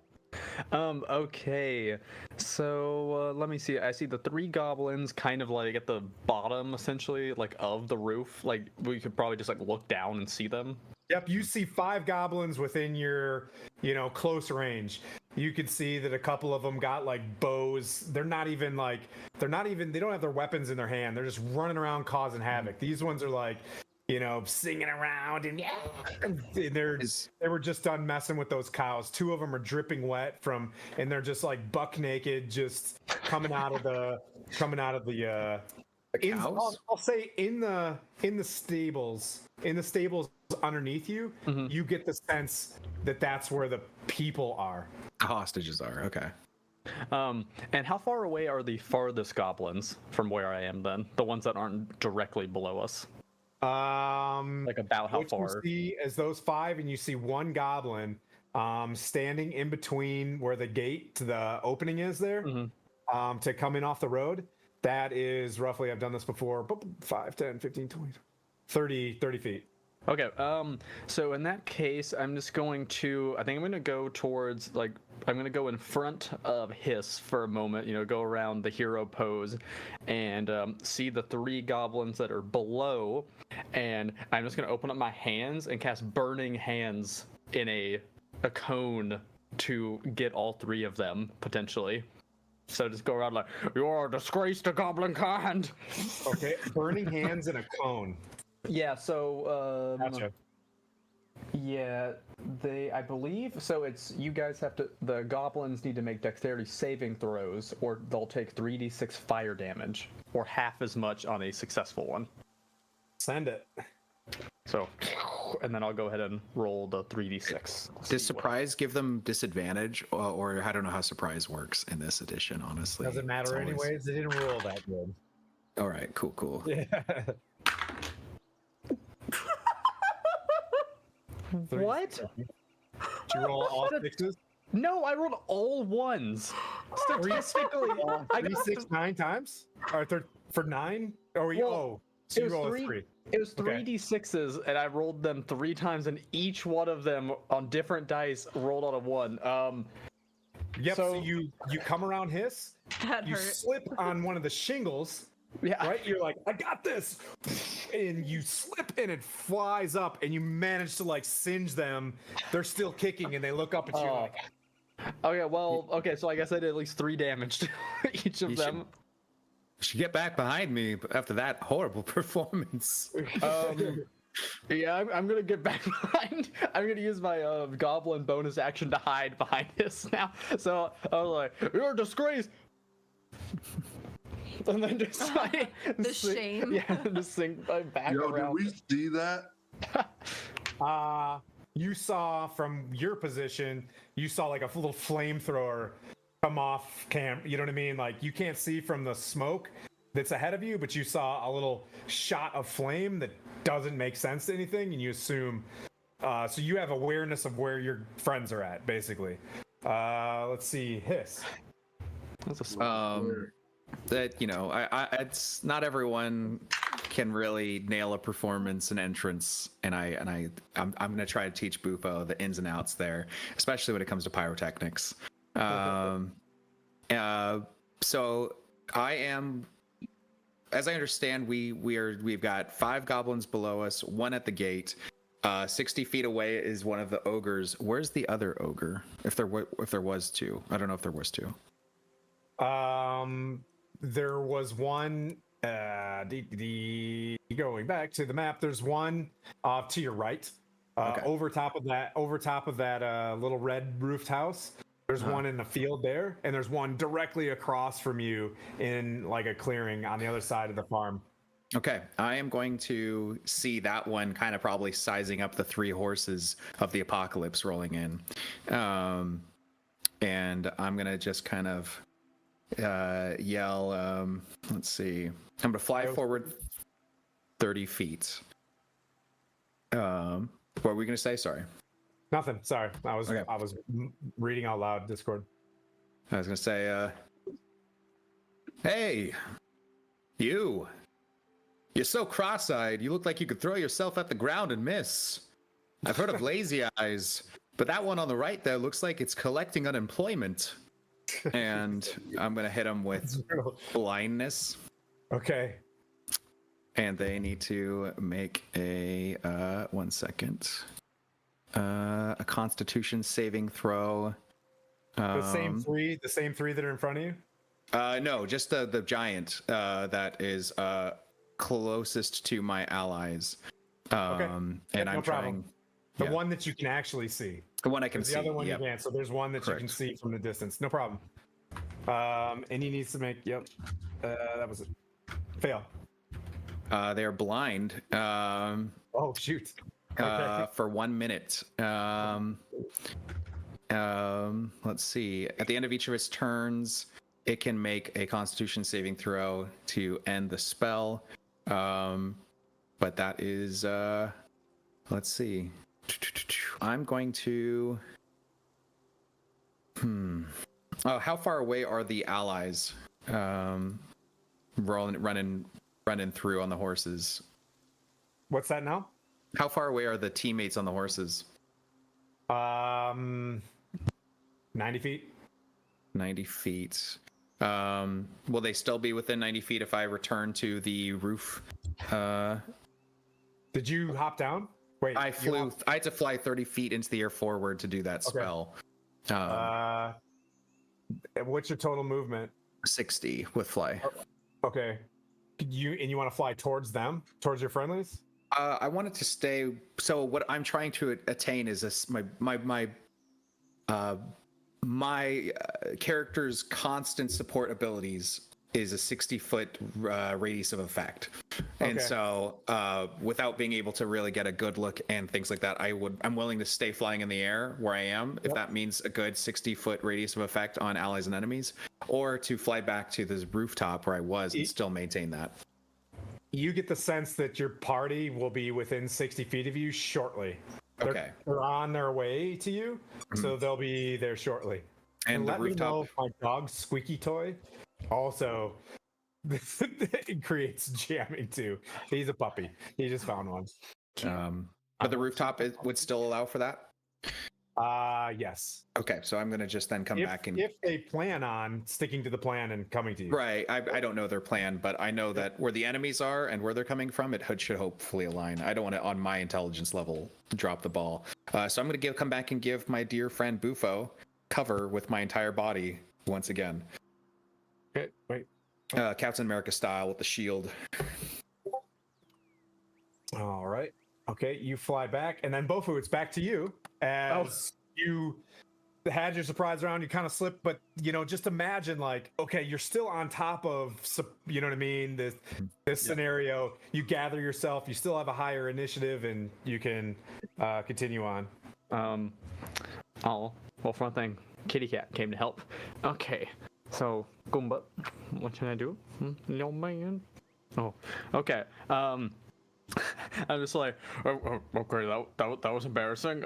Okay. So let me see. I see the three goblins kind of like at the bottom, essentially, like of the roof. Like we could probably just like look down and see them. Yep. You see 5 goblins within your, close range. You can see that a couple of them got like bows. They don't have their weapons in their hand. They're just running around causing havoc. These ones are like, singing around and they were just done messing with those cows. 2 of them are dripping wet and they're just like buck naked, just coming out of the cows? I'll say in the stables underneath you, you get the sense that that's where the people are. The hostages are. Okay. And how far away are the farthest goblins from where I am then? The ones that aren't directly below us? Like about how far? You see as those 5, and you see 1 goblin standing in between where the gate to the opening is there, to come in off the road. That is roughly, I've done this before, 5, 10, 15, 20, 30 feet. Okay, so in that case, I'm just going to, I think I'm going to go towards, I'm going to go in front of Hiss for a moment, go around the hero pose and see the 3 goblins that are below, and I'm just going to open up my hands and cast Burning Hands in a cone to get all 3 of them, potentially. So just go around like, you are a disgrace to goblin kind! Okay, Burning Hands in a cone. Yeah, so Gotcha. Yeah, I believe so. It's you guys have to. The goblins need to make dexterity saving throws, or they'll take 3d6 fire damage, or half as much on a successful one. Send it. So, and then I'll go ahead and roll the 3d6. Does surprise give them disadvantage, or I don't know how surprise works in this edition? Honestly, Doesn't matter anyways. They didn't roll that good. All right, cool. Yeah. What? Did you roll all 6s? No, I rolled all 1s. Statistically, I 3, got 6, 9 times? Or for 9? Or Well, So It you was roll a three. 3. It was Okay. 3d6s, and I rolled them 3 times, and each one of them on different dice rolled on a 1. Yep. So, So- you come around Hiss. That You hurt. slip on one of the shingles. Yeah. Right? You're like, I got this. And you slip and it flies up and you manage to like singe them. They're still kicking and they look up at you like, Okay, well, okay, so I guess I did at least 3 damage to each of You them. Should get back behind me after that horrible performance. Yeah, I'm gonna get back behind. I'm gonna use my goblin bonus action to hide behind this now. So I was like, "You're a disgrace," and then just like The shame. Yeah, just sink back Yo, did around. we see that? you saw from your position, you saw like a little flamethrower come off cam. You know what I mean? Like you can't see from the smoke that's ahead of you, but you saw a little shot of flame that doesn't make sense to anything, and you assume. So you have awareness of where your friends are at, basically. Let's see, Hiss. That's a That it's not everyone can really nail a performance and entrance, and I'm gonna try to teach Bufo the ins and outs there, especially when it comes to pyrotechnics. So I am, as I understand, we've got 5 goblins below us, 1 at the gate. 60 feet away is one of the ogres. Where's the other ogre? If there was 2, I don't know if there was 2. There was one. Going back to the map, there's one to your right. Okay. Over top of that little red roofed house. There's one in the field there, and there's one directly across from you in like a clearing on the other side of the farm. Okay, I am going to see that one kind of probably sizing up the 3 horses of the apocalypse rolling in. And I'm going to just kind of yell, let's see. I'm going to fly forward 30 feet. What were we going to say? Sorry. Nothing. Sorry, I was Okay. reading out loud Discord. I was going to say, hey, you're so cross-eyed. You look like you could throw yourself at the ground and miss. I've heard of lazy eyes, but that one on the right there looks like it's collecting unemployment. And I'm going to hit them with blindness. Okay. And they need to make a, 1 second, a Constitution saving throw. The same 3 that are in front of you. No, just the giant that is closest to my allies. Okay. And No I'm problem. trying. The Yeah. one that you can actually see. The one I can The see. other one Yep. you can't. So there's one that you can Correct. see from the distance. No problem. And he needs to make. Yep. That was it. Fail. They're blind. Oh shoot. Okay. For 1 minute. Let's see. At the end of each of its turns, it can make a Constitution saving throw to end the spell. But that is, let's see. I'm going to. Oh, how far away are the allies? Running through on the horses. What's that now? How far away are the teammates on the horses? 90 feet. 90 feet. Will they still be within 90 feet if I return to the roof? Did you hop down? Wait. I you flew. hopped- I had to fly 30 feet into the air forward to do that spell. What's your total movement? 60 with fly. Okay. You want to fly towards them, towards your friendlies? I wanted to stay. So what I'm trying to attain is this, my character's constant support abilities is a 60-foot radius of effect. And Okay. so without being able to really get a good look and things like that, I'm willing to stay flying in the air where I am, if that means a good 60-foot radius of effect on allies and enemies, or to fly back to this rooftop where I was and still maintain that. You get the sense that your party will be within 60 feet of you shortly. Okay. They're on their way to you, so they'll be there shortly. And the let me know rooftop. if my dog's squeaky toy also it creates jamming too. He's a puppy. He just found one. But the rooftop would still allow for that. Yes. Okay, so I'm gonna just then come back and if they plan on sticking to the plan and coming to you. right. I don't know their plan, but I know that where the enemies are and where they're coming from, it should hopefully align. I don't want to, on my intelligence level, drop the ball. So I'm gonna come back and give my dear friend Bufo cover with my entire body once again. Okay, wait. Captain America style with the shield. All right. Okay, you fly back, and then Bofu, it's back to you. As you had your surprise round, you kind of slipped, but just imagine okay, you're still on top of, you know what I mean? This scenario. You gather yourself. You still have a higher initiative, and you can continue on. Well, for one thing, Kitty Cat came to help. Okay, so Goomba, what can I do? Little man. Oh, okay. I'm just like, okay, that was embarrassing.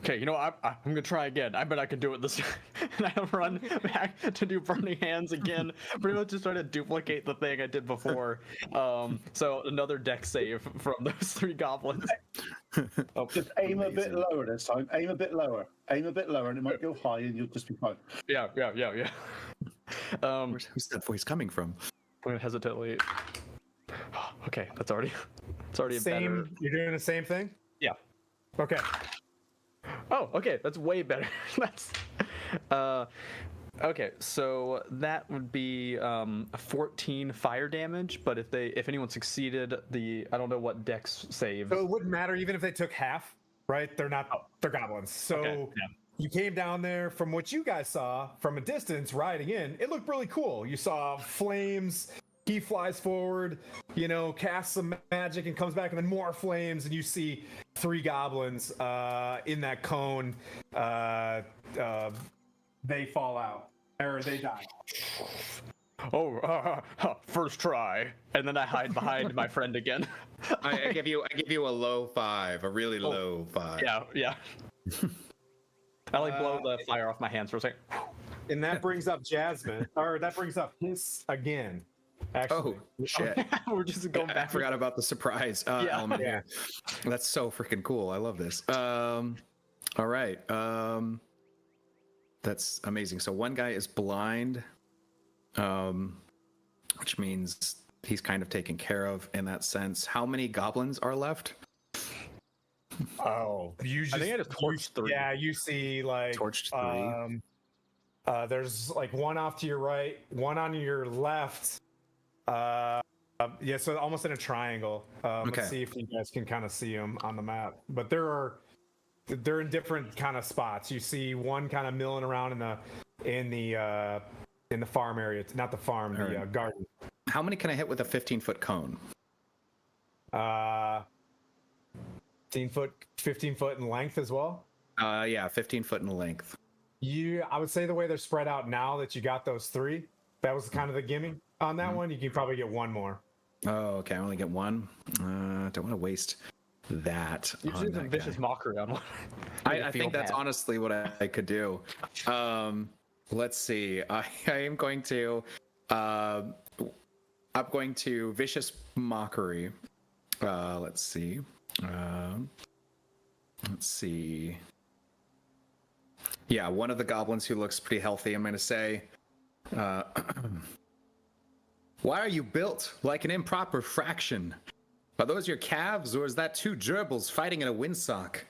Okay, I'm gonna try again. I bet I can do it this time. And I run back to do burning hands again. Pretty much just trying to duplicate the thing I did before. So another deck save from those 3 goblins. Just aim a bit lower this time. Aim a bit lower. Aim a bit lower, and it might go high, and you'll just be fine. Yeah. Where's that voice coming from? I'm gonna hesitate. Okay, it's already better. You're doing the same thing? Yeah. Okay. Oh, okay, that's way better. That's okay. So that would be 14 fire damage. But if anyone succeeded I don't know what dex save. So it wouldn't matter even if they took half, right? They're goblins. So Okay, yeah. You came down there. From what you guys saw from a distance, riding in, it looked really cool. You saw flames. He flies forward, casts some magic and comes back, and then more flames, and you see 3 goblins in that cone. They fall out, or they die. Oh, first try, and then I hide behind my friend again. I give you a low 5, a really low 5. Yeah. I blow the fire off my hands for a second. And that brings up Jasmine, or that brings up Hiss again. Actually. Oh shit! We're just going back. I forgot about the surprise element here. That's so freaking cool. I love this. All right. That's amazing. So one guy is blind, which means he's kind of taken care of in that sense. How many goblins are left? Oh, I think I just torched 3. Yeah, you see Torched 3. There's one off to your right, one on your left. So almost in a triangle. Okay. Let's see if you guys can kind of see them on the map. But they're in different kind of spots. You see one kind of milling around in the farm area. It's not the farm, the garden. How many can I hit with a 15-foot cone? 15 foot in length as well. 15 foot in length. I would say the way they're spread out now that you got those 3, that was kind of the gimme on that one. You can probably get one more. Oh, okay. I only get one. Don't want to waste that. Usually the vicious mockery on one. I think that's honestly what I could do. Let's see. I am going to. I'm going to vicious mockery. Let's see. Let's see. Yeah, one of the goblins who looks pretty healthy. I'm going to say. Why are you built like an improper fraction? Are those your calves, or is that 2 gerbils fighting in a windsock?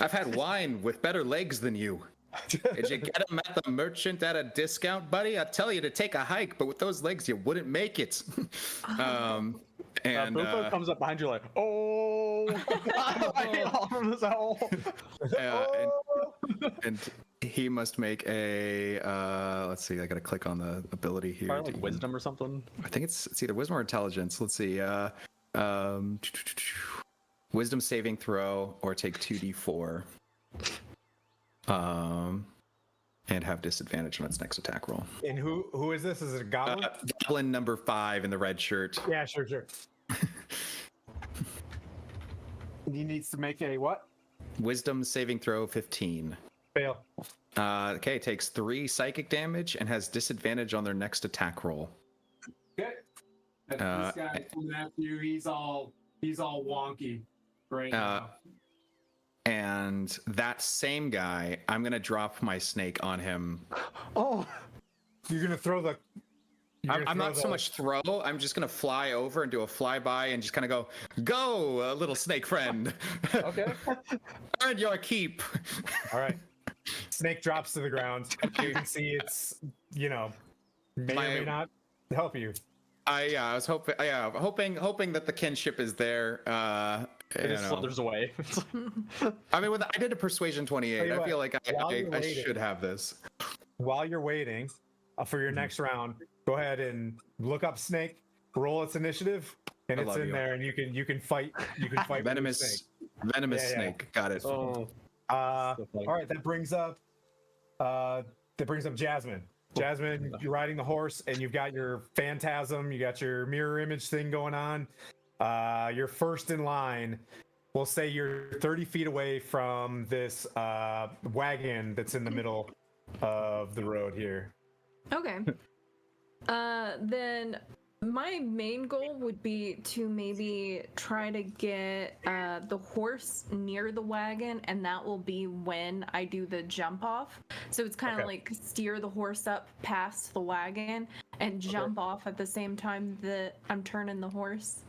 I've had wine with better legs than you. Did you get them at the merchant at a discount, buddy? I tell you to take a hike, but with those legs, you wouldn't make it. And Bufo comes up behind you like, oh, I hit all from this hole. And he must make a. Let's see. I gotta click on the ability here. Probably like wisdom or something. I think it's either wisdom or intelligence. Let's see. Wisdom saving throw or take 2d4. And have disadvantage on its next attack roll. And who is this? Is it a goblin? Goblin number 5 in the red shirt. Yeah, sure. He needs to make a what? Wisdom saving throw 15. Fail. Okay, takes 3 psychic damage and has disadvantage on their next attack roll. This guy coming after you, he's all wonky right now. And that same guy, I'm gonna drop my snake on him. Oh, You're gonna throw the. I'm not so much throw. I'm just gonna fly over and do a flyby and just kind of go, little snake friend. okay. Earn your keep. All right. Snake drops to the ground. You can see it's, may or may not help you. I was hoping that the kinship is there. It just slithers away. I mean, I did a persuasion 28. I feel like I waiting- should have this. While you're waiting for your next round, go ahead and look up Snake, roll its initiative, and I it's love in you. there, and you can fight. You can fight with the snake. Venomous Yeah, yeah. snake. Got it. Oh, All right, that brings up Jasmine. Jasmine, you're riding the horse, and you've got your phantasm, you got your mirror image thing going on. You're first in line. We'll say you're 30 feet away from this wagon that's in the middle of the road here. Okay. Then my main goal would be to maybe try to get the horse near the wagon, and that will be when I do the jump off. So it's kind of like steer the horse up past the wagon and jump off at the same time that I'm turning the horse.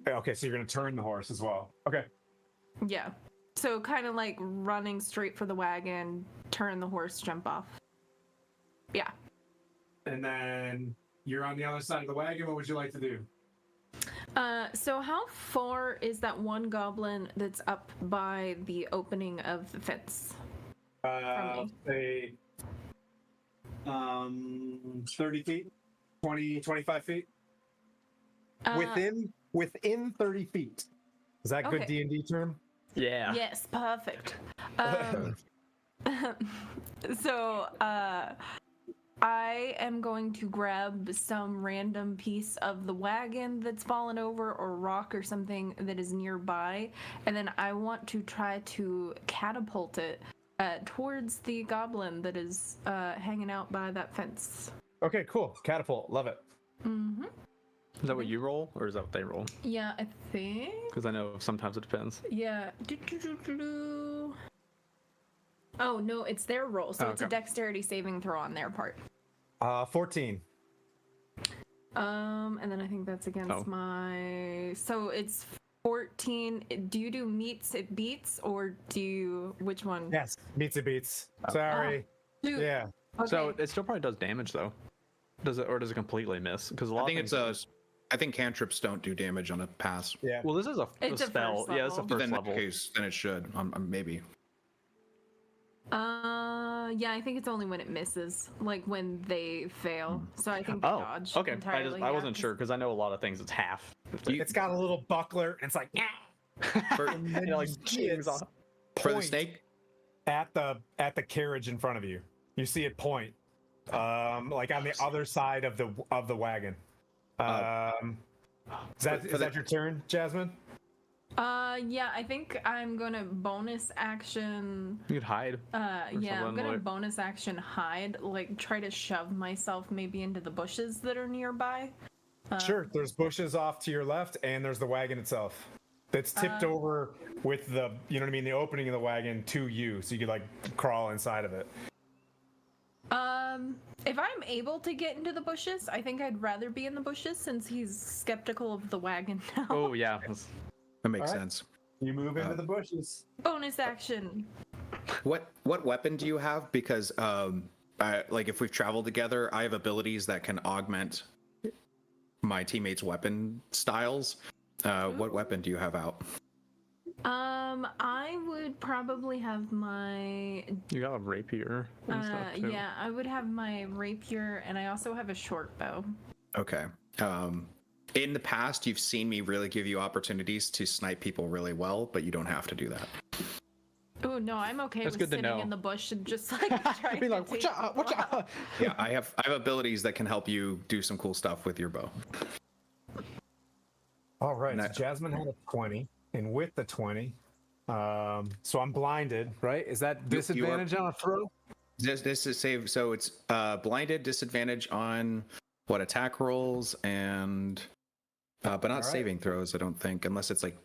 Okay, so you're gonna turn the horse as well. Okay. Yeah. So kind of like running straight for the wagon, turn the horse, jump off. Yeah. And then you're on the other side of the wagon. What would you like to do? So how far is that one goblin that's up by the opening of the fence? From Say 30 feet, 25 feet. Within 30 feet. Is that good Okay. D&D term? yeah. Yes, perfect. So I am going to grab some random piece of the wagon that's fallen over, or rock or something that is nearby, and then I want to try to catapult it towards the goblin that is hanging out by that fence. Okay, cool. Catapult. Love it. Mm-hmm. Is that what you roll, or is that what they roll? Yeah, I think. Because I know sometimes it depends. Yeah. Oh, no, it's their roll, so it's a Okay. dexterity saving throw on their part. 14. And then I think that's against my. So it's 14. Do you do meets it beats, or do you which one? Yes. Meets it beats. Sorry. Shoot. Yeah. Okay. So it still probably does damage though. Does it, or does it completely miss? Because a lot I think of things, I think cantrips don't do damage on a pass. Yeah. Well, this is a It's a spell. first Yeah, it's a level. first Then in that level. case, then it should. Maybe. Yeah, I think it's only when it misses, like when they fail. So I think they Oh, dodge okay. entirely. I wasn't sure because I know a lot of things it's half. It's got a little buckler, and it's like For, and then You know, like you see chings it off. for the point snake, at the carriage in front of you. You see it point, like on the other side of the wagon. Is that your turn, Jasmine? Yeah, I think I'm gonna bonus action. You could hide. Yeah, I'm something gonna like- bonus action hide, like try to shove myself maybe into the bushes that are nearby. Sure. There's bushes off to your left, and there's the wagon itself. That's tipped over with the, the opening of the wagon to you, so you could like crawl inside of it. If I'm able to get into the bushes, I think I'd rather be in the bushes since he's skeptical of the wagon now. Oh yeah. That's- that makes All right. sense. You move into the bushes. Bonus action. What weapon do you have? Because like if we've traveled together, I have abilities that can augment my teammates' weapon styles. What weapon do you have out? I would probably have my You got a rapier and stuff too. yeah, I would have my rapier, and I also have a short bow. Okay. In the past, you've seen me really give you opportunities to snipe people really well, but you don't have to do that. Oh no, I'm okay That's with good to sitting know. in the bush and just like trying Be to like, take watch out, watch people out. Yeah, I have abilities that can help you do some cool stuff with your bow. All right. And So that- Jasmine had a 20, and with the 20, so I'm blinded, right? Is that disadvantage on a throw? This is save. So it's blinded, disadvantage on what, attack rolls and but not All right. saving throws, I don't think, unless it's like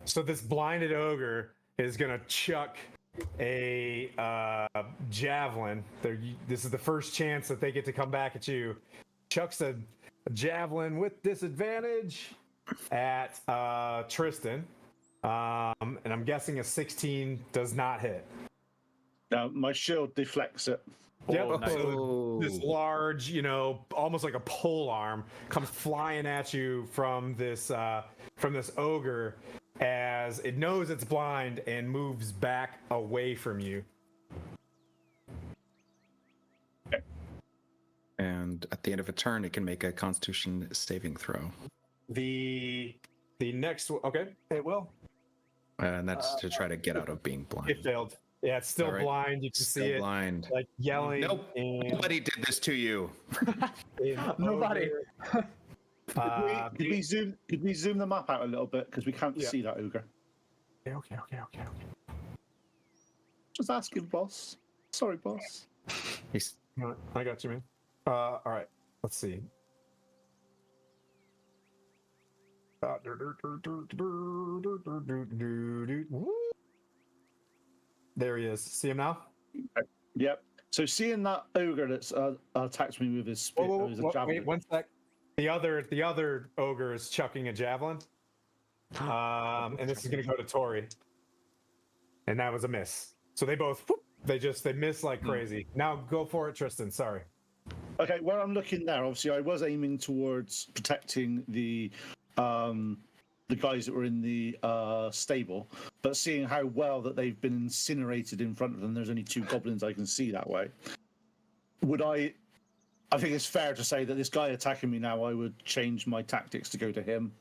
So this blinded ogre is gonna chuck a javelin. This is the first chance that they get to come back at you. Chucks a javelin with disadvantage at Tristan, and I'm guessing a 16 does not hit. Now my shield deflects it. Yep. Oh, nice. So this large, almost like a pole arm, comes flying at you from this ogre as it knows it's blind and moves back away from you. and at the end of a turn it can make a Constitution saving throw. The next one, okay, it will. And that's to try to get out of being blind. It failed. Yeah, it's still All right. blind. You can Still see it blind. like yelling. Nope. And Nobody did this to you. Nobody. Could we zoom the map out a little bit because we can't Yeah. see that ogre? Okay. Just asking, boss. Sorry, boss. He's No, I got you, man. All right. Let's see. There he is. See him now? Yep. So seeing that ogre that's attacked me with his spit, Whoa, his javelin. wait 1 sec. The other ogre is chucking a javelin. And this is gonna go to Tori. And that was a miss. So they both they miss like crazy. Now go for it, Tristan. Sorry. Okay, where I'm looking there, obviously I was aiming towards protecting the guys that were in the stable, but seeing how well that they've been incinerated in front of them, there's only 2 goblins I can see that way. I think it's fair to say that this guy attacking me now, I would change my tactics to go to him,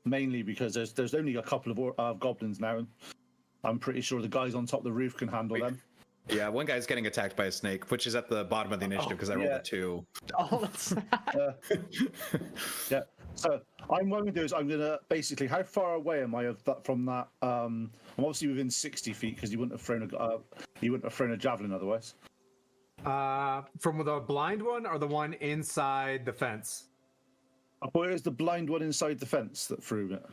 mainly because there's only a couple of goblins now, and I'm pretty sure the guys on top of the roof can handle them. yeah, one guy's getting attacked by a snake, which is at the bottom of the initiative because I rolled a 2. Oh, that's Yeah. So what I'm going to do is I'm going to basically, how far away am I from that? I'm obviously within 60 feet because you wouldn't have thrown a javelin otherwise. From the blind one or the one inside the fence? I thought it was the blind one inside the fence that threw it.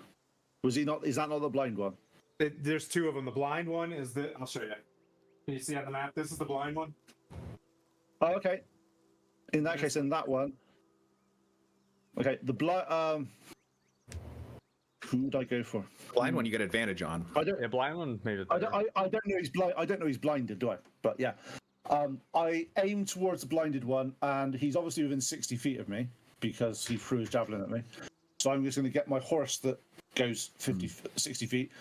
Was he not? Is that not the blind one? There's 2 of them. The blind one is I'll show you. Can you see on the map? This is the blind one. Oh, okay. In that case, then that one. Okay, the blind. Who would I go for? Blind one you get advantage on. I don't. yeah, blind one maybe. I don't know he's blind. I don't know he's blinded, do I? But yeah, I aim towards the blinded one, and he's obviously within 60 feet of me because he threw his javelin at me. So I'm just going to get my horse that goes 60 feet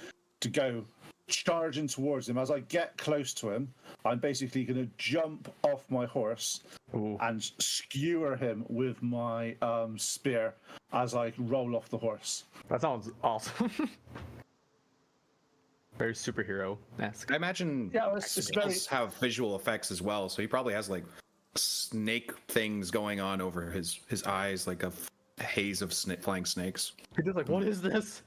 to go charging towards him. As I get close to him, I'm basically going to jump off my horse and skewer him with my spear as I roll off the horse. That sounds awesome. Very superhero-esque. I imagine it's very. have visual effects as well, so he probably has like snake things going on over his eyes, like a haze of flying snakes. You're just like, what is this?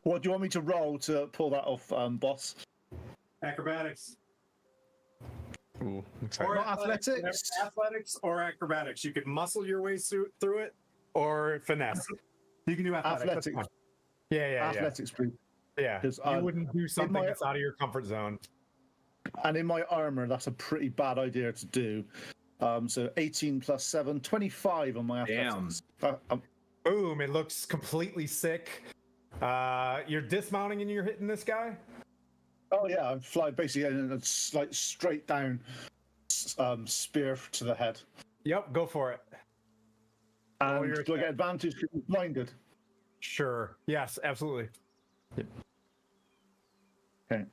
What do you want me to roll to pull that off, boss? Acrobatics. Ooh, excited. Or athletics. Athletics or acrobatics. You could muscle your way through it, or finesse. You can do athletics. That's Athletics. fine. Yeah. Athletics, please. Yeah. Because You wouldn't do something that's out of your comfort zone. And in my armor, that's a pretty bad idea to do. So 18 plus 7, 25 on my athletics. Boom! It looks completely sick. You're dismounting and you're hitting this guy. Oh yeah, I'm flying basically in a straight down spear to the head. Yep, go for it. And your do I get advantage because he's blinded? Sure. Yes, absolutely. Okay.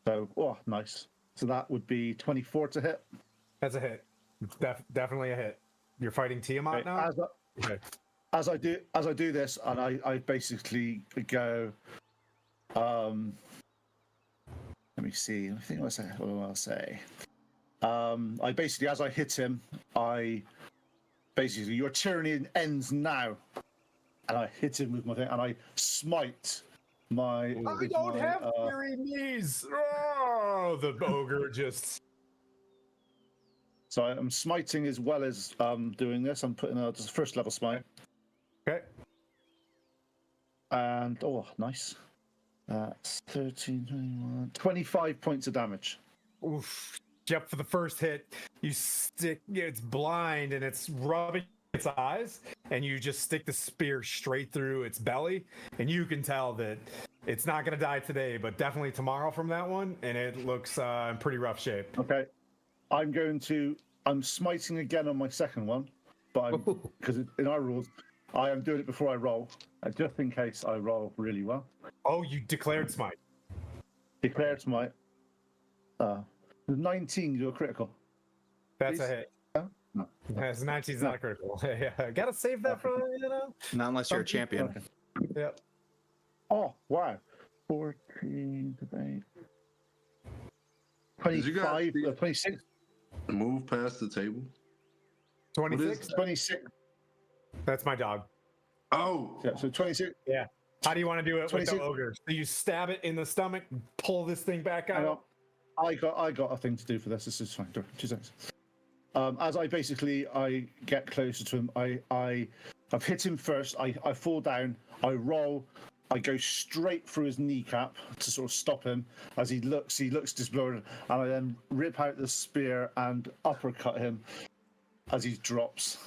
So, nice. So that would be 24 to hit. That's a hit. Definitely a hit. You're fighting Tiamat now. Okay. As I do this, and I basically go. Let me see. I think what I'll say. I basically, as I hit him, your tyranny ends now, and I hit him with my thing, and I smite my. I don't have fury knees. Oh, the ogre just. So I'm smiting as well as doing this. I'm putting just a first level smite. Okay. And, oh, nice. That's 13, 21, 25 points of damage. Oof. Yep, for the first hit, you stick, it's blind and it's rubbing its eyes, and you just stick the spear straight through its belly, and you can tell that it's not going to die today, but definitely tomorrow from that one, and it looks in pretty rough shape. Okay. I'm smiting again on my second one, but because in our rules, I am doing it before I roll, just in case I roll really well. Oh, you declared smite. Declared smite. 19, you do a critical. That's Please? a hit. No. Yes, 19's not a critical. Yeah, gotta save that for, Not unless you're a champion. Okay. Yep. Oh, wow. 14, 8, Did you guys 25, see- 26, Move past the table. 26. 26. That's my dog. Oh, Yeah, so 26. How do you want to do it with 26. the ogre? So you stab it in the stomach, pull this thing back Hang on. out. I got a thing to do for this. This is fine. 2 seconds. As I get closer to him, I've hit him first. I fall down. I roll. I go straight through his kneecap to sort of stop him. As he looks disblooded, and I then rip out the spear and uppercut him as he drops.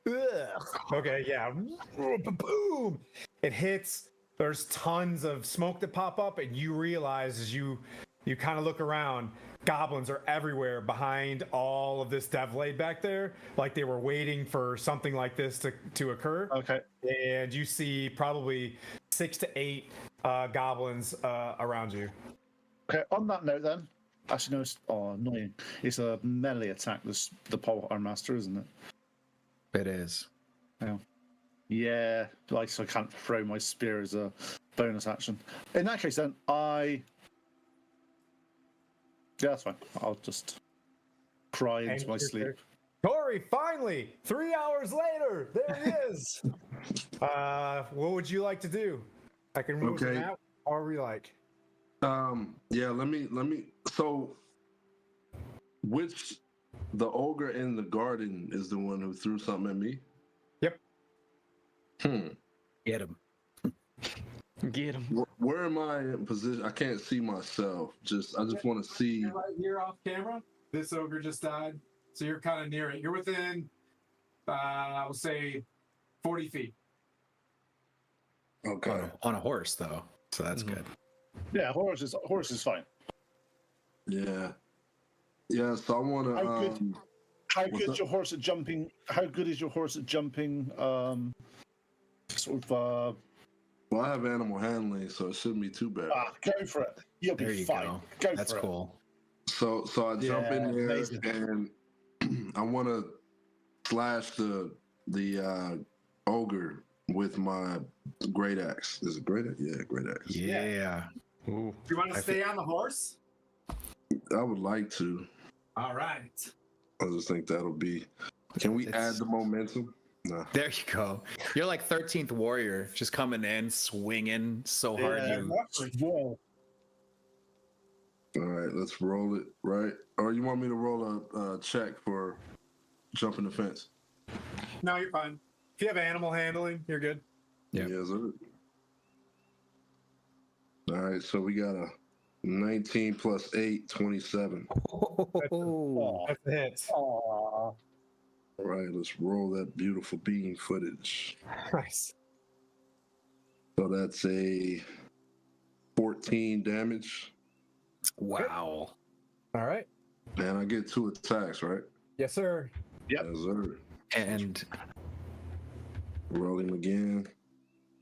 Ugh. Okay, yeah. Boom! It hits. There's tons of smoke that pop up, and you realize as you kind of look around, goblins are everywhere behind all of this devlade back there, like they were waiting for something like this to occur. Okay. And you see probably 6 to 8 goblins around you. Okay. On that note, then, actually, no. Annoying. It's a melee attack. The pole arm master, isn't it? It is. Yeah. Like, so I can't throw my spear as a bonus action. In that case, then yeah, that's fine. I'll just cry into my sleep. Tori, finally, 3 hours later, there he is. What would you like to do? I can move him out, or we like. Yeah. Let me. So, the ogre in the garden is the one who threw something at me? Yep. Get him. Get him. Where am I in position? I can't see myself. I just want to see. You're right here off camera. This ogre just died, so you're kind of near it. You're within, I will say, 40 feet. Okay. On a horse, though, so that's good. Yeah, horse is fine. Yeah. Yeah. So I want to. How good is your horse at jumping? How good is your horse at jumping? Well, I have animal handling, so it shouldn't be too bad. Go for it. You'll There be you fine. go. That's cool. So I jump in there amazing. and I want to slash the ogre with my great axe. Is it great axe? Yeah, great axe. Yeah. Ooh. You want to stay on the horse? I would like to. All right. I just think that'll be. Can we It's- add the momentum? No. There you go. You're like 13th warrior, just coming in, swinging so hard. Whoa. All right, let's roll it. Right, or you want me to roll a check for jumping the fence? No, you're fine. If you have animal handling, you're good. Yeah. Yes, sir. All right, so we got a 19 plus 8, 27. That's a hit. Aw. All right, let's roll that beautiful bean footage. Nice. So that's a 14 damage, Wow. All right. and I get 2 attacks, right? Yes, sir. Yep. Yes, sir. And Rolling again.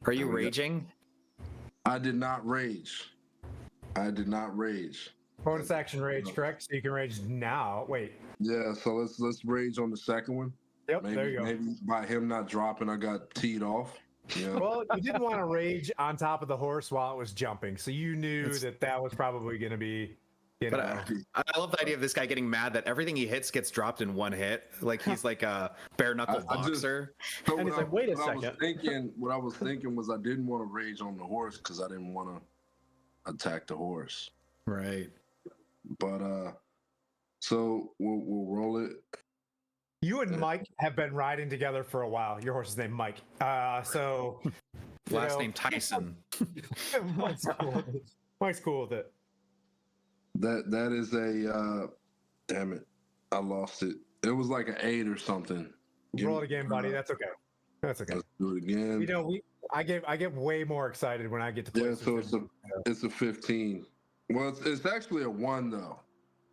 are you raging? I did not rage. Bonus action rage, correct? So you can rage now. Wait. Yeah, so let's rage on the second one. Yep, Maybe, there you go. maybe by him not dropping, I got teed off. Yeah. Well, you didn't want to rage on top of the horse while it was jumping, so you knew that was probably going to be, you But know. I love the idea of this guy getting mad that everything he hits gets dropped in one hit. Like he's like a bare knuckle I just- And boxer. what he's like, wait a second. What I was thinking was I didn't want to rage on the horse because I didn't want to attack the horse. Right. But so we'll roll it. You and Mike have been riding together for a while. Your horse's named Mike. So Last name Tyson. Mike's cool with it. Mike's cool with it. That is a damn it. I lost it. It was like an 8 or something. Roll it again, buddy. That's okay. That's okay. Let's do it again. You know, I get way more excited when I get to play. Yeah, so it's a 15. Well, it's actually a 1 though.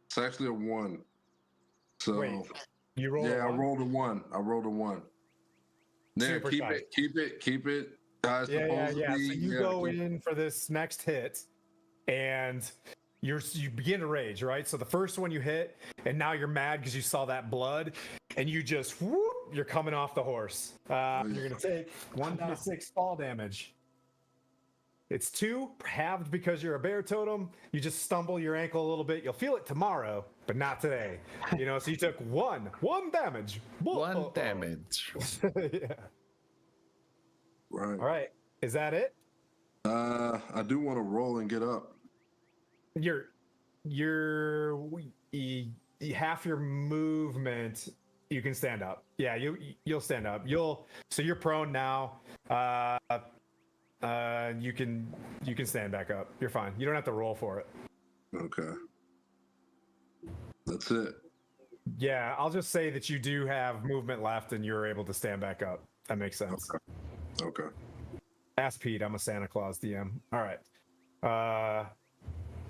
It's actually a 1. So Wait, you rolled. yeah, I rolled a 1. I rolled a 1. There, Super keep tight. it. Yeah. To So be. you go in for this next hit, and you begin to rage, right? So the first one you hit, and now you're mad because you saw that blood, and you just whoop, you're coming off the horse. You're gonna take 1d6 fall damage. It's 2 halved because you're a bear totem. You just stumble your ankle a little bit. You'll feel it tomorrow, but not today. You know, so you took one damage. 1 damage. Yeah. Right. All right. Is that it? I do want to roll and get up. You're half your movement. You can stand up. Yeah, you'll stand up. So you're prone now. You can stand back up. You're fine. You don't have to roll for it. Okay. That's it. Yeah, I'll just say that you do have movement left and you're able to stand back up. That makes sense. Okay. Ask Pete. I'm a Santa Claus DM. All right.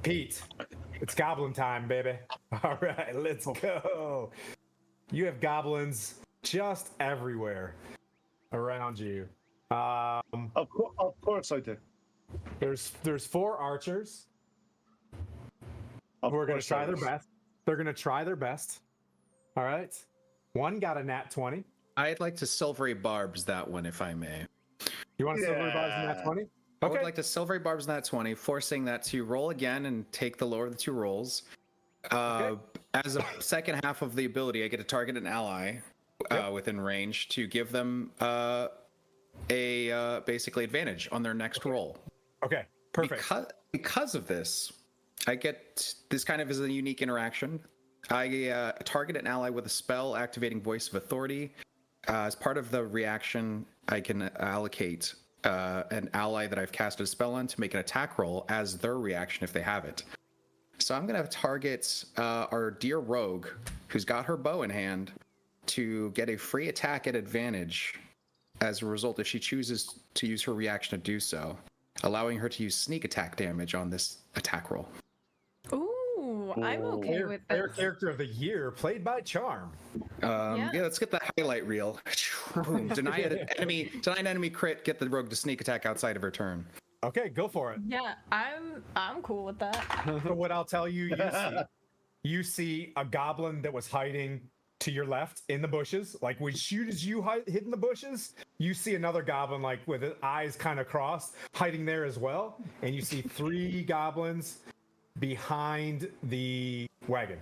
Pete, it's goblin time, baby. All right, let's go. You have goblins just everywhere around you. Of course I do. There's 4 archers who are going to try their best. They're going to try their best. All right. One got a nat 20. I'd like to silvery barbs that one, if I may. You want to silver bars in nat 20? I would like to silvery barbs in that 20, forcing that to roll again and take the lower of the 2 rolls. As a second half of the ability, I get to target an ally within range to give them a basically advantage on their next roll. Okay, perfect. Because of this, I get this kind of is a unique interaction. I target an ally with a spell activating Voice of Authority. As part of the reaction, I can allocate an ally that I've casted a spell on to make an attack roll as their reaction if they have it. So I'm going to target our dear rogue, who's got her bow in hand, to get a free attack at advantage as a result if she chooses to use her reaction to do so, allowing her to use sneak attack damage on this attack roll. Ooh, I'm okay with Player that. character of the year, played by Charm. Yeah, let's get the highlight reel. Boom. Deny an enemy crit, get the rogue to sneak attack outside of her turn. Okay, go for it. Yeah, I'm cool with that. So what I'll tell you, you see a goblin that was hiding to your left in the bushes. Like as soon as you hid in the bushes, you see another goblin like with his eyes kind of crossed hiding there as well. And you see 3 goblins behind the wagon.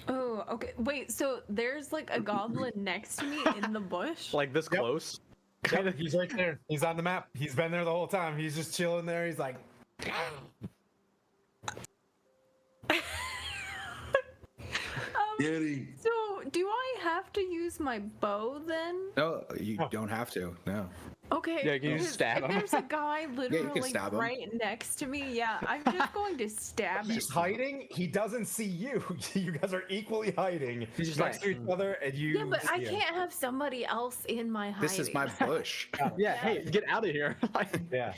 Oh, okay. Wait, so there's like a goblin next to me in the bush? Like this close? Yep, he's right there. He's on the map. He's been there the whole time. He's just chilling there. He's like, So do I have to use my bow then? No, you don't have to. No. Okay. Yeah, can you because stab if him? there's a guy literally stab him. right next to me, yeah, I'm just going to stab him. he's hiding. He doesn't see you. You guys are equally hiding. He's just next like, to each other, and you. Yeah, but I see him. can't have somebody else in my hiding. This is my bush. Yeah, hey, get out of here. Yeah.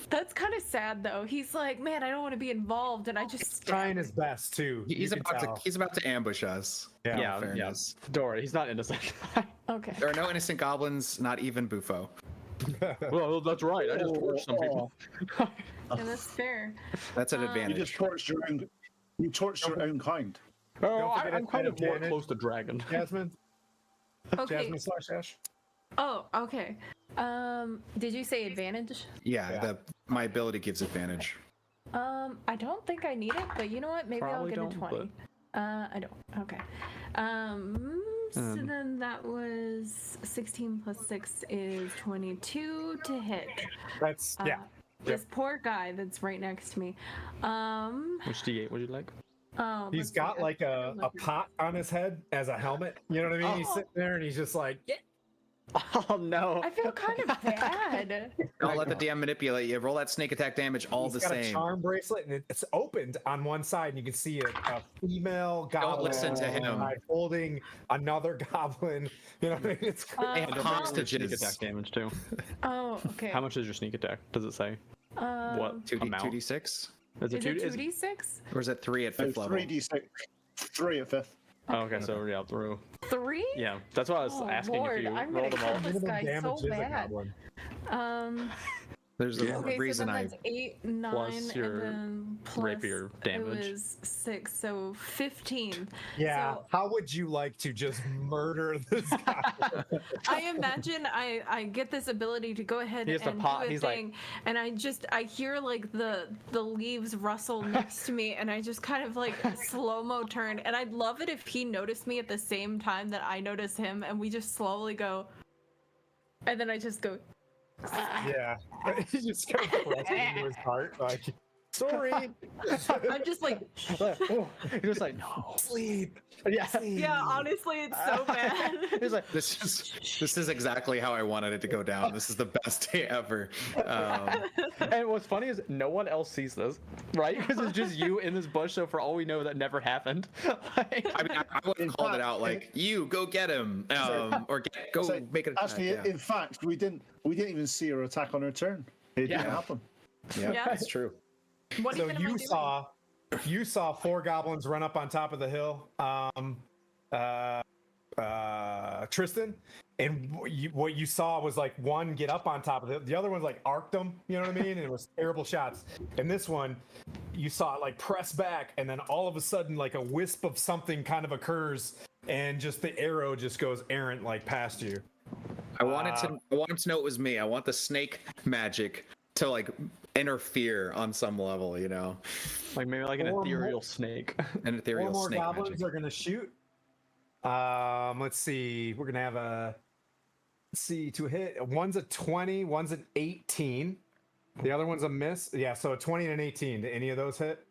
That's kind of sad though. He's like, man, I don't want to be involved, and I just stab Trying him. his best too. He's You can tell. about to ambush us. Yeah. Yeah, fairness. Don't worry, he's not innocent. Okay. There are no innocent goblins, not even Bufo. Well, that's right. I just torched some people. Yeah, that's fair. That's an You advantage. just torched your own. You torched your own kind. Oh, forget I'm it's kind of more advantage. close to dragon. Jasmine. Okay. Jasmine slash Ash. Oh, okay. Did you say advantage? Yeah, my ability gives advantage. I don't think I need it, but you know what? Maybe Probably I'll get a don't, 20. I don't. Okay. So then that was 16 plus 6 is 22 to hit. That's yeah. This poor guy that's right next to me. Which D8 would you like? Oh, He's let's see. got I like think a I'm looking- pot on his head as a helmet. You know what I mean? He's Oh. sitting there and he's just like, yeah. Oh no. I feel kind of bad. Don't let the DM manipulate you. Roll that snake attack damage all He's the got a same. charm bracelet and it's opened on one side, and you can see a female goblin listen to him. holding another goblin. You know what I mean? It's And Sneak hostages. attack damage too. Oh, okay. How much is your sneak attack? Does it say? What 2D, amount? 2d6? Is Is it two- 2d6? Or is it 3 at No, 5th level? 3d6. 3 at 5th. Oh, okay, so yeah, through. 3? Yeah, that's why I was Oh, asking Lord, if you I'm rolled gonna them all. kill this guy damage so is a bad. goblin. There's a Okay, reason so then I. that's 8, 9, Plus your and then plus rapier damage. It was 6, so 15. Yeah. So How would you like to just murder this guy? I imagine I get this ability to go ahead He has to and pop- do a he's like- thing, and I hear like the leaves rustle next to me, and I just kind of like slow-mo turn, and I'd love it if he noticed me at the same time that I notice him, and we just slowly go, and then I just go. Yeah. He just goes pressing into his heart. Like, sorry. I'm just like, Oh, he was like, no. Sleep. Yeah. yeah, honestly, it's so bad. He's like, This is exactly how I wanted it to go down. This is the best day ever. and what's funny is no one else sees this, right? Because it's just you in this bush. So for all we know, that never happened. Like- I mean, I would have called it out like, "You go get him," or go So, make it attack. actually, yeah. in fact, we didn't even see her attack on her turn. It didn't happen. Yeah, Yeah. that's true. What So even am I you doing? saw 4 goblins run up on top of the hill, Tristan, and what you saw was like one get up on top of it, the other one's like arced them, you know what I mean? And it was terrible shots. And this one, you saw it like press back, and then all of a sudden, like a wisp of something kind of occurs, and just the arrow just goes errant like past you. I want him to know it was me. I want the snake magic to like interfere on some level, you know, like maybe like an Or ethereal more- snake. an 4 ethereal more snake goblins magic. are gonna shoot. Let's see. We're gonna have to hit. One's a 20, one's an 18. The other one's a miss. Yeah, so a 20 and an 18. Did any of those hit?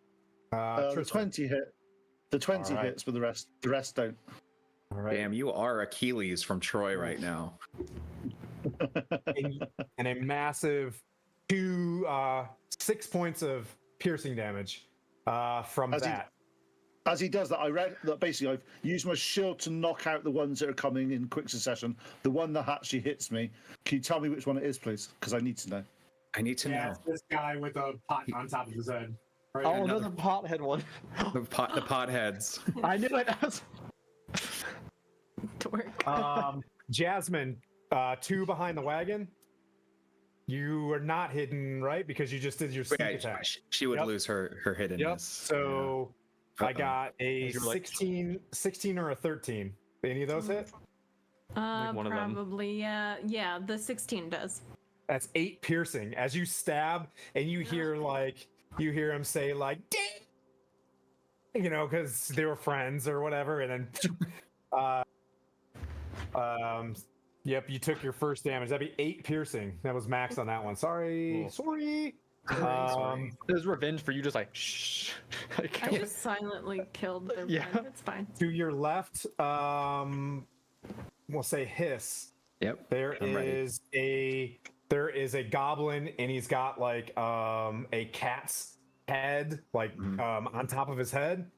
The Tristan. 20 hit. The 20 All right. hits, but the rest don't. All right. Damn, you are Achilles from Troy right now. And a massive 6 points of piercing damage from As he- that. As he does that, I read that basically I've used my shield to knock out the ones that are coming in quick succession. The one that actually hits me. Can you tell me which one it is, please? Because I need to know. I need to Yeah, know it's this guy with a pot on top of his head. Right? Oh, no, the pothead one. the pot heads. I knew it. Dork. Jasmine, 2 behind the wagon. You are not hidden, right? Because you just did your sneak Yeah, attack. she would Yep. lose her hiddenness. Yep. So I got a You were like- 16 or a 13. Any of those hit? one of them. Probably, yeah. Yeah, the 16 does. That's 8 piercing. As you stab, and you hear him say like, "Dang!" You know, because they were friends or whatever, and then, yep, you took your first damage. That'd be 8 piercing. That was max on that one. Sorry, Cool. sorry. There's revenge for you, just like shh. Like, I just silently killed their Yeah. friend. It's fine. To your left, we'll say hiss. Yep. There I'm ready. is a goblin, and he's got like a cat's head like on top of his head.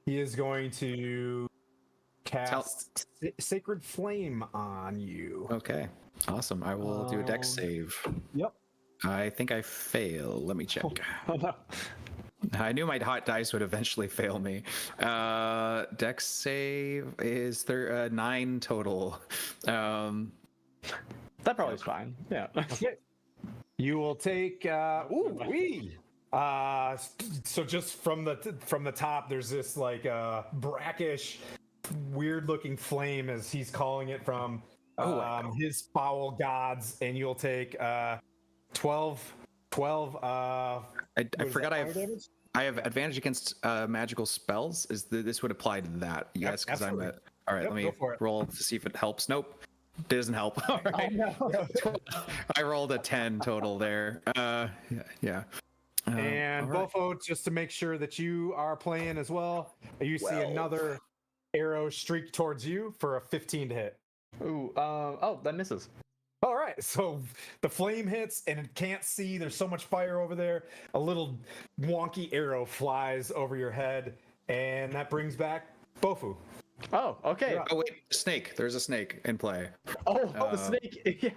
He is going to cast Sacred Flame on you. Okay. Awesome. I will do a dex save. Yep. I think I fail. Let me check. oh, no. I knew my hot dice would eventually fail me. Dex save is 9 total. That probably is fine. Yeah. Okay. You will take so just from the top, there's this like brackish, weird looking flame, as he's calling it, from his foul gods, and you'll take 12 I forgot I have advantage against magical spells. This would apply to that? Yes, because I'm absolutely. at. All right, Yep, let me go for it. roll to see if it helps. Nope, doesn't help. All right. I rolled a 10 total there. Yeah. And all right. Bofo, just to make sure that you are playing as well, you see another arrow streak towards you for a 15 to hit. Ooh, oh, that misses. All right, so the flame hits and it can't see. There's so much fire over there. A little wonky arrow flies over your head, and that brings back Bofu. Oh, okay. Oh wait, snake. There's a snake in play. Oh, the snake. Yeah.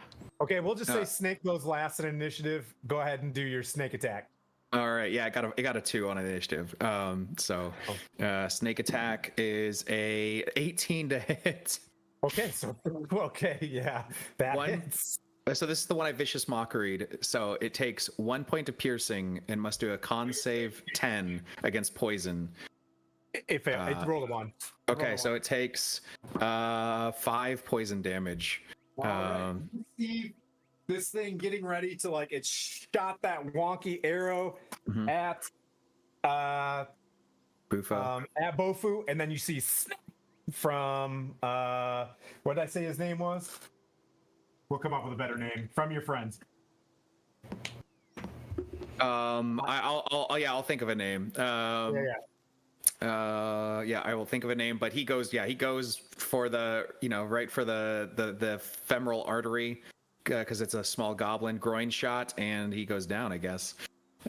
Okay, we'll just say snake goes last in initiative. Go ahead and do your snake attack. All right, yeah, I got a 2 on initiative. Snake attack is a 18 to hit. Okay, so yeah, that hits. So this is the one I vicious mockeried. So it takes 1 point of piercing and must do a con save 10 against poison. It failed. It rolled a 1. Okay, so it takes 5 poison damage. You see this thing getting ready to it shot that wonky arrow at Bofu, and then you see snap from what did I say his name was? We'll come up with a better name from your friends. I'll think of a name. I will think of a name, but he goes for the right for the femoral artery because it's a small goblin groin shot, and he goes down, I guess.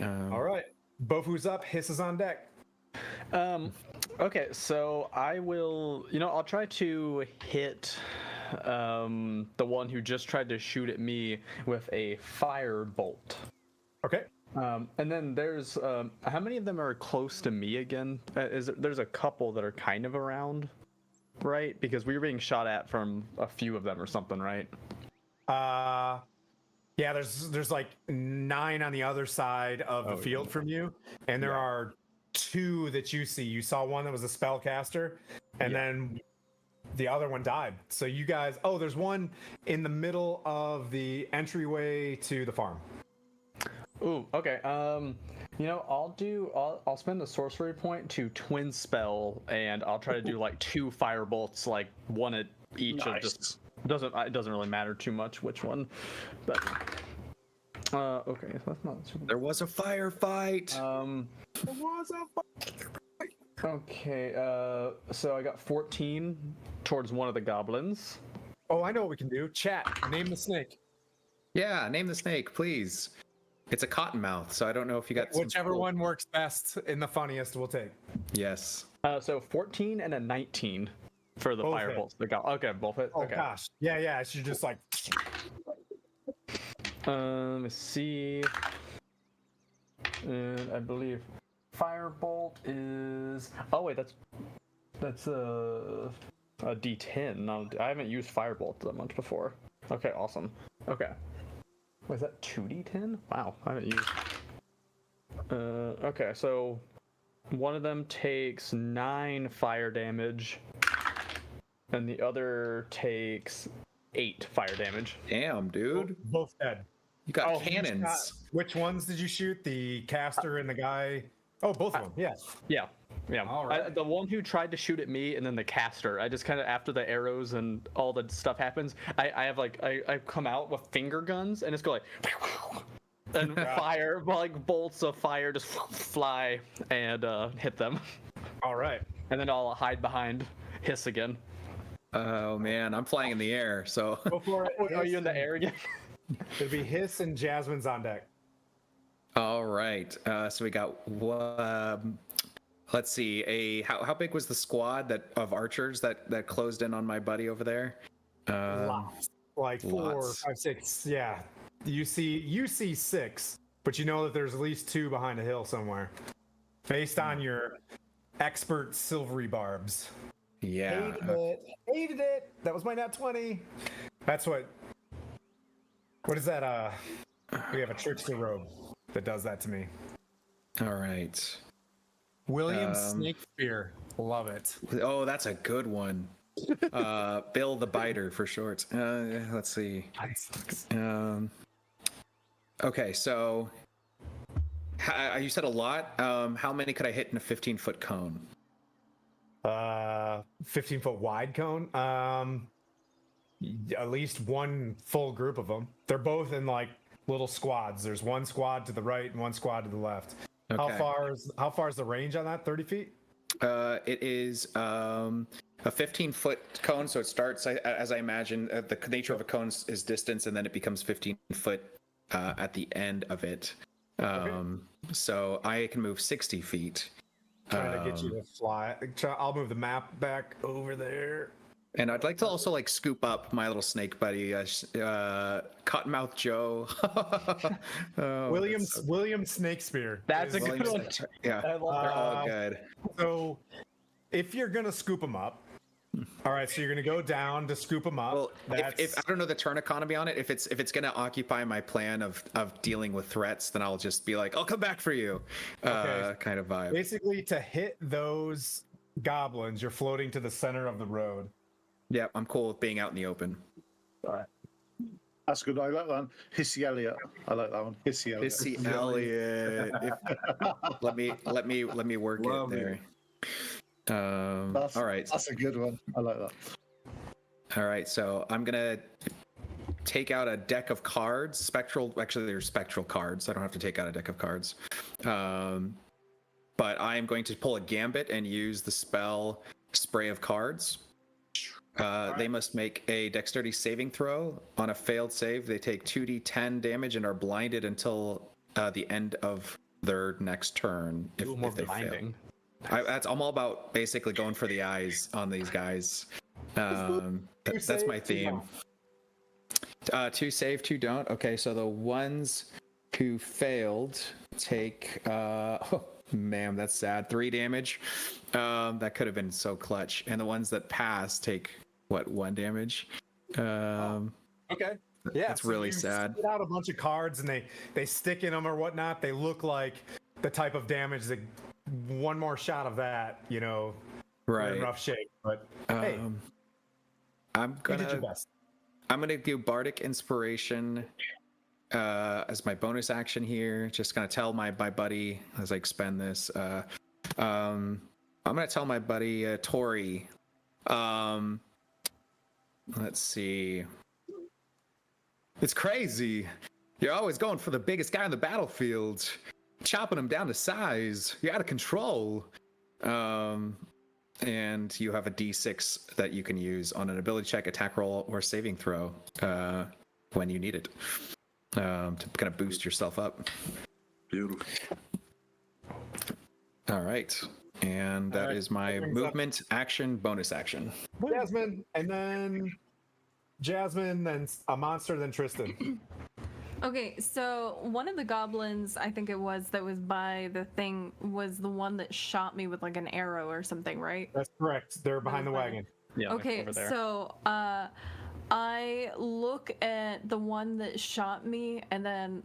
All right, Bofu's up, Hiss is on deck. Okay, so I will, I'll try to hit the one who just tried to shoot at me with a fire bolt. Okay. And then there's how many of them are close to me again? There's a couple that are kind of around, right? Because we were being shot at from a few of them or something, right? Yeah, there's like 9 on the other side of the field from you, and there are 2 that you see. You saw one that was a spellcaster, and then the other one died. So you guys, there's one in the middle of the entryway to the farm. Ooh, okay. I'll spend the sorcery point to twin spell, and I'll try to do like 2 fire bolts, like one at each of just it doesn't really matter too much which one, but okay, so that's not super. There was a firefight. Okay, so I got 14 towards one of the goblins. Oh, I know what we can do. Chat, name the snake. Yeah, name the snake, please. It's a cottonmouth, so I don't know if you got whichever one works best and the funniest we'll take. Yes. So 14 and a 19 for the fire bolts. Okay, both hit. Oh okay. gosh. Yeah. She's just like. Let's see. And I believe firebolt is. Oh wait, that's a D10. No, I haven't used firebolt that much before. Okay, awesome. Okay. Was that 2d10? Wow, I haven't used. Okay, so one of them takes 9 fire damage, and the other takes 8 fire damage. Damn, dude. Both dead. You got cannons. Which ones did you shoot? The caster and the guy? Oh, both of them. Yeah. Yeah. All right. The one who tried to shoot at me, and then the caster. I just kind of, after the arrows and all the stuff happens, I have I come out with finger guns and just go like, and fire, like bolts of fire just fly and hit them. All right. And then I'll hide behind Hiss again. Oh man, I'm flying in the air, so. Go for it. Are you in the air again? It'll be Hiss and Jasmine's on deck. All right. So we got let's see. How big was the squad of archers that closed in on my buddy over there? Lots. Like 4, 5, 6. Yeah. You see 6, but you know that there's at least 2 behind a hill somewhere. Based on your expert silvery barbs. Yeah. Hated it. That was my nat 20. That's what is that? We have a trickster robe that does that to me. All right. William Snakespeare. Love it. Oh, that's a good one. Bill the Biter for short. Let's see. Okay, so you said a lot. How many could I hit in a 15-foot cone? 15-foot wide cone. At least one full group of them. They're both in like little squads. There's one squad to the right and one squad to the left. Okay. How far is the range on that? 30 feet? It is a 15-foot cone, so it starts, as I imagine, the nature of a cone is distance, and then it becomes 15 foot at the end of it. So I can move 60 feet. Trying to get you to fly. I'll move the map back over there. And I'd like to also like scoop up my little snake buddy, Cottonmouth Joe. Oh, William that's so- William Snakespeare. That's a is- good one. Yeah, they're all good. So, if you're gonna scoop them up, all right. So you're gonna go down to scoop them up. Well, if I don't know the turn economy on it, if it's gonna occupy my plan of dealing with threats, then I'll just be like, I'll come back for you, Okay. kind of vibe. Basically, to hit those goblins, you're floating to the center of the road. Yeah, I'm cool with being out in the open. That's good. I like that one. Hissy Elliot. I like that one. Hissy Elliot. Missy Elliott. Let me work Love it there. All right. That's a good one. I like that. All right, so I'm gonna take out a deck of cards. Actually, they're spectral cards. I don't have to take out a deck of cards. But I am going to pull a gambit and use the spell Spray of Cards. They must make a dexterity saving throw. On a failed save, they take 2d10 damage and are blinded until the end of their next turn. If they fail. I'm all about basically going for the eyes on these guys. That's my theme. 2 save, 2 don't. Okay, so the ones who failed take oh man, that's sad, 3 damage. That could have been so clutch. And the ones that pass take what, 1 damage. Okay. Yeah, that's really sad. Spit out a bunch of cards and they stick in them or whatnot. They look like the type of damage that one more shot of that, you know, right, in rough shape. But hey, I'm you did your gonna best. do Bardic Inspiration as my bonus action here. Just gonna tell my buddy as I expend this. I'm gonna tell my buddy Tori. Let's see. It's crazy. You're always going for the biggest guy on the battlefield, chopping him down to size. You're out of control. And you have a D6 that you can use on an ability check, attack roll, or saving throw when you need it to kind of boost yourself up. Beautiful. All right. And that is my movement, action, bonus action. Jasmine, and then Jasmine, then a monster, then Tristan. Okay, so one of the goblins, I think it was, that was by the thing, was the one that shot me with like an arrow or something, right? That's correct. They're behind the wagon. Yeah. Okay, over there. so I look at the one that shot me, and then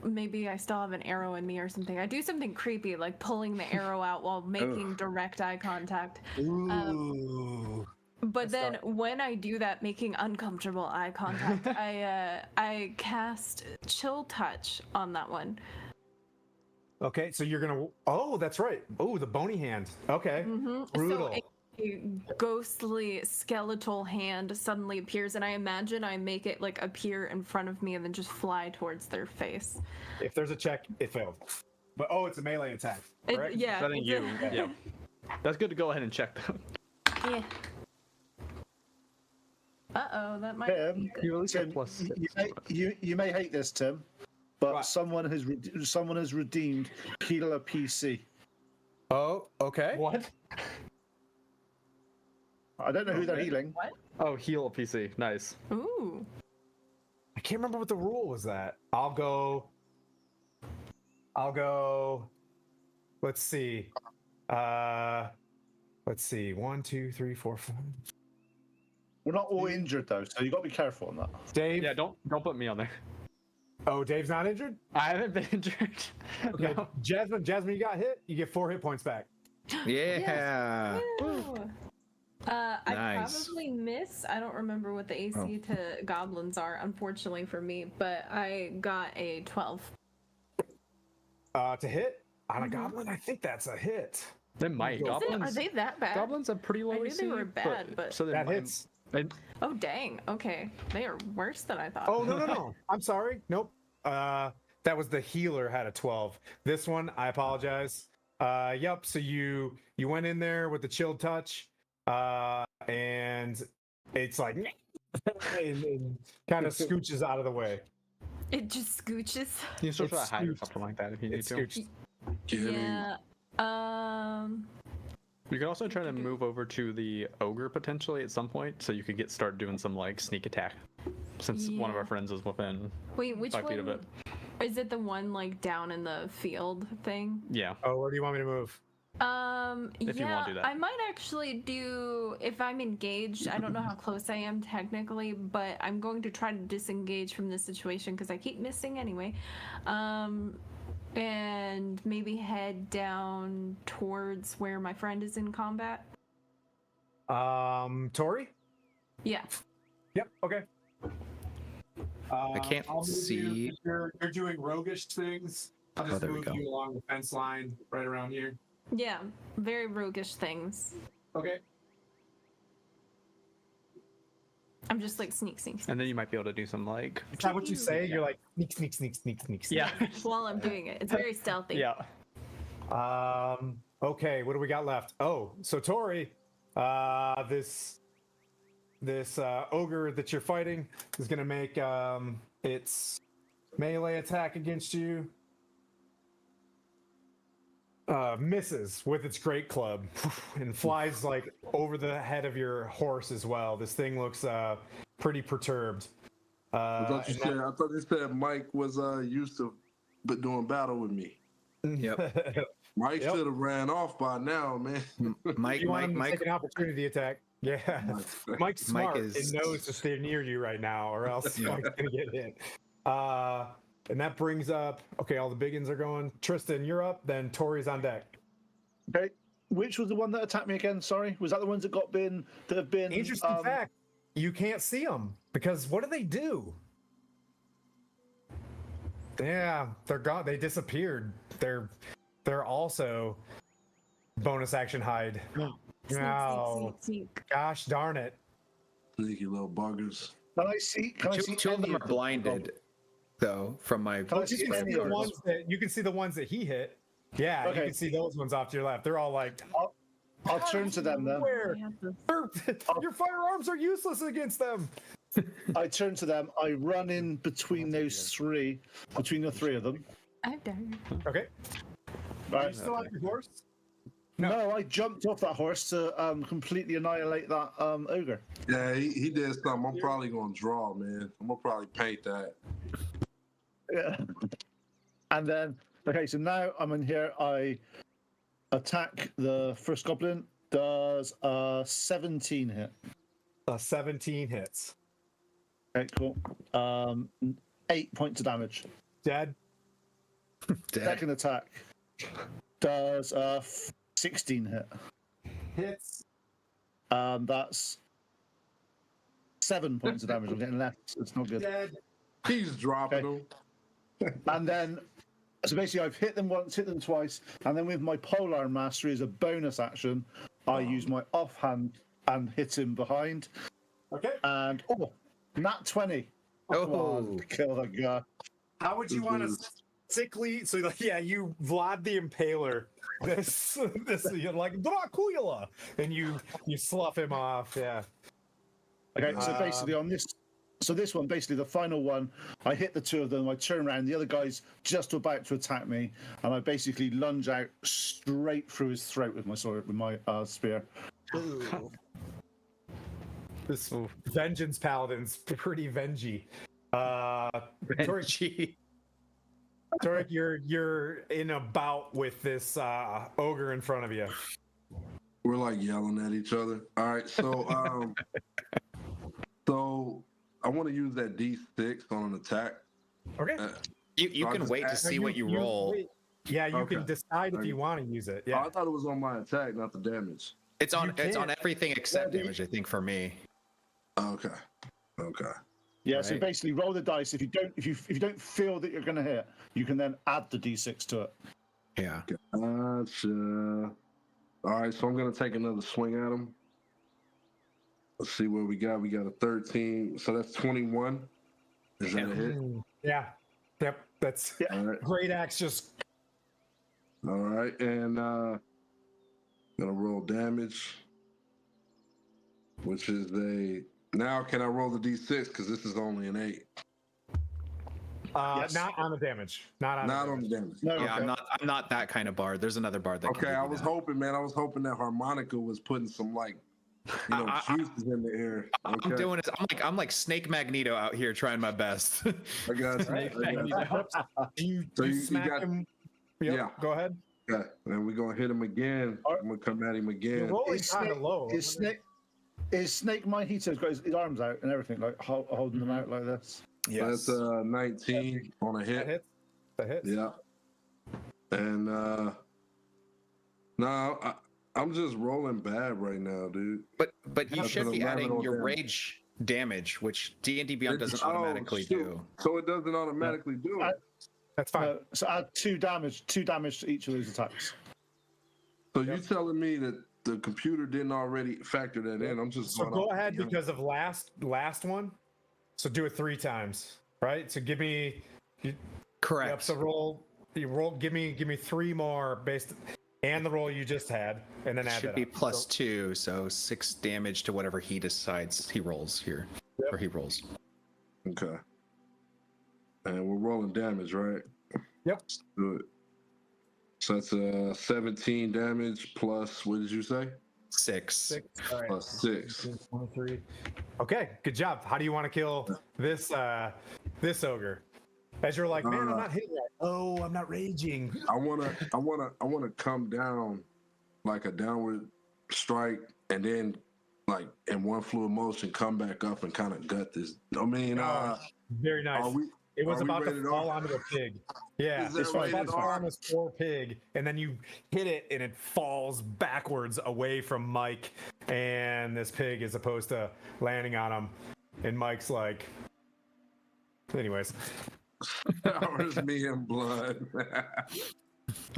maybe I still have an arrow in me or something. I do something creepy, like pulling the arrow out while making direct eye contact. Ooh. But then when I do that, making uncomfortable eye contact, I cast Chill Touch on that one. Okay, so you're gonna. Oh, that's right. Oh, the bony hand. Okay. Brutal. So a ghostly skeletal hand suddenly appears, and I imagine I make it like appear in front of me and then just fly towards their face. If there's a check, it failed. But it's a melee attack. Correct? Yeah. I think you. Yeah. That's good to go ahead and check though. Yeah. That might. Tim, You at least Tim, get plus you may hate this, Tim, but What? someone has redeemed Healer PC. Oh, okay. What? I don't know who they're healing. What? Oh, heal PC. Nice. Ooh. I can't remember what the rule was. That I'll go. Let's see. Let's see. 1, 2, 3, 4, 5. We're not all injured though, so you got to be careful on that. Dave. Yeah. Don't put me on there. Oh, Dave's not injured. I haven't been injured. Okay. No. Jasmine, you got hit. You get 4 hit points back. Yeah. I Nice. probably miss. I don't remember what the AC to goblins are, unfortunately for me, but I got a 12. To hit on a goblin, I think that's a hit. They might. Is it? Are Goblins. they that bad? Goblins have pretty low I knew AC. they were bad, but- so they That might- hits. Oh dang. Okay, they are worse than I thought. Oh no. I'm sorry. Nope. That was the healer had a 12. This one, I apologize. Yep. So you went in there with the chilled touch, and it's like and kind of scooches out of the way. It just scooches. You still try It's to hide or scooched. something like that if you need It's to. scooched. Yeah. You could also try to move over to the ogre potentially at some point, so you could start doing some like sneak attack, since one of our Yeah. friends is within Wait, which 5 feet one? of it. Is it the one like down in the field thing? Yeah. Oh, where do you want me to move? If you Yeah, wanna do that. I might actually do if I'm engaged. I don't know how close I am technically, but I'm going to try to disengage from this situation because I keep missing anyway. And maybe head down towards where my friend is in combat. Tori? Yeah. Yep. Okay. I can't I'll move you, see. if you're doing roguish things. I'll just there we move go. you along the fence line right around here. Yeah. Very roguish things. Okay. I'm just like sneak. And then you might be able to do some like. Is that what you say? You're like sneak. Yeah. While I'm doing it. It's very stealthy. Yeah. Okay, what do we got left? Oh, so Tori, this ogre that you're fighting is gonna make its melee attack against you. Misses with its great club and flies like over the head of your horse as well. This thing looks pretty perturbed. I thought you said Mike was used to doing battle with me. Yep. Mike Yep. should have ran off by now, man. Mike, You want him to Mike, take an opportunity attack. Yeah, Mike's smart is- and knows to stay near you right now, or else Yeah. Mike's gonna get hit. And that brings up all the biggins are going. Tristan, you're up. Then Tori's on deck. Okay. Which was the one that attacked me again? Sorry, was that the ones that have been? Interesting fact: you can't see them because what do they do? Yeah, they're gone. They disappeared. They're also bonus action hide. No, Sneak. gosh darn it. Sneaky little buggers. Can I see? Can I see two of any them are blinded, though. From my Can I You see can any see the of those? ones that you can see the ones that he hit. Yeah, you Okay. can see those ones off to your left. They're all like, I'll turn to them then. where? I have to- Your firearms are useless against them. I turn to them. I run in between those three, between the three of them. I've done. Okay. Right. Still have your horse? No, I jumped off that horse to completely annihilate that ogre. Yeah, he did something. I'm probably gonna draw, man. I'm gonna probably paint that. Yeah. And then, okay, so now I'm in here. I attack the first goblin. Does 17 hit? 17 hits. Okay, cool. 8 points of damage. Dead. Dead. Second attack does 16 hit. Hits. That's 7 points of damage. I'm getting less. It's not good. Dead. He's dropping Okay. them. And then, so basically, I've hit them once, hit them twice, and then with my polar mastery as a bonus action, I use my offhand and hit him behind. Okay. And nat 20. Oh. Come on, kill the guy. How would you want to sickly? So like, yeah, you Vlad the Impaler. This you're like Dracula, and you slough him off. Yeah. Okay, so basically on this, so this one, basically the final one, I hit the two of them. I turn around, the other guy's just about to attack me, and I basically lunge out straight through his throat with my sword, with my spear. This vengeance paladin's pretty vengy. Torek, you're in a bout with this ogre in front of you. We're like yelling at each other. All right, so so I want to use that D6 on an attack. Okay. You I'll can just wait to ask- see what you roll. Yeah, you can Okay. decide if you want to use it. Oh, Yeah. I thought it was on my attack, not the damage. It's on You can. everything except damage, I think, for me. Okay. Okay. Yeah, so Right. basically roll the dice. If you don't feel that you're going to hit, you can then add the d6 to it. Yeah. Gotcha. All right, so I'm gonna take another swing at him. Let's see what we got. We got a 13, so that's 21. Is that a hit? Yeah. Yep. That's All right. great axe. Just All right, and gonna roll damage, which is a. Now can I roll the d6 because this is only an 8? Yes. not on the damage. Not on Not the on damage. the damage. No, Yeah, I'm not that kind of bard. There's another bard that can Okay, give I you was that. hoping, man. I was hoping that harmonica was putting some juices in the air. Okay. I'm doing it. I'm like Snake Magneto out here trying my best. I got you. I got you. Do you you smack got- him? Yep, Yeah. Go ahead. Okay, and we're gonna hit him again. I'm gonna come at him You're again. rolling Is kind of Snake, low. is Snake Mahito's got his arms out and everything, like holding them out like this? That's 19 on a That hit. hits. That hits. Yeah. And no, I'm just rolling bad right now, dude. but you That's should an be 11 adding on your damage. rage damage, which D&D Beyond doesn't automatically shoot. do. So it doesn't automatically do it. That's fine. So add 2 damage to each of those attacks. So you telling me that the computer didn't already factor that in? I'm just So going go off ahead the- because of last one. So do it 3 times, right? So give me. Correct. Yep. So roll. You roll. Give me 3 more based, and the roll you just had, and then add Should that be up. plus So, 2, so 6 damage to whatever he decides he rolls here, or he rolls. Okay. And we're rolling damage, right? Yep. Let's do it. So that's 17 damage plus, what did you say? 6. 6. All right. Plus 6. 23. Okay. Good job. How do you want to kill this ogre? As you're like, man, I'm not hitting right. Oh, I'm not raging. I wanna come down like a downward strike and then like in one fluid motion come back up and kind of gut this. I mean, Very nice. are we It was are we about to rated fall R? onto the pig. Yeah, Is that it's about rated to fall R? on this poor pig, and then you hit it, and it falls backwards away from Mike, and this pig is opposed to landing on him, and Mike's like, anyways. Ours me in blood.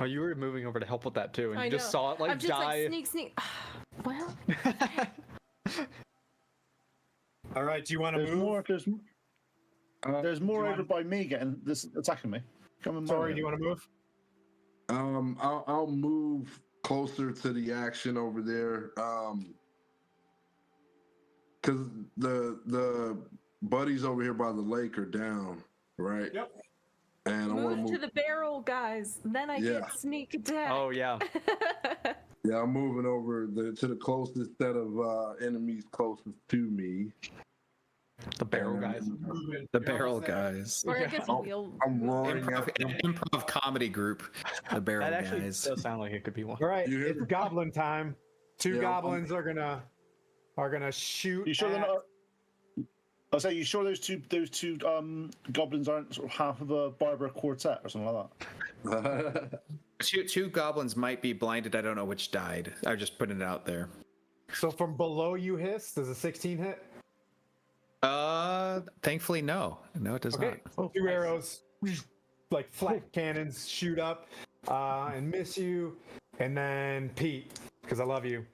Oh, you were moving over to help with that too, and I you just know. saw it like I'm just die. like sneak. Well, All right, do you want to There's move? more. There's more do you over by me getting this attacking me. Come on, Sorry, do you want to move? I'll move closer to the action over there. Because the buddies over here by the lake are down, right? Yep. And I want move to to the barrel, guys. Then I Yeah. get sneak attack. Oh yeah. Yeah, I'm moving over to the closest set of enemies closest to me. The barrel guys. The barrel guys. Or I guess Oh, we'll. I'm roaring Improv, at them. improv comedy group. The barrel That actually guys. does sound like it could be one. All right, You hear it's me? goblin time. 2 Yeah, goblins are gonna shoot. You sure they're at- not? I say, you sure those two goblins aren't sort of half of a Barbara quartet or something like that? Two goblins might be blinded. I don't know which died. I'm just putting it out there. So from below you hiss, does a 16 hit? Thankfully, no. No, it does Okay, not. 2 arrows, like flat cannons, shoot up and miss you, and then Pete, because I love you.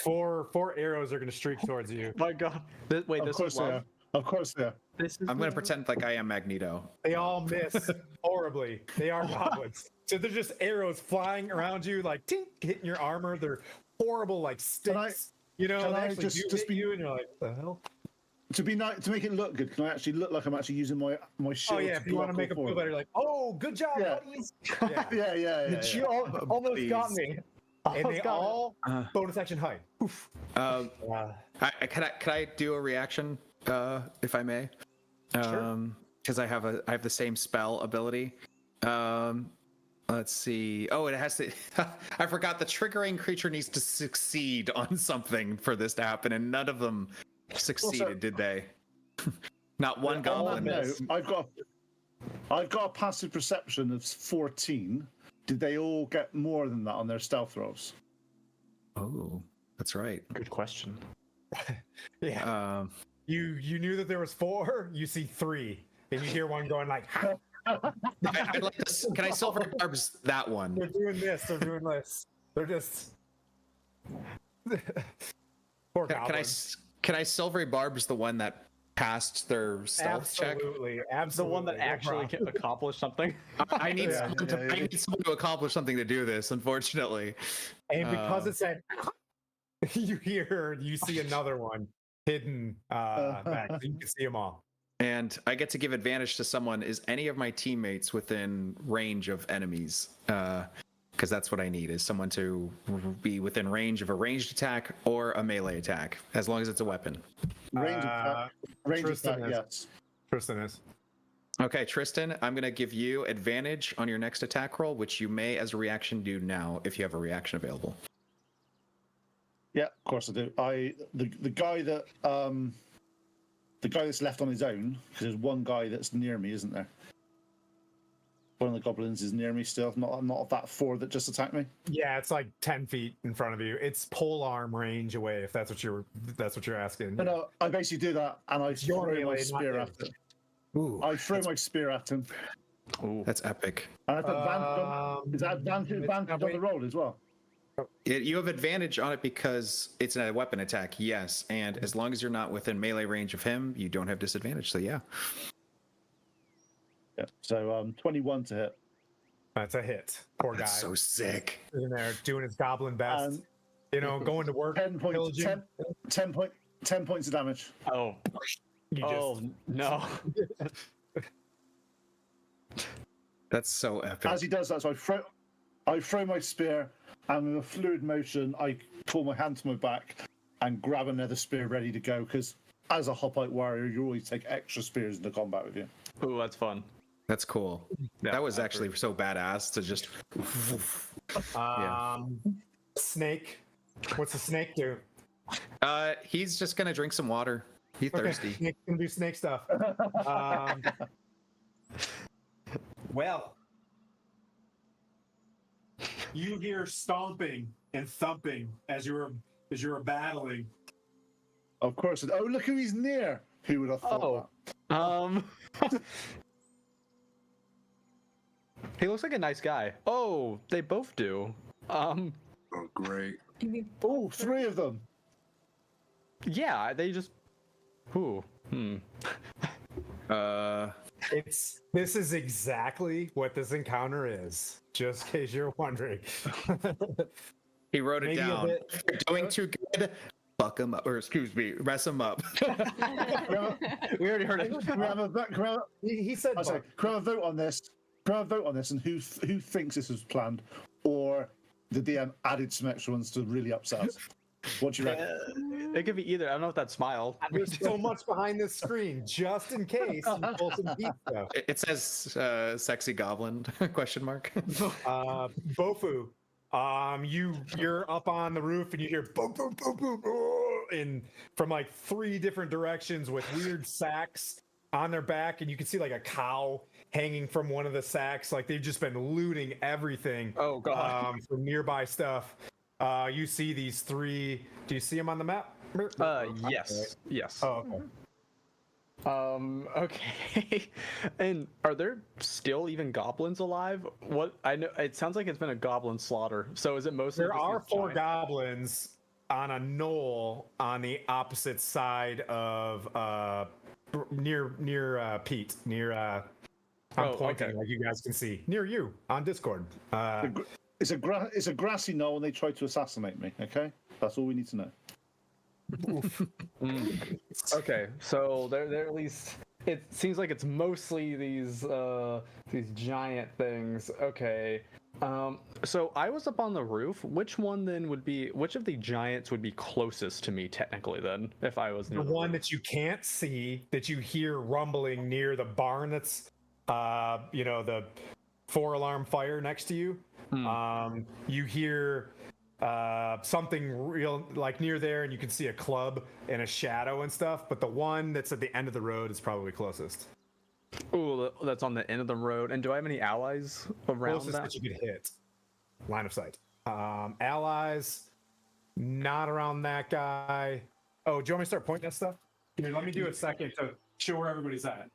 4 arrows are gonna streak towards you. My God. Wait, Of this course is they love. are. Of course they are. This is I'm going to love? pretend like I am Magneto. They all miss horribly. They are goblins, so they're just arrows flying around you, like tink, hitting your armor. They're horrible, like sticks. You know, can they I actually just hit be- you, and you're like, the hell? To be nice, to make it look good, can I actually look like I'm actually using my shield? Oh yeah, if you want to make them feel better, like, oh, good job, Yeah. buddies. Yeah. Yeah. You almost got Please. me. And they all bonus action hide. Oof. Can I do a reaction, if I may? Because I have the same spell ability. Let's see. Oh, it has to. I forgot the triggering creature needs to succeed on something for this to happen, and none of them succeeded, did they? Not one goblin. No, I've got a passive perception of 14. Did they all get more than that on their stealth rolls? Oh, that's right. Good question. Yeah. You knew that there was 4. You see 3, and you hear one going like, I'd like to, can I silver barbs that one? they're doing this. They're doing this. They're just. Poor Can I goblins. can I silvery barbs the one that passed their stealth check? Absolutely, The absolutely. one that no actually problem. accomplished something. I need Yeah, someone to I need someone to accomplish something to do this. Unfortunately, And because Uh, it said, you see another one hidden back. So you can see them all. and I get to give advantage to someone. Is any of my teammates within range of enemies? Because that's what I need is someone to be within range of a ranged attack or a melee attack, as long as it's a weapon. Range attack, range Tristan attack, is. yes. Tristan is. Okay, Tristan, I'm going to give you advantage on your next attack roll, which you may, as a reaction, do now if you have a reaction available. Yeah, of course I do. The guy that the guy that's left on his own, because there's one guy that's near me, isn't there? One of the goblins is near me still, not that four that just attacked me. Yeah, it's like 10 feet in front of you. It's pole arm range away, if that's what you're asking. No, I basically do that and I your throw my melee, not spear at his. him. Ooh, I throw my spear at him. Ooh. that's epic. And I put advantage on, is that advantage on the roll as well? You have advantage on it because it's a weapon attack, yes. And as long as you're not within melee range of him, you don't have disadvantage. So yeah. Yeah. So 21 to hit. That's a hit. Poor guy. That's so sick. Sitting there doing his goblin best. Going to work. 10 points. pillaging. 10 points of damage. Oh. You just, Oh no. That's so epic. As he does that, so I throw my spear, and with a fluid motion, I pull my hand to my back and grab another spear ready to go. Because as a hop-out warrior, you always take extra spears into combat with you. Ooh, that's fun. That's cool. Yeah, That was actually so badass to just. Snake. What's the snake do? He's just gonna drink some water. He's thirsty. Okay, snake can do snake stuff. Well, you hear stomping and thumping as you were battling. Of course. Oh, look who he's near. Who would have thought Oh. He looks like a nice guy. Oh, they both do. Oh, great. that? Oh, three of them. Yeah, they just. Ooh. This is exactly what this encounter is. Just in case you're wondering. He wrote it Maybe a down. bit- If you're doing too good, fuck him up, or excuse me, mess him up. We already heard it. Can we have a, He said, I say, fuck. can we have a vote on this? Can we have a vote on this? And who thinks this was planned, or the DM added some extra ones to really upset us? What do you reckon? It could be either. I don't know if that smile. There's so much behind this screen, just in case you pull some deep stuff. It says "sexy goblin?" question mark. Bofu, you're up on the roof and you hear boom, boom, boom, boom, boom, and from like 3 different directions with weird sacks on their back, and you can see like a cow hanging from one of the sacks. Like they've just been looting everything. Oh god. From nearby stuff. You see these 3. Do you see them on the map? Yes. Yes. Oh, okay. Okay. And are there still even goblins alive? What I know, it sounds like it's been a goblin slaughter. So is it mostly? There just are these 4 giant- goblins on a knoll on the opposite side of near Pete. Near I'm Oh, pointing okay. like you guys can see near you on Discord. It's a grassy knoll, and they tried to assassinate me. Okay, that's all we need to know. Okay, so they're at least. It seems like it's mostly these giant things. Okay. So I was up on the roof. Which one then would be? Which of the giants would be closest to me technically then? If I was near The one that you can't see, that you hear rumbling near the barn. That's the 4-alarm fire next to you. You hear something real like near there, and you can see a club and a shadow and stuff, but the one that's at the end of the road is probably closest. Ooh, that's on the end of the road. And do I have any allies around Closest that? that you could hit. Line of sight. Allies, not around that guy. Oh, do you want me to start pointing at stuff? Here, let me do a second to show where everybody's at.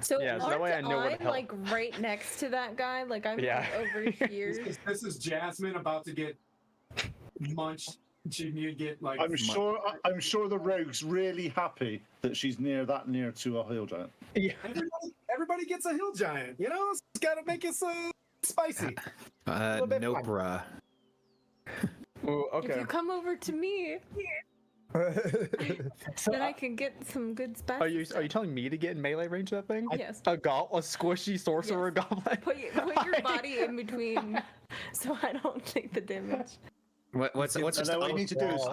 So, Yeah, so that way I know where to I'm help. like right next to that guy. Like I'm Yeah. like, over here. This is Jasmine about to get munched you'd get like. I'm sure the rogue's really happy that she's near to a hill giant. Yeah. Everybody gets a hill giant. You know, it's got to make it so spicy. No, fun. bruh. Ooh, If okay. you come over to me, So, then I can get some good spice. are you telling me to get in melee range of that thing? Yes. A squishy sorcerer goblin. Put your body in between, so I don't take the damage. What's And just then what you need to do is,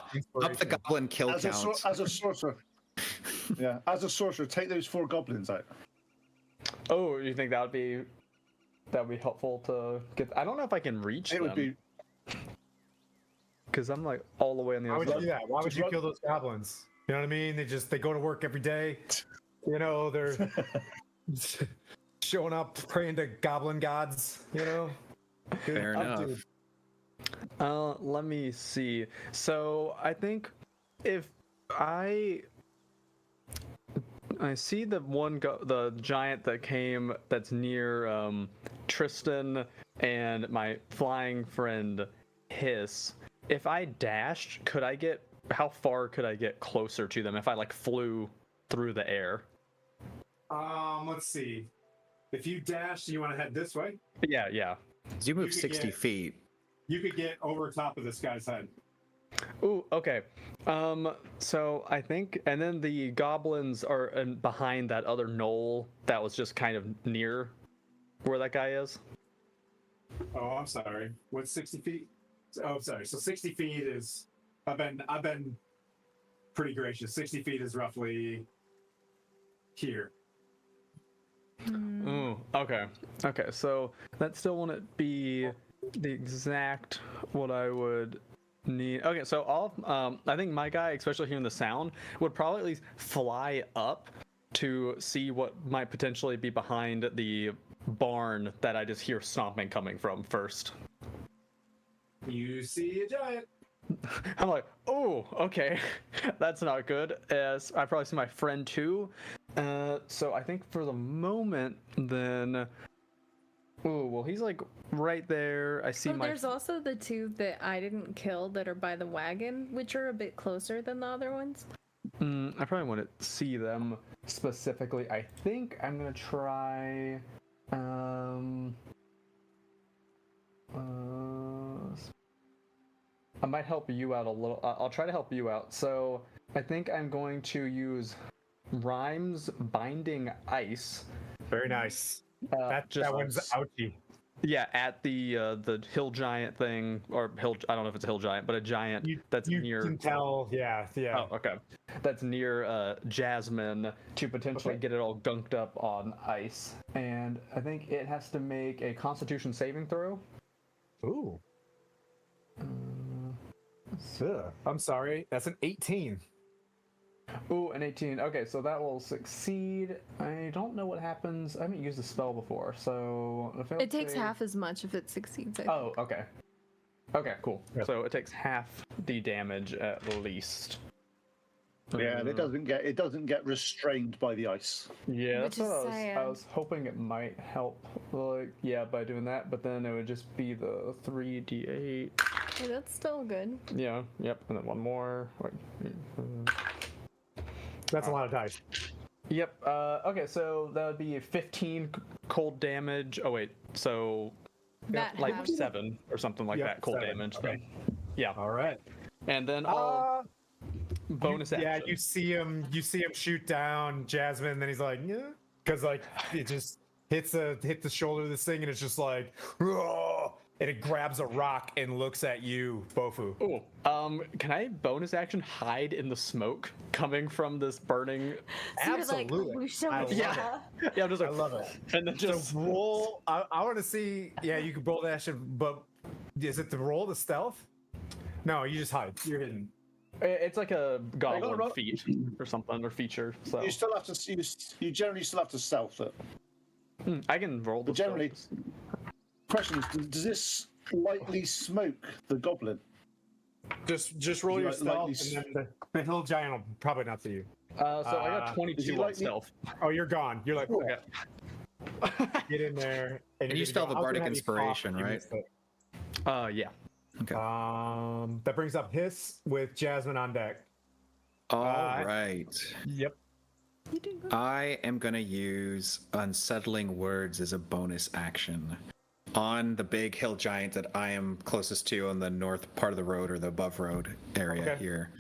up the goblin kill as count? a sorcerer, take those 4 goblins out. Oh, you think that would be helpful to get? I don't know if I can reach It them. would be. Because I'm like all the way on the Why other would you side. do that? Why would Just you run- kill those goblins? You know what I mean? They go to work every day. You know, they're showing up praying to goblin gods. You know. Fair enough. Dude. Let me see. So I think if I see the the giant that's near Tristan and my flying friend Hiss. If I dashed, how far could I get closer to them if I like flew through the air? Let's see. If you dash, you want to head this way. Yeah. You move You could 60 get- feet. You could get over top of this guy's head. Ooh, okay. So I think, and then the goblins are behind that other knoll that was just kind of near where that guy is. Oh, I'm sorry. What's 60 feet? Oh, sorry. So 60 feet is. I've been pretty gracious. 60 feet is roughly here. Ooh, okay. So that still wouldn't be the exact what I would need. Okay, so I think my guy, especially hearing the sound, would probably at least fly up to see what might potentially be behind the barn that I just hear stomping coming from first. You see a giant. I'm like, oh, okay, that's not good. As I probably see my friend too. So I think for the moment, then. Oh, well, he's like right there. I see Oh, my. there's also the 2 that I didn't kill that are by the wagon, which are a bit closer than the other ones. I probably want to see them specifically. I think I'm gonna try. I might help you out a little. I'll try to help you out. So I think I'm going to use Rhymes Binding Ice. Very nice. That just- one's ouchie. Yeah, at the hill giant thing, or hill. I don't know if it's a hill giant, but a giant that's You near. can tell. Yeah. Oh, okay. That's near Jasmine to potentially Okay. get it all gunked up on ice. And I think it has to make a Constitution saving throw. Ooh. Ugh, I'm sorry. That's an 18. Ooh, an 18. Okay, so that will succeed. I don't know what happens. I haven't used the spell before, so... if It takes half as much if it succeeds. I think. Oh, okay. Okay, cool. Yep. So it takes half the damage at least. Yeah, and it doesn't get restrained by the ice. Yeah, Which that's what is I sad. was hoping it might help. Like, yeah, by doing that, but then it would just be the 3d8. Yeah, that's still good. Yeah, yep, and then one more. Wait, That's a lot of dice. Yep. Okay, so that would be 15 cold damage. Oh wait, so That like half. 7 or something like Yep, that cold 7, damage. okay. Then. Yeah, All right. and then I'll bonus action. Yeah, you see him shoot down Jasmine, and then he's like, yeah, because like it just hit the shoulder of this thing, and it's just like, "Roar!" And it grabs a rock and looks at you, Bofu. Oh, can I bonus action hide in the smoke coming from this burning? So you're Absolutely. Like, show I me love that. Yeah, I'm just like, I love it. and then just So roll. I want to see. Yeah, you can roll that shit, but is it the roll the stealth? No, you just hide. You're hidden. It's like a gotta goblin roll- feat or something or feature. So You still have to. You generally still have to stealth it. I can roll the But generally, stealth. question is, does this lightly smoke the goblin? Just roll You your like- stealth, lightly and then the hill giant will probably not see you. So I got is 22 he on lightly- stealth. Oh, you're gone. You're like, Okay. get in there. And you're you good to still go. have a I was bardic gonna have you cough inspiration, if you right? missed it. Yeah. Okay. That brings up Hiss with Jasmine on deck. All right. Yep. I am going to use Unsettling Words as a bonus action on the big hill giant that I am closest to on the north part of the road or the above road area here.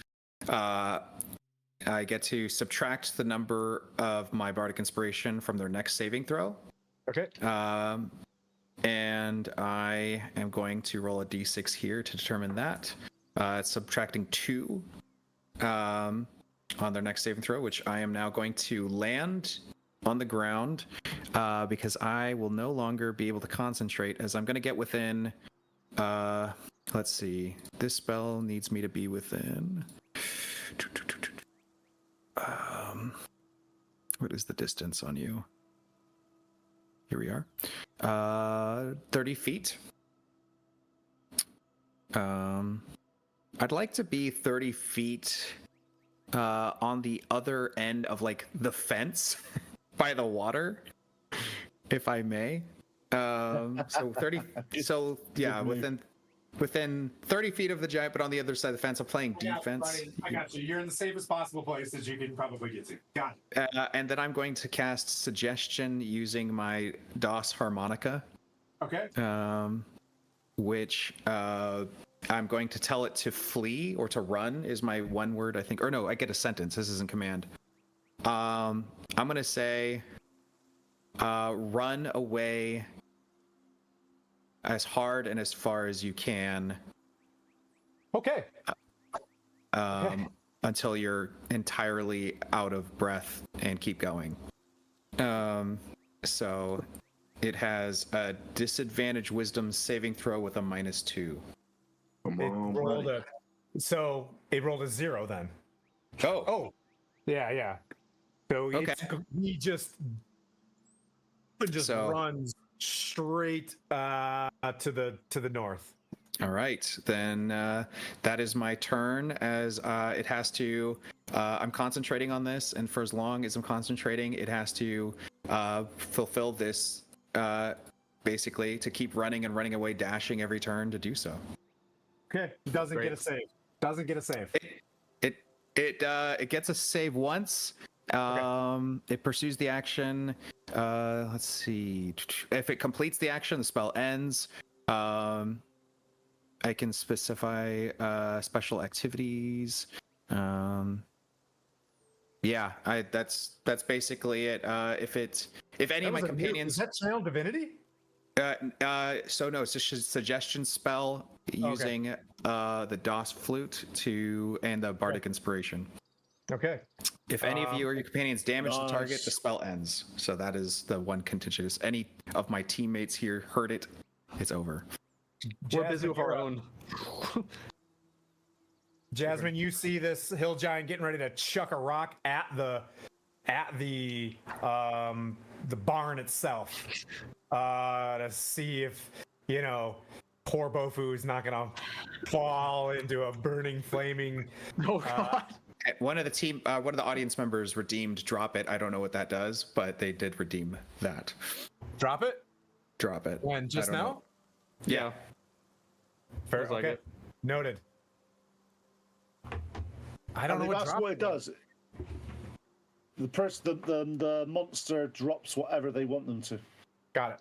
I get to subtract the number of my bardic inspiration from their next saving throw. Okay. And I am going to roll a d6 here to determine that. It's subtracting 2 on their next saving throw, which I am now going to land on the ground because I will no longer be able to concentrate as I'm going to get within, let's see, this spell needs me to be within, what is the distance on you? Here we are, 30 feet. I'd like to be 30 feet on the other end of like the fence by the water, if I may. So 30. So yeah, within 30 feet of the giant, but on the other side of the fence. I'm playing defense. I got you. You're in the safest possible place that you can probably get to. Got it. And then I'm going to cast Suggestion using my DOS harmonica. Okay. Which I'm going to tell it to flee or to run is my one word, I think. Or no, I get a sentence. This isn't command. I'm going to say run away as hard and as far as you can. Okay. Until you're entirely out of breath and keep going. So it has a disadvantage wisdom saving throw with a -2. So it rolled a 0 then. Oh. Yeah. So Okay. he just runs straight to the north. All right, then that is my turn as it has to, I'm concentrating on this, and for as long as I'm concentrating, it has to fulfill this, basically, to keep running and running away, dashing every turn to do so. Okay. Doesn't get a save. It gets a save once. It pursues the action. Let's see. If it completes the action, the spell ends. I can specify special activities. Yeah, that's basically it. If any of my companions, is that Channel Divinity? so no, it's a suggestion spell using the DOS flute and the bardic inspiration. Okay. If any of you or your companions damage the target, the spell ends. So that is the one contingent. If any of my teammates here heard it, it's over. We're busy with our own. Jasmine, you see this hill giant getting ready to chuck a rock at the barn itself to see if poor Bofu is not gonna fall into a burning, flaming. Oh God. One of the audience members redeemed drop it. I don't know what that does, but they did redeem that. Drop it. I When just don't now? know. Yeah. Fair. Feels like Okay. it. Noted. I don't know what that's drop what it does. The monster drops whatever they want them to. Got it.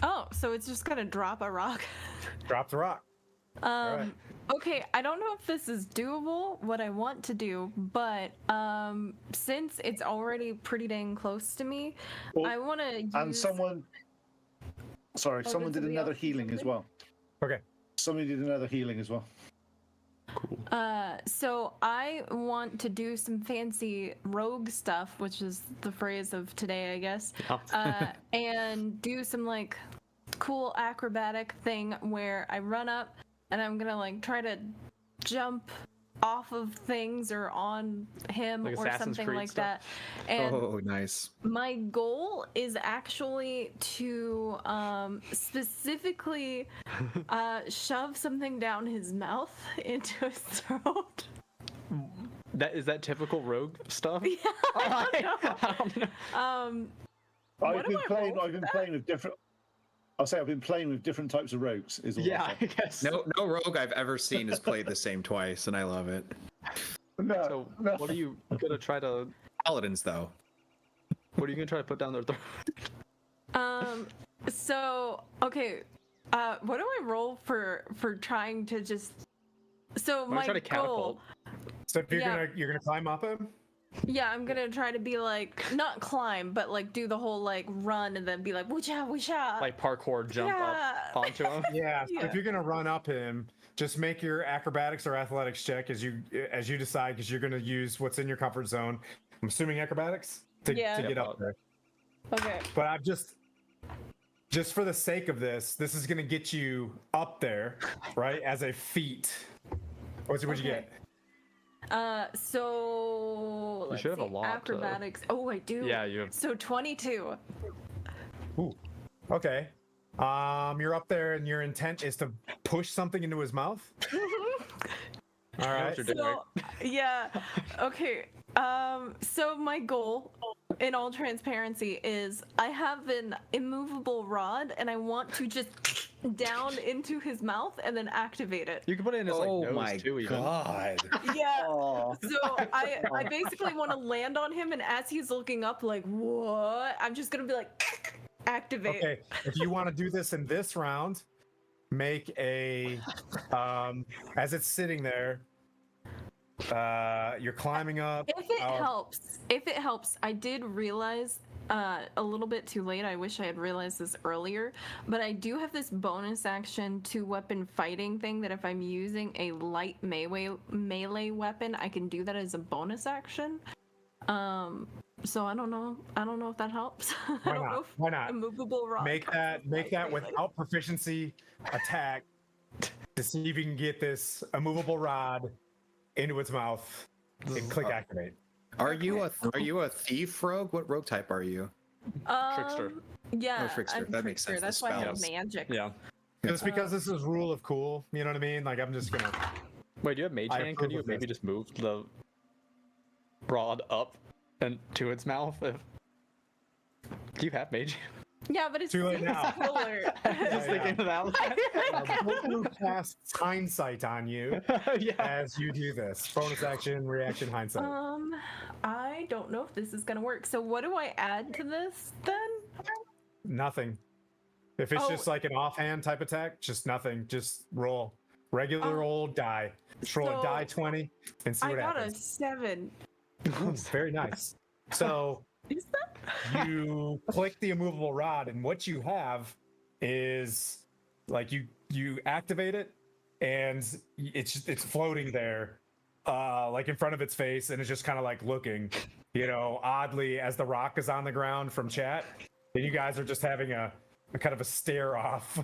Oh, so it's just gonna drop a rock. Drop the rock. Alright. Okay, I don't know if this is doable, what I want to do, but since it's already pretty dang close to me, Well, I want to use... And someone did somebody another else do healing as something? well. Okay. Somebody did another healing as well. So I want to do some fancy rogue stuff, which is the phrase of today, I guess, and do some like cool acrobatic thing where I run up and I'm gonna like try to jump off of things or on him Like or Assassin's something Creed like stuff. that. And Oh, nice. my goal is actually to specifically shove something down his mouth into his throat. Is that typical rogue stuff? Yeah, I don't know. I don't know. What I've do been I playing. roll I've been for playing with different. I'll say I've been playing with different types of rogues. Is all I'll Yeah, say. I guess. No rogue I've ever seen has played the same twice, and I love it. No, So no. what are you gonna try to? Paladins, though. What are you gonna try to put down their throat? So okay, what do I roll for trying to just? So Why my don't you try to goal. catapult? So if Yeah. you're gonna climb up him. Yeah, I'm gonna try to be like not climb, but like do the whole like run and then be like woocha woocha. Like parkour jump Yeah. up onto him? Yeah. So Yeah. if you're gonna run up him, just make your acrobatics or athletics check as you decide, because you're gonna use what's in your comfort zone. I'm assuming acrobatics to Yeah. get Yeah, up there. Okay. But I'm just for the sake of this is gonna get you up there, right? As a feat. What'd you Okay. get? So let's should have a see, lot, acrobatics. Oh, I do. Yeah, you have. So 22. Ooh. Okay. You're up there and your intent is to push something into his mouth. All know right. what you're doing. So yeah. Okay. So my goal, in all transparency, is I have an immovable rod and I want to just down into his mouth and then activate it. You can put it in his like Oh nose my too. Even. god. Yeah. Oh. So I basically want to land on him, and as he's looking up, like what? I'm just gonna be like activate. Okay. If you want to do this in this round, make a as it's sitting there. You're climbing up. If it helps, I did realize a little bit too late. I wish I had realized this earlier, but I do have this bonus action 2-weapon fighting thing that if I'm using a light melee weapon, I can do that as a bonus action. So I don't know if that helps. I Why don't not? know if Why not? a movable rod Make counts that as light melee. without proficiency attack to see if you can get this immovable rod into its mouth and click activate. Are you a thief rogue? What rogue type are you? Trickster. Yeah, Oh, trickster. I'm That makes sense. trickster. That's The why I have spells. magic. Yeah. Just because this is rule of cool, you know what I mean? Like I'm just gonna. Wait, do you have mage I hand? approve Could you of maybe this. just move the rod up and to its mouth? If... Do you have mage? Yeah, but it's Too late now. similar. Just thinking of that. Blue casts hindsight on you Yeah. as you do this. Bonus action, reaction, hindsight. I don't know if this is gonna work. So what do I add to this then? Nothing. If it's Oh. just like an offhand type attack, just nothing. Just roll. Regular old die. Just roll a So, die 20 and see I what got a happens. 7. Ooh, very nice. So Is that? you click the immovable rod, and what you have is like you activate it, and it's floating there, like in front of its face, and it's just kind of like looking, oddly as the rock is on the ground from chat, and you guys are just having a kind of a stare off.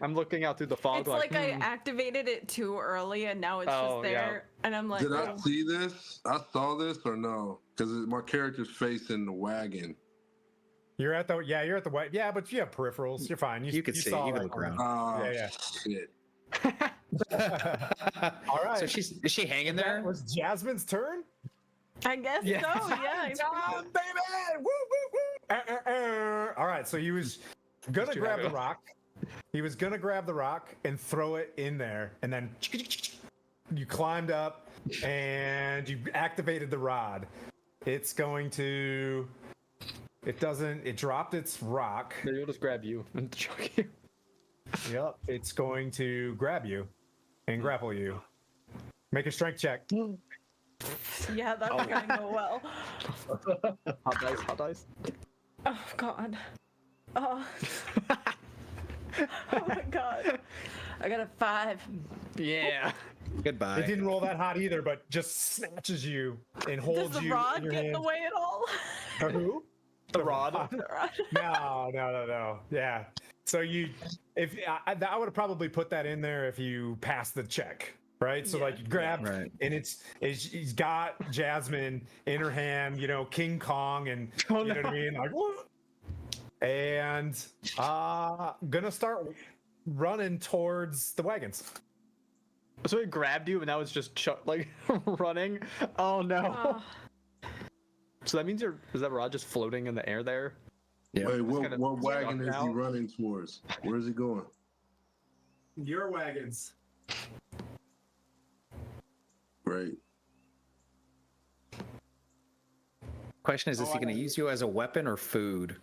I'm looking out through the fog. It's like I "Hmm." activated it too early and now it's Oh, just yeah. there. And I'm like, Did I oh. see this? I saw this or no? Because my character's facing the wagon. You're at the white. Yeah, but you have peripherals. You're fine. You can see. saw You can that look around. Oh, Yeah. shit. All right. So is she hanging That there? was Jasmine's turn. I guess Yeah. so, yeah. Time, baby! Woo, woo, woo! All right, so he was gonna too grab heavy. the rock. He was gonna grab the rock and throw it in there, and then you climbed up and you activated the rod. It's going to. It doesn't. It dropped its rock. Maybe we'll just grab you and chuck you. Yep. It's going to grab you and grapple you. Make a strength check. Yeah, that's gonna go well. Hot dice, hot dice. Oh god. Oh. Oh my god. I got a 5. Yeah. Goodbye. It didn't roll that hot either, but just snatches you and holds Does the you rod in your get in hand. the way at all? Who? The rod. The rod. No. Yeah. So if I would have probably put that in there if you passed the check, right? So Yeah. like you grab, Right. and he's got Jasmine in her hand, King Kong, and Oh, you know what I mean, like, "Whoa." And gonna start running towards the wagons. So it grabbed you, and now it's just running. Oh no. Oh, So that means is that rod just floating in the air there? Yeah. Wait, gonna what wagon duck is he out. running towards? Where's he going? Your wagons. Great. Question is he going to use you as a weapon or food?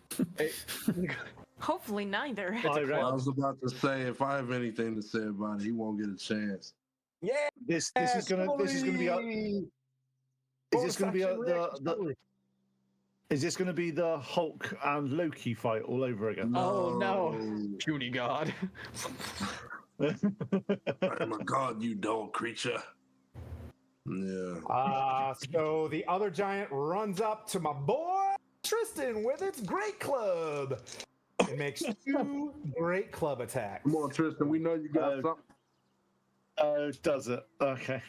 Hopefully neither. I read I was about to say, if I have anything to say about it, he won't get a chance. Yeah. this is gonna be is this gonna be is this gonna be the Hulk and Loki fight all over again? Oh no, puny god. I'm a god, you dull creature. Yeah. So the other giant runs up to my boy Tristan with its great club. It makes 2 great club attacks. Come on, Tristan. We know you got something. Oh, does it? Okay.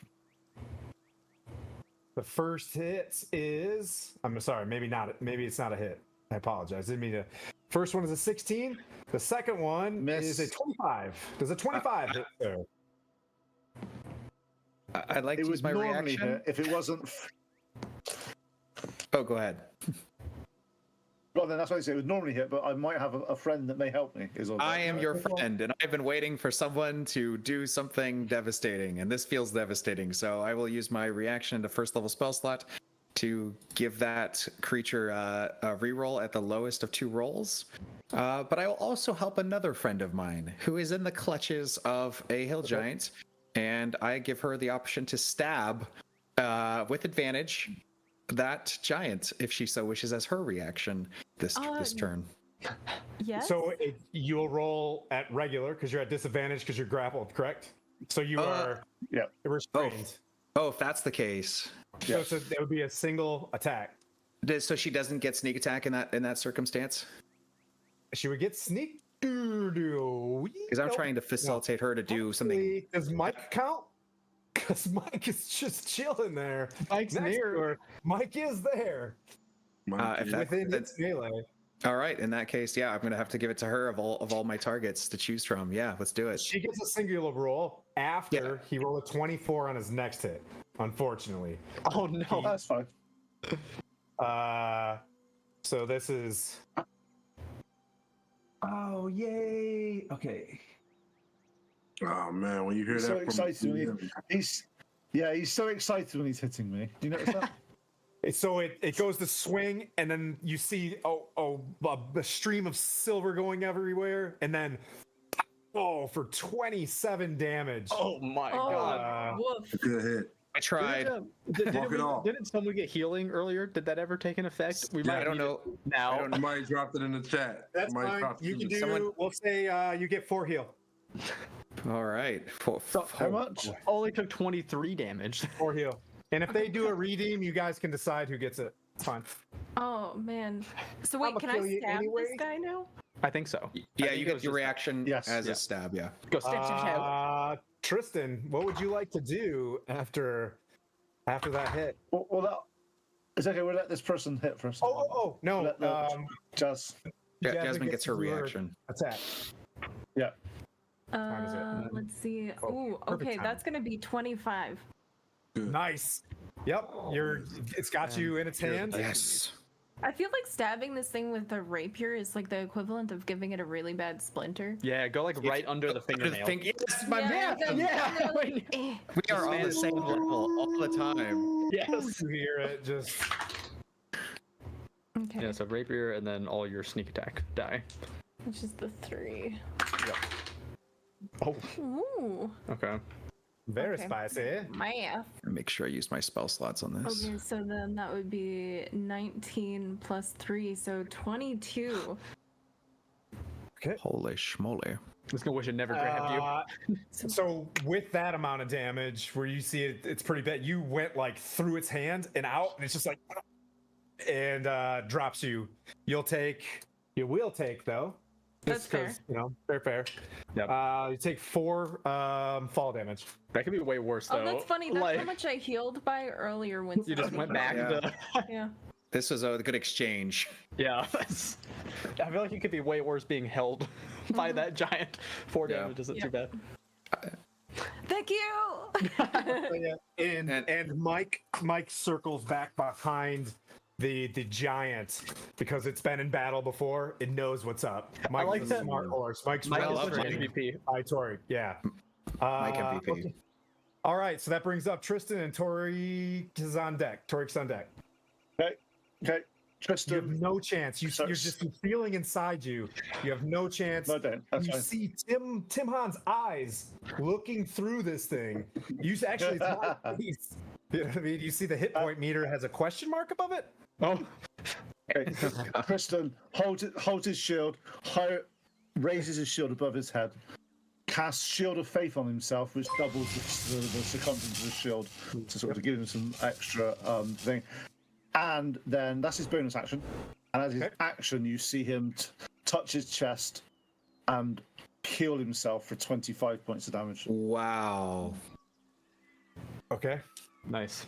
The first hit is. I'm sorry, maybe not. Maybe it's not a hit. I apologize. Didn't mean to. First one is a 16. The second one Miss. is a 25. Does a 25 hit there? I'd like It to would use my normally reaction. hit if it wasn't. Oh, go ahead. Well, then that's what I say. It would normally hit, but I might have a friend that may help me. Is all. I am your friend, and I've been waiting for someone to do something devastating, and this feels devastating. So I will use my reaction to first level spell slot to give that creature a reroll at the lowest of 2 rolls. But I will also help another friend of mine who is in the clutches of a hill giant, and I give her the option to stab with advantage that giant if she so wishes as her reaction this turn. Yes. So you'll roll at regular because you're at disadvantage because you're grappled, correct? So you are restrained. Oh, if that's the case. So it would be a single attack. So she doesn't get sneak attack in that circumstance? She would get sneak. Because I'm trying to facilitate her to do something. Does Mike count? Because Mike is just chilling there. Mike's next near. to her. Mike is there. Within its melee. All right, in that case, yeah, I'm gonna have to give it to her of all my targets to choose from. Yeah, let's do it. She gets a singular roll after he rolled a 24 on his next hit. Unfortunately. Oh no, that's fine. So this is. Oh yay! Okay. Oh man, when you hear He's that so from excited. He's so excited when he's hitting me. Do you notice that? So it goes to swing, and then you see a stream of silver going everywhere, and then for 27 damage. Oh my god. Woof. good hit. I tried. Didn't someone get healing earlier? Did that ever take an effect? I don't know. Now. Somebody dropped it in the chat. That's Somebody fine. dropped it You in can the do. chat. We'll say you get 4 heal. All right. How much? Only took 23 damage. 4 heal. And if they do a redeem, you guys can decide who gets it. It's fine. Oh man. So wait, I'ma can I kill you stab anyway. this guy now? I think so. Yeah, I think you it get was your just- reaction Yes. as Yeah. a stab. Yeah. Go stab. Tristan, what would you like to do after that hit? Well, that it's okay. We'll let this person hit first. No. Just Jasmine gets her to do reaction. Attack. yeah. time is it? Let's see. Oh, Ooh, perfect okay, timing. that's gonna be 25. Nice. Yep. It's got you in its hand. Yes. I feel like stabbing this thing with a rapier is like the equivalent of giving it a really bad splinter. Yeah, go like right under the fingernail. Yes, my man. Yeah. We are on the same level all the time. Yes. You hear it just. Okay. Yeah, so rapier and then all your sneak attack die. Which is the 3. Oh, Ooh. okay. Very Okay. spicy. Math. Make sure I use my spell slots on this. Okay, so then that would be 19 plus 3, so 22. Holy schmoly. Just gonna wish it never grabbed you. So with that amount of damage, where you see it's pretty bad. You went like through its hand and out, and it's just like, and drops you. You will take though. That's just 'cause, fair. Yep. You take 4 fall damage. That could be way worse though. Oh, that's funny. That's like, how much I healed by earlier when you just went back Yeah. to. Yeah. This was a good exchange. Yeah. I feel like it could be way worse being held by that giant. 4 Yeah. damage isn't too bad. Thank you. And Mike circles back behind the giant, because it's been in battle before, it knows what's up. Mike's like a that. smart horse. Mike's Mike well is such an trained. MVP. Hi, Tori. Yeah. Mike MVP. Okay. All right, so that brings up Tristan and Tori is on deck. Torik's on deck. Okay. You have Tristan. no chance. You're just feeling inside you. You have no chance. No, don't. That's You fine. see Tim Han's eyes looking through this thing. You actually, it's my face. You know what I mean? You see the hit point meter has a question mark above it. Oh, Okay. Tristan holds his shield, raises his shield above his head, casts Shield of Faith on himself, which doubles the circumference of the shield to sort of give him some extra thing. And then that's his bonus action. And as his action, you see him touch his chest and heal himself for 25 points of damage. Wow. Okay. nice.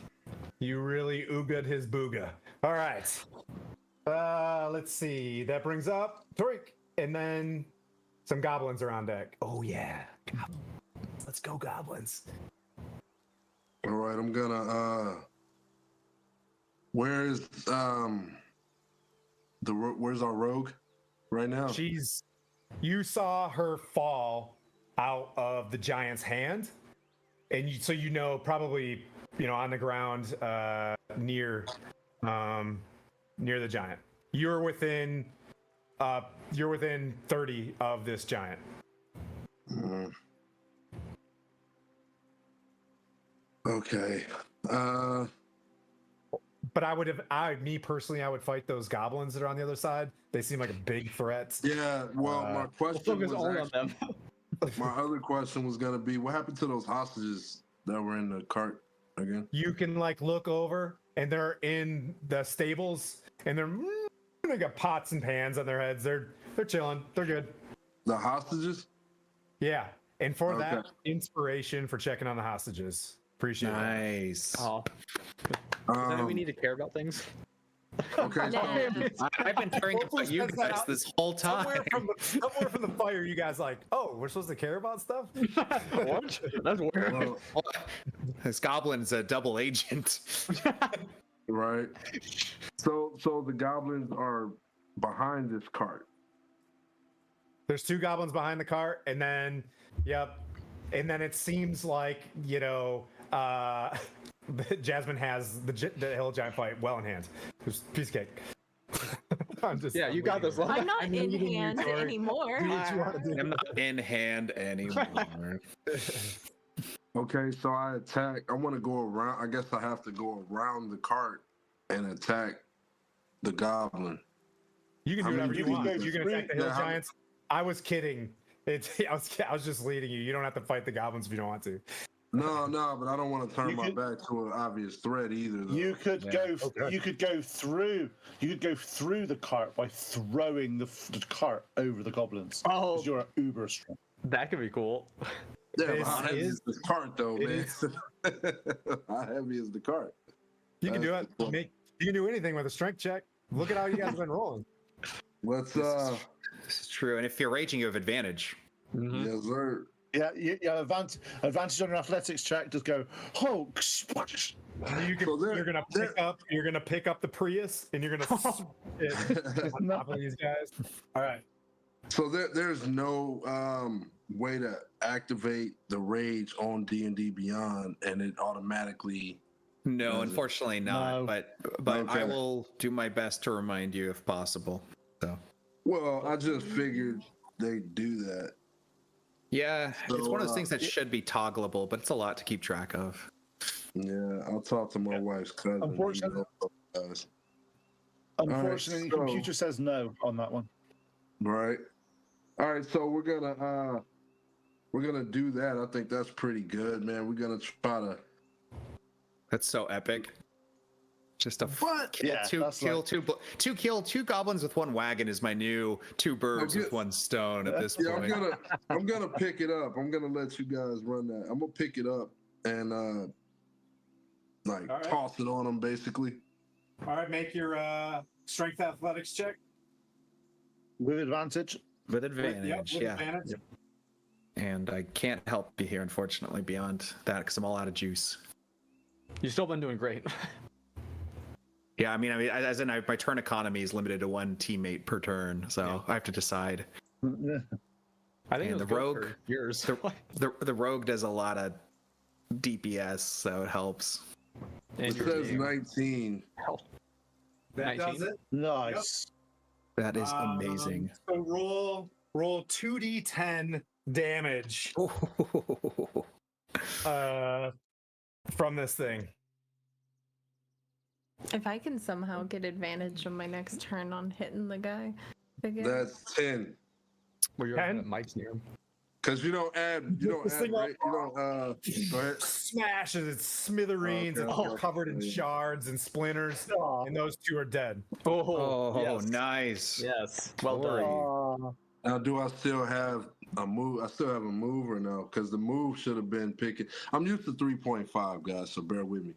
You really oogad his booga. All right. Let's see. That brings up Torik, and then some goblins are on deck. Oh yeah, goblins. Let's go goblins. All right, I'm gonna. Where's where's our rogue right now? You saw her fall out of the giant's hand, and so you know probably on the ground near the giant. You're within 30 of this giant. Mm. Okay. But I would fight those goblins that are on the other side. They seem like a big threat. Yeah. Well, my question was Focus all on actually, them. my other question was gonna be, what happened to those hostages that were in the cart again? You can look over, and they're in the stables, and they got pots and pans on their heads. They're chilling. They're good. The hostages? Yeah. And for that Okay. inspiration for checking on the hostages. Appreciate it. Nice. Oh, then we need to care about things. Okay. So, I've been caring about you guys this whole time. Somewhere from the fire, you guys we're supposed to care about stuff? What? That's weird. well, This goblin's a double agent. right. So the goblins are behind this cart. There's two goblins behind the cart, and then, and then it seems like, Jasmine has the hill giant fight well in hand. There's piece of cake. I'm You got this. I'm not in leading you, hand Tori. anymore. Do what you want to do. I'm not in hand anymore. Okay, so I attack. I want to go around. I guess I have to go around the cart and attack the goblin. You can do whatever you want. You can attack the hill Yeah, giants. I was kidding. I was just leading you. You don't have to fight the goblins if you don't want to. No, but I don't want to turn my back to an obvious threat either. Though. You could go through the cart by throwing the cart over the goblins. Oh. 'Cause you're uber strong. That could be cool. Yeah, but This how heavy is- is the cart, though, man? How heavy is the cart? You can do it. That's the- You can do anything with a strength check. Look at how you guys have been rolling. Let's This is true. And if you're raging, you have advantage. yes, sir. Yeah, advantage on your athletics check. Just go Hulk splash. You're gonna pick up the Prius, and you're gonna on top of these guys. All right. So there's no way to activate the rage on D&D Beyond, and it automatically. No, unfortunately not. No. But Okay. I will do my best to remind you if possible. So Well, I just figured they'd do that. yeah, it's So, one of those things that should be toggleable, but it's a lot to keep track of. Yeah, I'll talk to my wife's cousin. Unfortunately- Guys. Unfortunately, so- computer says no on that one. Right. All right, so we're gonna do that. I think that's pretty good, man. We're gonna try to. That's so epic. Just a What? kill Yeah, two that's kill like- two goblins with one wagon is my new two birds Okay. with one stone at this Yeah, point. I'm gonna pick it up. I'm gonna let you guys run that. I'm gonna pick it up and All right. toss it on them, basically. All right, make your strength athletics check. With advantage. With Yep, advantage, with yeah. advantage. And I can't help you here, unfortunately, beyond that, because I'm all out of juice. You've still been doing great. Yeah, I mean, as in my turn economy is limited to 1 teammate per turn, so I have to decide. I think And it was the rogue, good for yours. the rogue does a lot of DPS, so it helps. And It your says game. 19. Hell. That 19? does it. Nice. That is amazing. So roll 2d10 damage from this thing. If I can somehow get advantage on my next turn on hitting the guy again. That's 10. Where your 10? mic's near him. Because you don't add, This thing up. go ahead. Smashes, it's smithereens, Okay, it's all okay. covered in shards and splinters, and those two are dead. Oh, yes. nice. Yes. Well Glory. done. Now, do I still have a move? I still have a move or no? Because the move should have been picking. I'm used to 3.5, guys, so bear with me.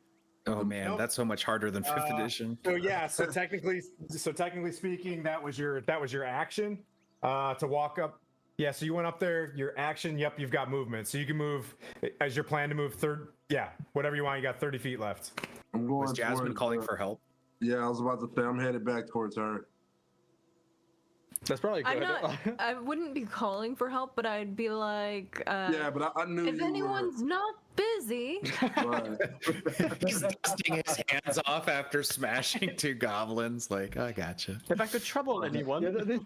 Oh man, Nope. that's so much harder than 5th edition. So yeah, so technically speaking, that was your action to walk up. Yeah, so you went up there. Your action. Yep, you've got movement, so you can move as your plan to move whatever you want. You got 30 feet left. I'm going. Was Jasmine towards, calling for help? Yeah, I was about to say I'm headed back towards her. That's probably good. I'm not. I wouldn't be calling for help, but I'd be like, Yeah, but I knew if you anyone's not busy, were. Right. He's dusting his hands off after smashing 2 goblins. Like, I gotcha. If I could trouble anyone. Yeah,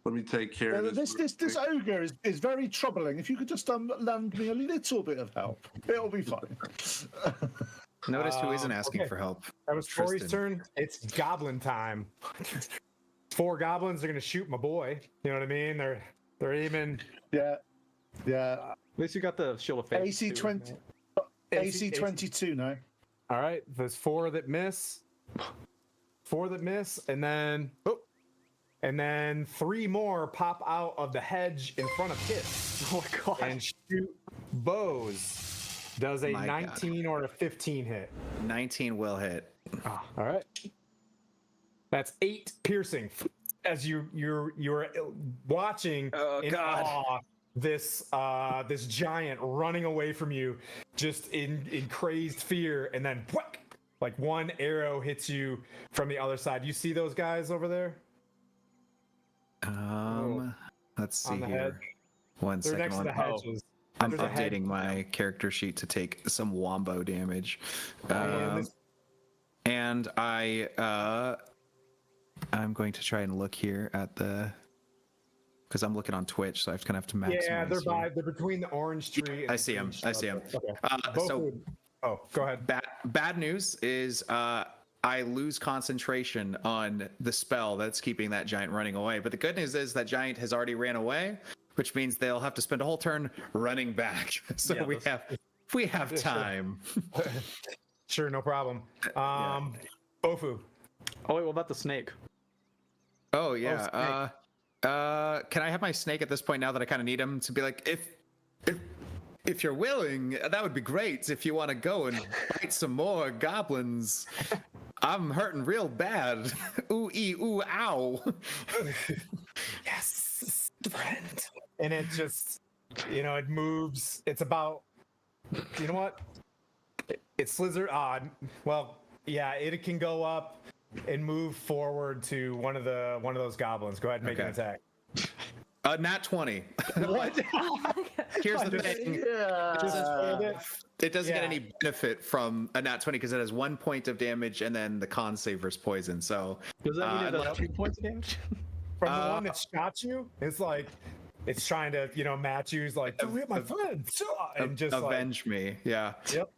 Let me take care of this. this ogre is very troubling. If you could just lend me a little bit of help, it'll be fine. Notice who isn't asking okay. for help. That was Corey's Tristan. turn. It's goblin time. 4 goblins are gonna shoot my boy. You know what I mean? They're aiming. Yeah. At least you got the shield of faith. AC too, 20, right? AC 22 now. All right, there's 4 that miss. 4 that miss, and then 3 more pop out of the hedge in front of Kit Oh my god. and shoot bows. Does a My God. 19 or a 15 hit? 19 will hit. All right. That's 8 piercing. As you're watching Oh, in God. awe this giant running away from you, just in crazed fear, and then whack, like 1 arrow hits you from the other side. You see those guys over there? Let's see On the here. head. 1 They're second. next to the hedges. I'm There's a hedge. updating my character sheet to take some wombo damage. And And I'm going to try and look here at the, because I'm looking on Twitch, so I kind of have to maximize. yeah, they're here. they're between the orange tree. And I the see 'em. green I see 'em. shrub. Okay. Both So would- oh, go ahead. bad news is I lose concentration on the spell that's keeping that giant running away. But the good news is that giant has already ran away, which means they'll have to spend a whole turn running back. So Yeah, we have time. Sure, no problem. Bofu. Oh wait, what about the snake? Oh yeah. Can I have my snake at this point now that I kind of need him to be like, if you're willing, that would be great. If you want to go and fight some more goblins, I'm hurting real bad. Ooh ee ooh ow. Yes, friend. And it just, it moves. It's about, you know what? It slithers. Well, yeah, it can go up and move forward to one of those goblins. Go ahead and make an Okay. attack. Nat 20. What? Here's the thing. It doesn't get Yeah. any benefit from a nat 20 because it has 1 point of damage and then the con save versus poison. So Does that mean it does unless- 2 points of damage? From the one that shot you, it's like it's trying to, match you. It's like, don't hit my friend. And just avenge me. Yeah. Yep.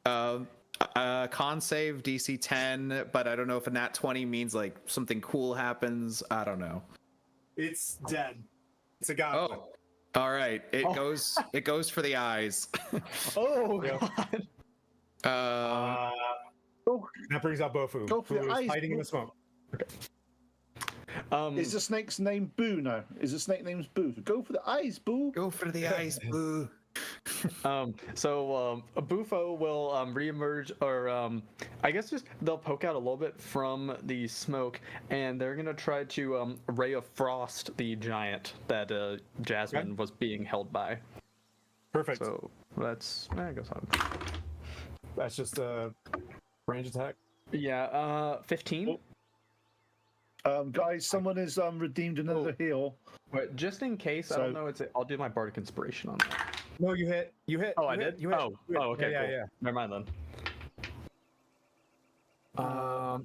Con save DC 10, but I don't know if a nat 20 means like something cool happens. I don't know. It's dead. It's a goblin. Oh, all right. It goes for the eyes. Oh Yep. god. That brings out Bofu, Go for who the is eyes, hiding in Bo. the smoke. Is the snake's name Boo now? Is the snake name's Boo? Go for the eyes, Boo. Go for the eyes, boo. So a Bufo will reemerge, or I guess just they'll poke out a little bit from the smoke, and they're gonna try to ray of frost the giant that Jasmine was being held by. Perfect. So that's I guess on. That's just a range attack. Yeah, 15. Guys, someone has redeemed another heal. But just in case, I So- don't know. I'll do my bardic inspiration on that. No, you hit. You hit. Oh, you I hit, did. You hit. Oh, you hit. okay, Yeah, cool. yeah. Never mind then.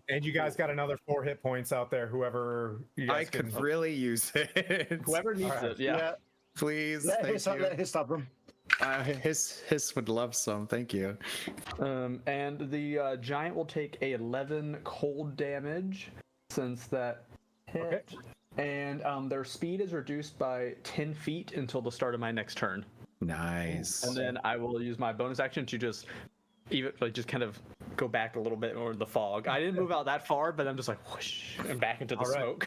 And you guys got another 4 hit points out there. Whoever you guys I could can- really use it. Whoever needs Alright. it, yeah. Please, Let thank his you. have them. His would love some. Thank you. And the giant will take 11 cold damage since that hit. And their speed is reduced by 10 feet until the start of my next turn. Nice. And then I will use my bonus action to just just kind of go back a little bit over the fog. I didn't move out that far, but I'm just like whoosh and back into the All right.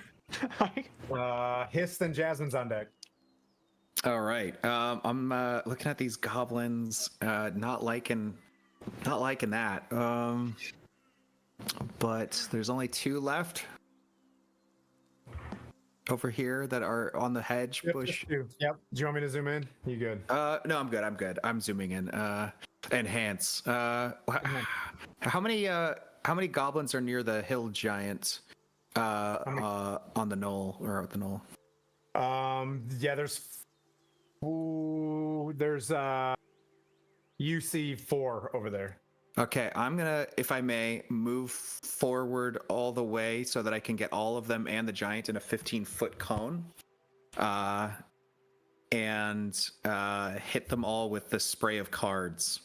smoke. Hist and Jasmine's on deck. All right. I'm looking at these goblins. Not liking that. But there's only 2 left over here that are on the hedge bush. Yep. Do you want me to zoom in? You good? No, I'm good. I'm zooming in. Enhance. How many goblins are near the hill giant? On the knoll or at the knoll? Yeah. There's you see 4 over there. Okay, I'm gonna, if I may, move forward all the way so that I can get all of them and the giant in a 15-foot cone, and hit them all with the spray of cards.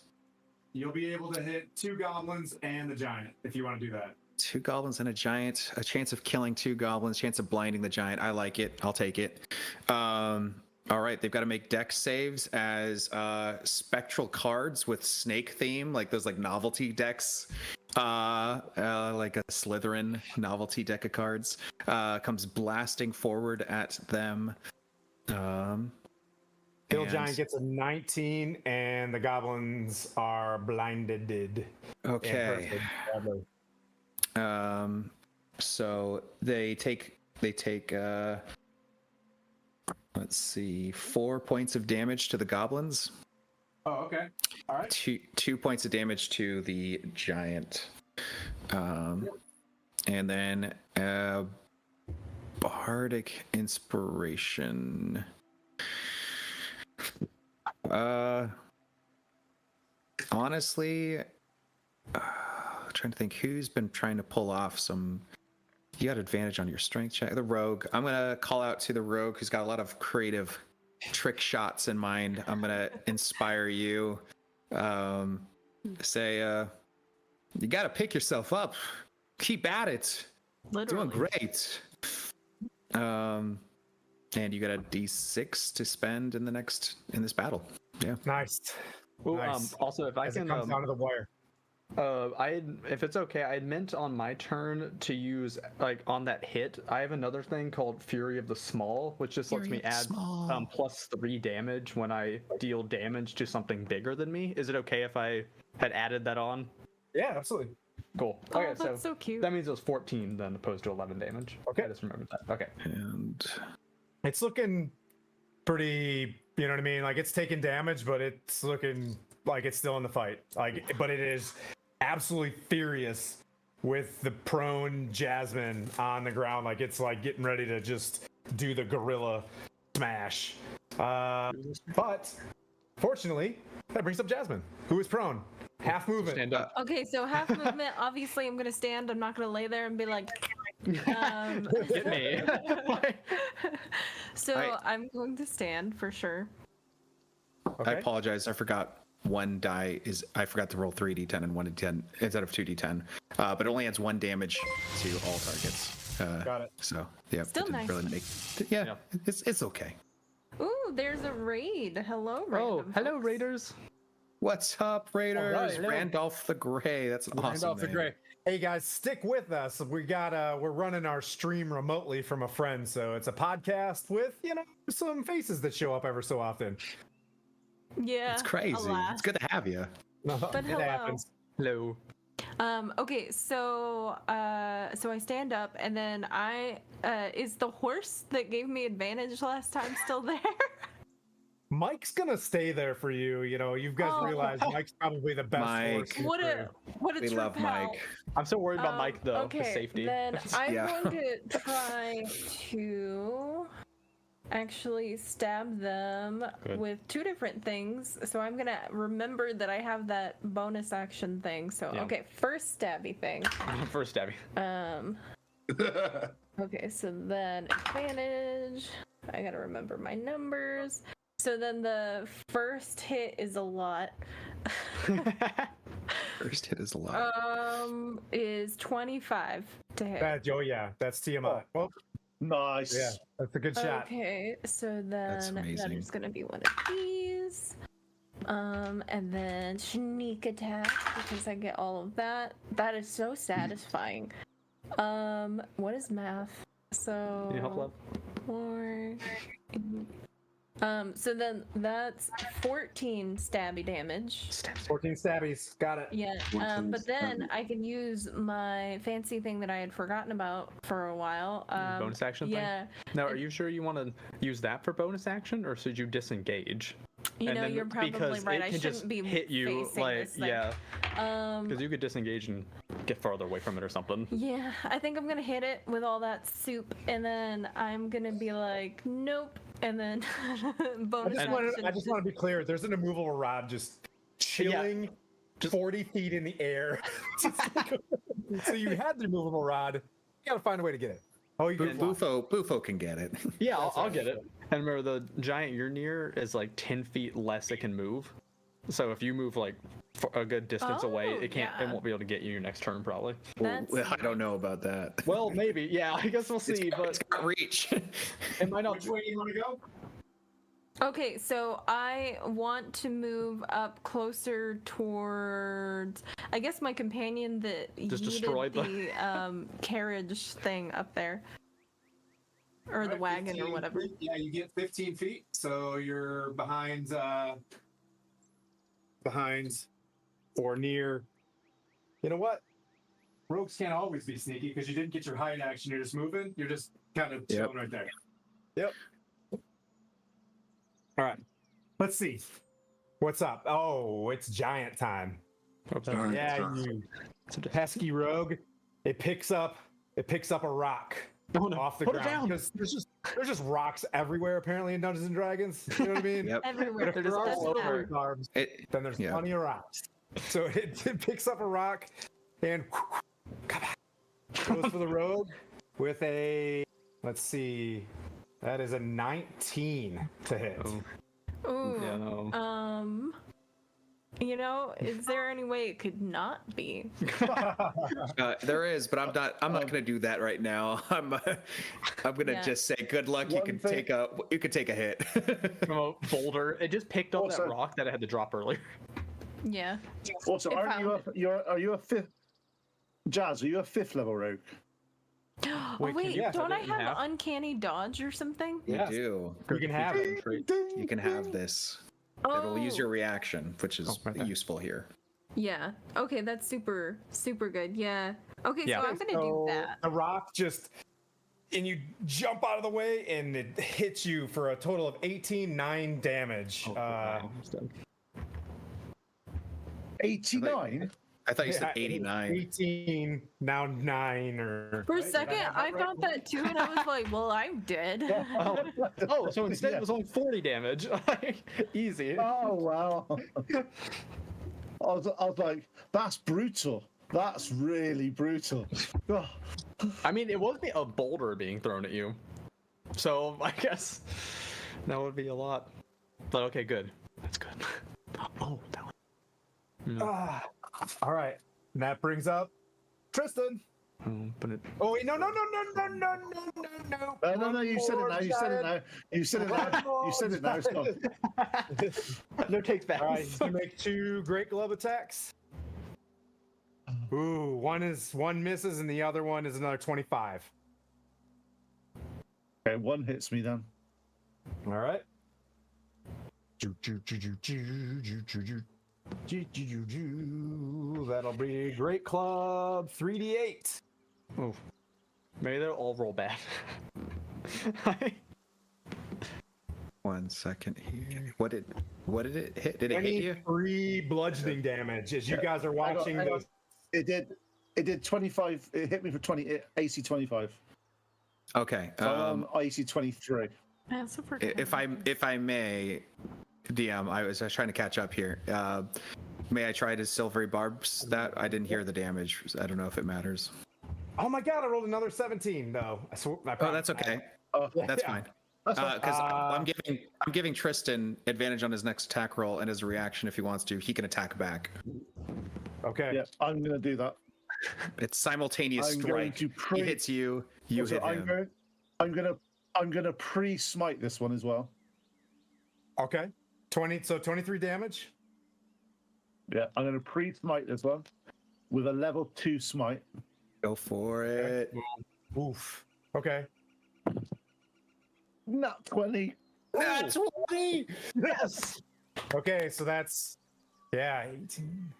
You'll be able to hit 2 goblins and the giant if you want to do that. 2 goblins and a giant, a chance of killing 2 goblins, chance of blinding the giant. I like it. I'll take it. All right, they've got to make dex saves as spectral cards with snake theme, like those like novelty decks, like a Slytherin novelty deck of cards, comes blasting forward at them. Hill giant gets a 19, and the goblins are blinded. Okay. So they take let's see, 4 points of damage to the goblins. Oh, okay. All right. 2 points of damage to the giant. And then bardic inspiration. Honestly, trying to think who's been trying to pull off some. You got advantage on your strength check. The rogue. I'm gonna call out to the rogue who's got a lot of creative trick shots in mind. I'm gonna inspire you. Say, you gotta pick yourself up. Keep at it. Literally. Doing great. And you got a D6 to spend in this battle. Yeah. Nice. Ooh, Nice. Also, if I As it can, comes down to the wire. if it's okay, I had meant on my turn to use, like, on that hit, I have another thing called Fury of the Small, which just lets me add +3 damage when I deal damage to something bigger than me. Is it okay if I had added that on? Yeah, absolutely. Cool. Oh, Okay, that's so cute. That means it was 14 then opposed to 11 damage. Okay. I just remembered that. Okay. And It's looking pretty, you know what I mean? Like, it's taking damage, but it's looking like it's still in the fight. Like, but it is absolutely furious with the prone Jasmine on the ground. Like, it's like getting ready to just do the gorilla smash. But fortunately, that brings up Jasmine, who is prone. Half movement. Stand up. Okay, so half movement. Obviously, I'm gonna stand. I'm not gonna lay there and be like. Get me. So I'm going to stand for sure. I apologize. I forgot one die is. I forgot to roll 3d10 and 1d10 instead of 2d10. But it only adds 1 damage to all targets. Got it. So yeah, Still it didn't nice. really make. Yeah, it's okay. Ooh, there's a raid. Hello, random hello, folks. Raiders. What's up, Raiders? All right, hello. Randolph the Gray. That's an awesome. Randolph the name. Gray. Hey guys, stick with us. We're running our stream remotely from a friend, so it's a podcast with some faces that show up ever so often. Yeah. It's crazy. alas. It's good to have you. But it hello. happens. Hello. Okay, so I stand up, and then is the horse that gave me advantage last time still there? Mike's gonna stay there for you. You know, you guys Oh. realize Mike's probably the best Mike. horse. in the What crew. a We true love pal. Mike. I'm so worried about Mike though. Okay, His safety. then I'm Yeah. going to try to actually stab them Good. with 2 different things. So I'm gonna remember that I have that bonus action thing. So Yeah. okay, first stabby thing. First stabby. Okay, so then advantage. I gotta remember my numbers. So then the first hit is a lot. First hit is a lot. Is 25 to hit. Oh yeah, that's Tiamat. Well, Nice. yeah, that's a good shot. Okay, so That's then that amazing. is gonna be one of these. And then sneak attack because I get all of that. That is so satisfying. What is math? So Can you help love? 4. So then that's 14 stabby damage. 14 stabbies. Got it. Yeah. 14 But then stabby. I can use my fancy thing that I had forgotten about for a while. Bonus action thing? Yeah. Now, are you sure you want to use that for bonus action, or should you disengage? You And know, then- you're probably because right. it I can shouldn't just be hit you facing like this thing. yeah, because you could disengage and get farther away from it or something. Yeah, I think I'm gonna hit it with all that soup, and then I'm gonna be like, nope, and then bonus I action. just want to be clear. There's an immovable rod just chilling 40 feet in the air. So you had the immovable rod. You gotta find a way to get it. Oh, you can fly. Bufo can get it. Yeah, I'll get it. And remember, the giant you're near is like 10 feet less it can move. So if you move like a good distance away, Oh, it can't. It yeah. won't be able to get you your next turn probably. That's Well, I don't know about that. Well, maybe. Yeah, I guess we'll see. It's But got reach. it might not. Which way do you want to go? Okay, so I want to move up closer towards, I guess, my companion that Just yeeted destroyed the carriage thing up there, or the Right, wagon 15 or whatever. feet. Yeah, you get 15 feet, so you're behind or near. You know what? Rogues can't always be sneaky because you didn't get your hide action. You're just moving. You're just kind of chilling right there. Yep. All right. Let's see. What's up? Oh, it's giant time. Giant Yeah, time. you pesky rogue. It picks up a rock Oh, no. off the Put it ground down. because there's just rocks everywhere apparently in Dungeons and Dragons. You know what I mean? Yep. Everywhere. If They're there just are all Doesn't over. matter. arms, It, then there's Yeah. plenty of rocks. So it picks up a rock and goes for the rogue with a, let's see, that is a 19 to hit. Oh, Ooh. yeah, no. You know, is there any way it could not be? there is, but I'm not gonna do that right now. I'm gonna Yeah. just say good luck. You One can thing- take a hit. From a boulder, it just picked up Also- that rock that I had to drop earlier. Yeah. Also, It aren't you found are you a fifth? Jazz, are you a 5th level rogue? Oh, Wait, can wait, you- don't I you have have- uncanny dodge or something? You Yes. do. You can have it. You can have this. Oh, It'll use your reaction, which is right there. useful here. Yeah. Okay, that's super good. Yeah. Okay, Yeah. so I'm gonna do So that. the rock just, and you jump out of the way and it hits you for a total of 9 damage. Oh, 89. I thought you said Yeah, 89. 18, now 9 or. For a Right? Did I second, have that I right? thought that too, and I was like, "Well, I'm dead." Oh, so instead Yeah. it was only 40 damage. Easy. Oh wow! I was like, that's brutal. That's really brutal. Oh, I mean, it was a boulder being thrown at you. So I guess that would be a lot. But okay, good. That's good. Oh, that one. All right. And that brings up Tristan. But it, Oh, wait, no. no, you said it now. You said it now. You said it now. You said it now. Stop. no takes back. All right, he's gonna make 2 great glove attacks. Ooh, one misses and the other one is another 25. Okay, one hits me then. All right. That'll be great club 3d8. Oh, maybe they'll all roll bad. 1 second here. What did it hit? Did it hit you? 23 bludgeoning damage as you guys are watching hang on. this. It did 25. It hit me for 20. AC 25. Okay. So I'm on AC 23. That's super If I may, DM, I was trying to catch up here. May I try to silvery barbs that? I didn't hear the damage. I don't know if it matters. Oh my god, I rolled another 17 though. Oh, that's okay. That's fine. That's fine. Because I'm giving Tristan advantage on his next attack roll, and as a reaction, if he wants to, he can attack back. Okay. Yeah, I'm gonna do that. It's simultaneous I'm going strike. to He hits you, you Also, hit him. I'm gonna pre-smite this one as well. Okay. 23 damage. Yeah, I'm gonna pre-smite this one with a level 2 smite. Go for it. Oof. Okay. Not 20. That's 20. Yes. Okay, so that's 18.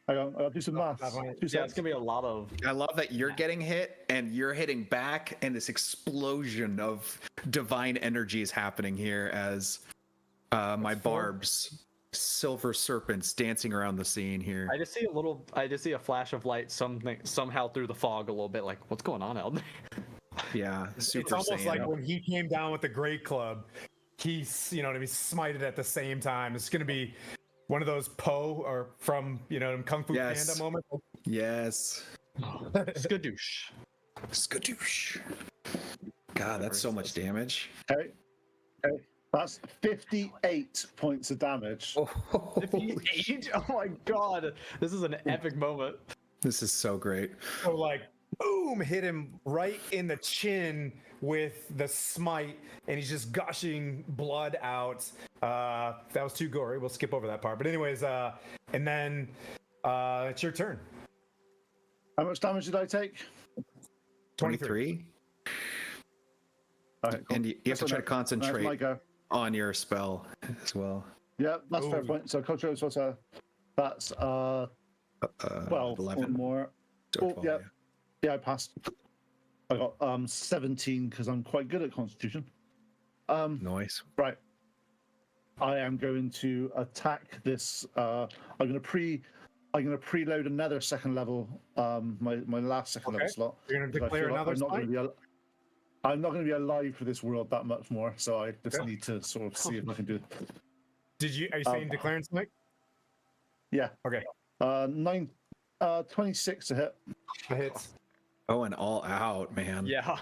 Hang on, I'll do some math. Yeah, it's gonna be a lot of. I love that you're getting hit and you're hitting back, and this explosion of divine energy is happening here as my barbs, silver serpents, dancing around the scene here. I just see a flash of light somehow through the fog a little bit. Like, what's going on out there? Yeah, super It's almost Saiyan. like when he came down with the Great Club, he's to be smited at the same time. It's gonna be one of those Po or from Kung Fu Yes. Panda moment. Yes. Skadoosh. Skadoosh. God, that's so much damage. Okay. That's 58 points of damage. Oh, 58? Oh my god. This is an epic moment. this is so great. So like, boom, hit him right in the chin with the smite, and he's just gushing blood out. That was too gory. We'll skip over that part. But anyways, and then it's your turn. How much damage did I take? 23. All right, cool. And you have to try to That's my concentrate go. on your spell as well. Yeah, that's fair Ooh. point. So control was that's 12 11 or more. or Oh, 12, yeah. Yeah, I passed. I got 17 because I'm quite good at Constitution. Nice. Right. I am going to attack this. I'm going to preload another second level. My last second level slot. You're gonna 'cause I declare feel like another smite? I'm not going to be alive for this world that much more. So I just need to sort of see if I can do it. Are you saying declaring smite? Yeah. Okay. 26 to hit. That hits. Oh, and all out, man. Yeah.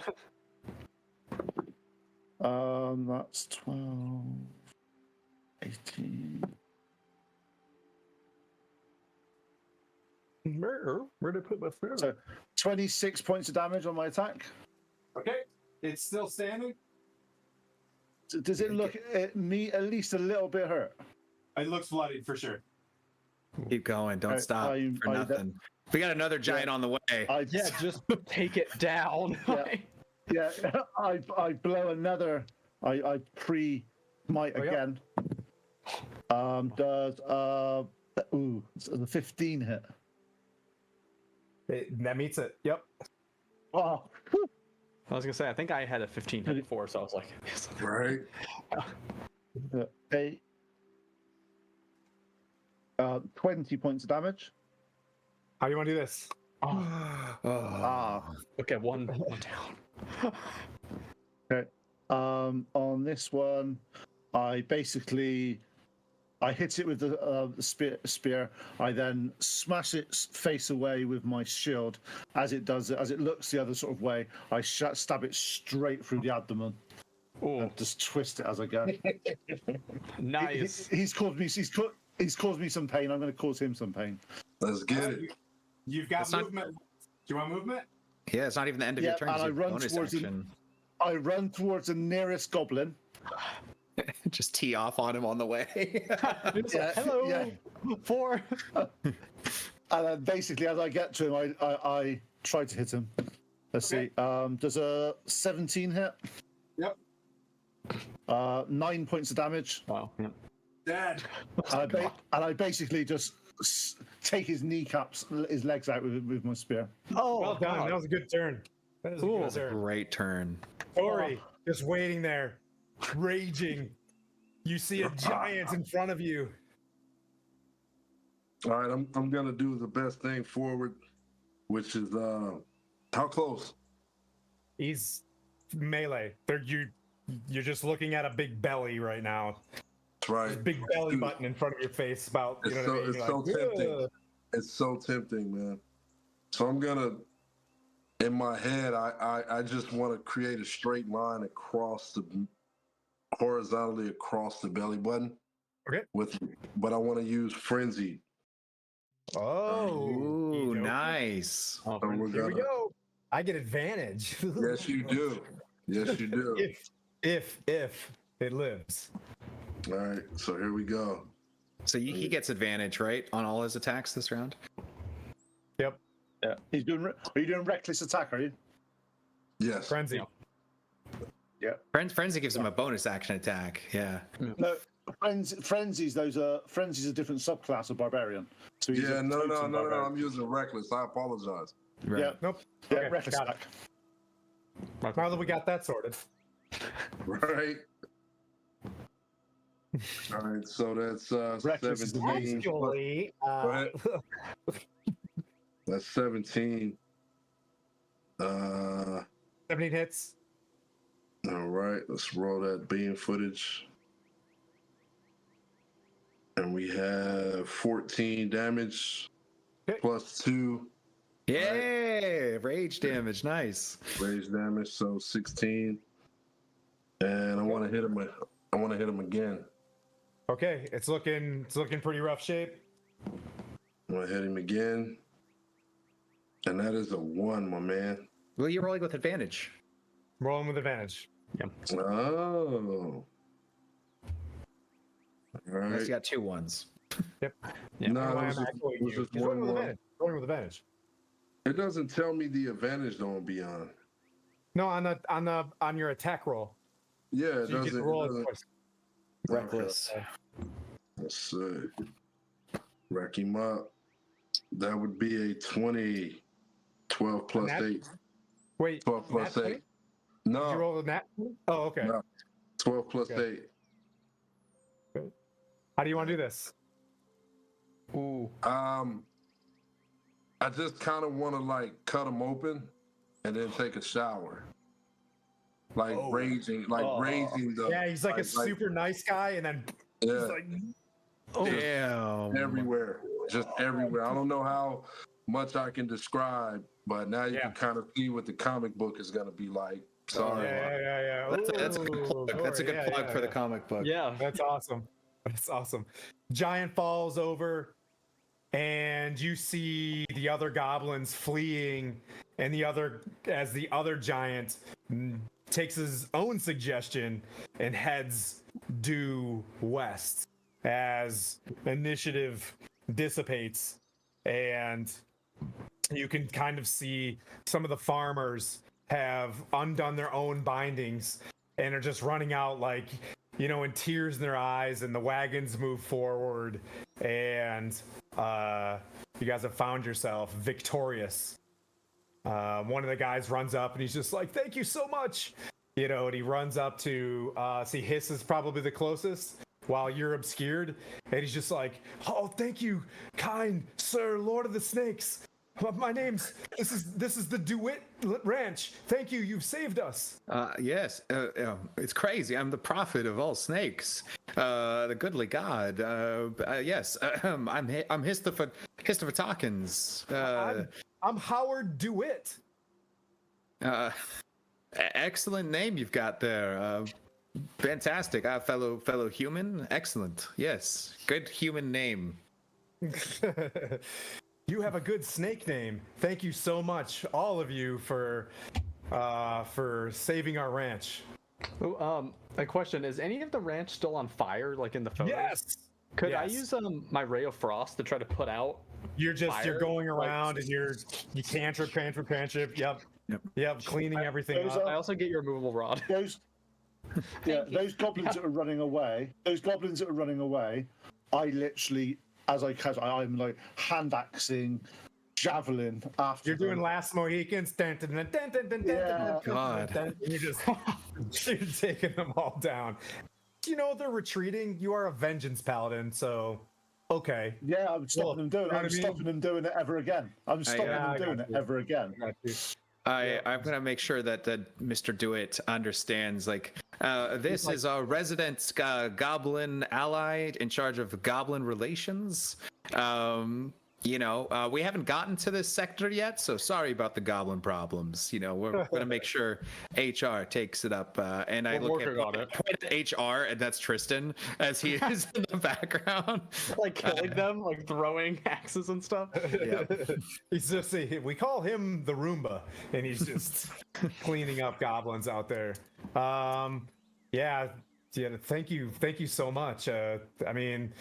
That's 12, 18. Where did I put my phone? So 26 points of damage on my attack. Okay, it's still standing. Does it look at me at least a little bit hurt? It looks bloodied for sure. Keep going. Don't stop for nothing. We got another giant on the way. Yeah, just take it down. Yeah, I blow another. I pre-smite again. Does the 15 hit? That meets it. Yep. Oh, I was gonna say, I think I had a 15 hit before, so I was like, yes. Right? 8. 20 points of damage. How do you want to do this? Okay, one down. Okay. On this one, I hit it with the spear. I then smash its face away with my shield. As it looks the other sort of way, I stab it straight through the abdomen. Ooh, And just twist it as I go. nice. He's caused me some pain. I'm going to cause him some pain. Let's get it. You've got That's not- movement. Do you want movement? Yeah, it's not even the end of your turn. and It's I your run bonus towards action. I run towards the nearest goblin. Just tee off on him on the way. Yeah, Hello, yeah. 4. And then basically, as I get to him, I try to hit him. Let's see. Does a 17 hit? Yep. 9 points of damage. Wow. Yeah. Dead. And I basically just take his kneecaps, his legs out with my spear. Oh, Well done. God. That was a good turn. That is a good turn. Great turn. Tori, just waiting there. raging. You see a giant in front of you. All right, I'm gonna do the best thing forward, which is how close? He's melee. You're just looking at a big belly right now. That's right. There's a big belly button in front of your face. About you It's know so what I mean? it's You're so like, tempting. "Ugh." It's so tempting, man. So I'm gonna, in my head, I just want to create a straight line horizontally across the belly button. Okay. But I want to use frenzy. Oh, Ooh, okey-dokey. nice. Oh, So we're Here we gonna. go. I get advantage. Yes, you do. Yes, you do. if it lives. All right. So here we go. So he gets advantage, right, on all his attacks this round? Yep. Are you doing reckless attack? Are you? Yes. Frenzy. Yeah. Frenzy gives him a bonus action attack. Yeah. No, frenzy's a different subclass of barbarian. So he's Yeah. a No. totem barbarian. I'm using reckless. I apologize. Right. Yeah. Nope. Yeah, Okay, reckless got it. attack. Now that we got that sorted. Right. All right. So that's Reckless is the 17. Actually, Go ahead. That's 17. 17 hits. All right, let's roll that beam footage. And we have 14 damage Okay. plus 2 Yay! Rage damage. Nice. rage damage, so 16. And I want to hit him again. Okay, it's looking pretty rough shape. I'm gonna hit him again. And that is a 1, my man. Well, you're rolling with advantage. Rolling with advantage. Oh. All Unless right. you got 2 1s. Yep. No, Why it am was I just, echoing it was you? just He's rolling with 1. advantage. Rolling with advantage. It doesn't tell me the advantage don't be on. No, on your attack roll. Yeah, it So you get doesn't. to roll It it doesn't. twice. Reckless. Let's see. Rack him up. That would be a 20. 12 plus Nat- 8. Wait, 12 plus nat 8. 20? Did you No, roll with nat? Oh, okay. No. 12 plus Okay. 8. How do you want to do this? Ooh. I just kind of want to like cut him open and then take a shower. Like raising the. Yeah, he's like a super nice guy, and then Yeah, he's like, Damn. everywhere, just everywhere. I don't know how much I can describe, but now you Yeah. can kind of see what the comic book is gonna be like. Sorry. yeah. That's a good plug. That's a good Yeah, plug yeah, for the yeah. comic book. Yeah. That's awesome. That's awesome. Giant falls over, and you see the other goblins fleeing, and the other giant takes his own suggestion and heads due west as initiative dissipates, and you can kind of see some of the farmers have undone their own bindings and are just running out like, you know, in tears in their eyes, and the wagons move forward, and you guys have found yourself victorious. One of the guys runs up and he's just like, "Thank you so much," you know, and he runs up to see Hiss is probably the closest while you're obscured, and he's just like, "Oh, thank you, kind sir, Lord of the Snakes. My name's this is the DeWitt Ranch. Thank you, you've saved us." Yes, it's crazy. I'm the prophet of all snakes, the goodly god. Yes, I'm Histofatakins. I'm Howard DeWitt. Excellent name you've got there. Fantastic, fellow human. Excellent. Yes, good human name. You have a good snake name. Thank you so much, all of you, for saving our ranch. Oh, a question: is any of the ranch still on fire, like in the photos? Yes. Could I Yes. use my ray of frost to try to put out? You're Fire? going around and you cantrip. Yep. Cleaning everything Those up. I also get your removable rod. Those goblins that are running away. I literally, I'm like hand axing, javelin after You're doing them. Last Mohicans. Dun, dun, dun, dun, dun, dun, Yeah. dun, dun, God. dun, and you're taking them all down. You know they're retreating. You are a vengeance paladin, so okay. Yeah, I'm stopping them doing it. know what I'm I mean? stopping them doing it ever again. I'm stopping I them doing got it you. ever again. Got you. I'm gonna make sure that Mr. Dewitt understands. Like, this is our resident goblin ally in charge of goblin relations. We haven't gotten to this sector yet, so sorry about the goblin problems. We're gonna make sure HR takes it up. And I We're look working on it. point at HR, and that's Tristan as he is in the background. Like killing them, like throwing axes and stuff. Yeah. He's just we call him the Roomba, and he's just cleaning up goblins out there. Yeah. Thank you so much. I mean,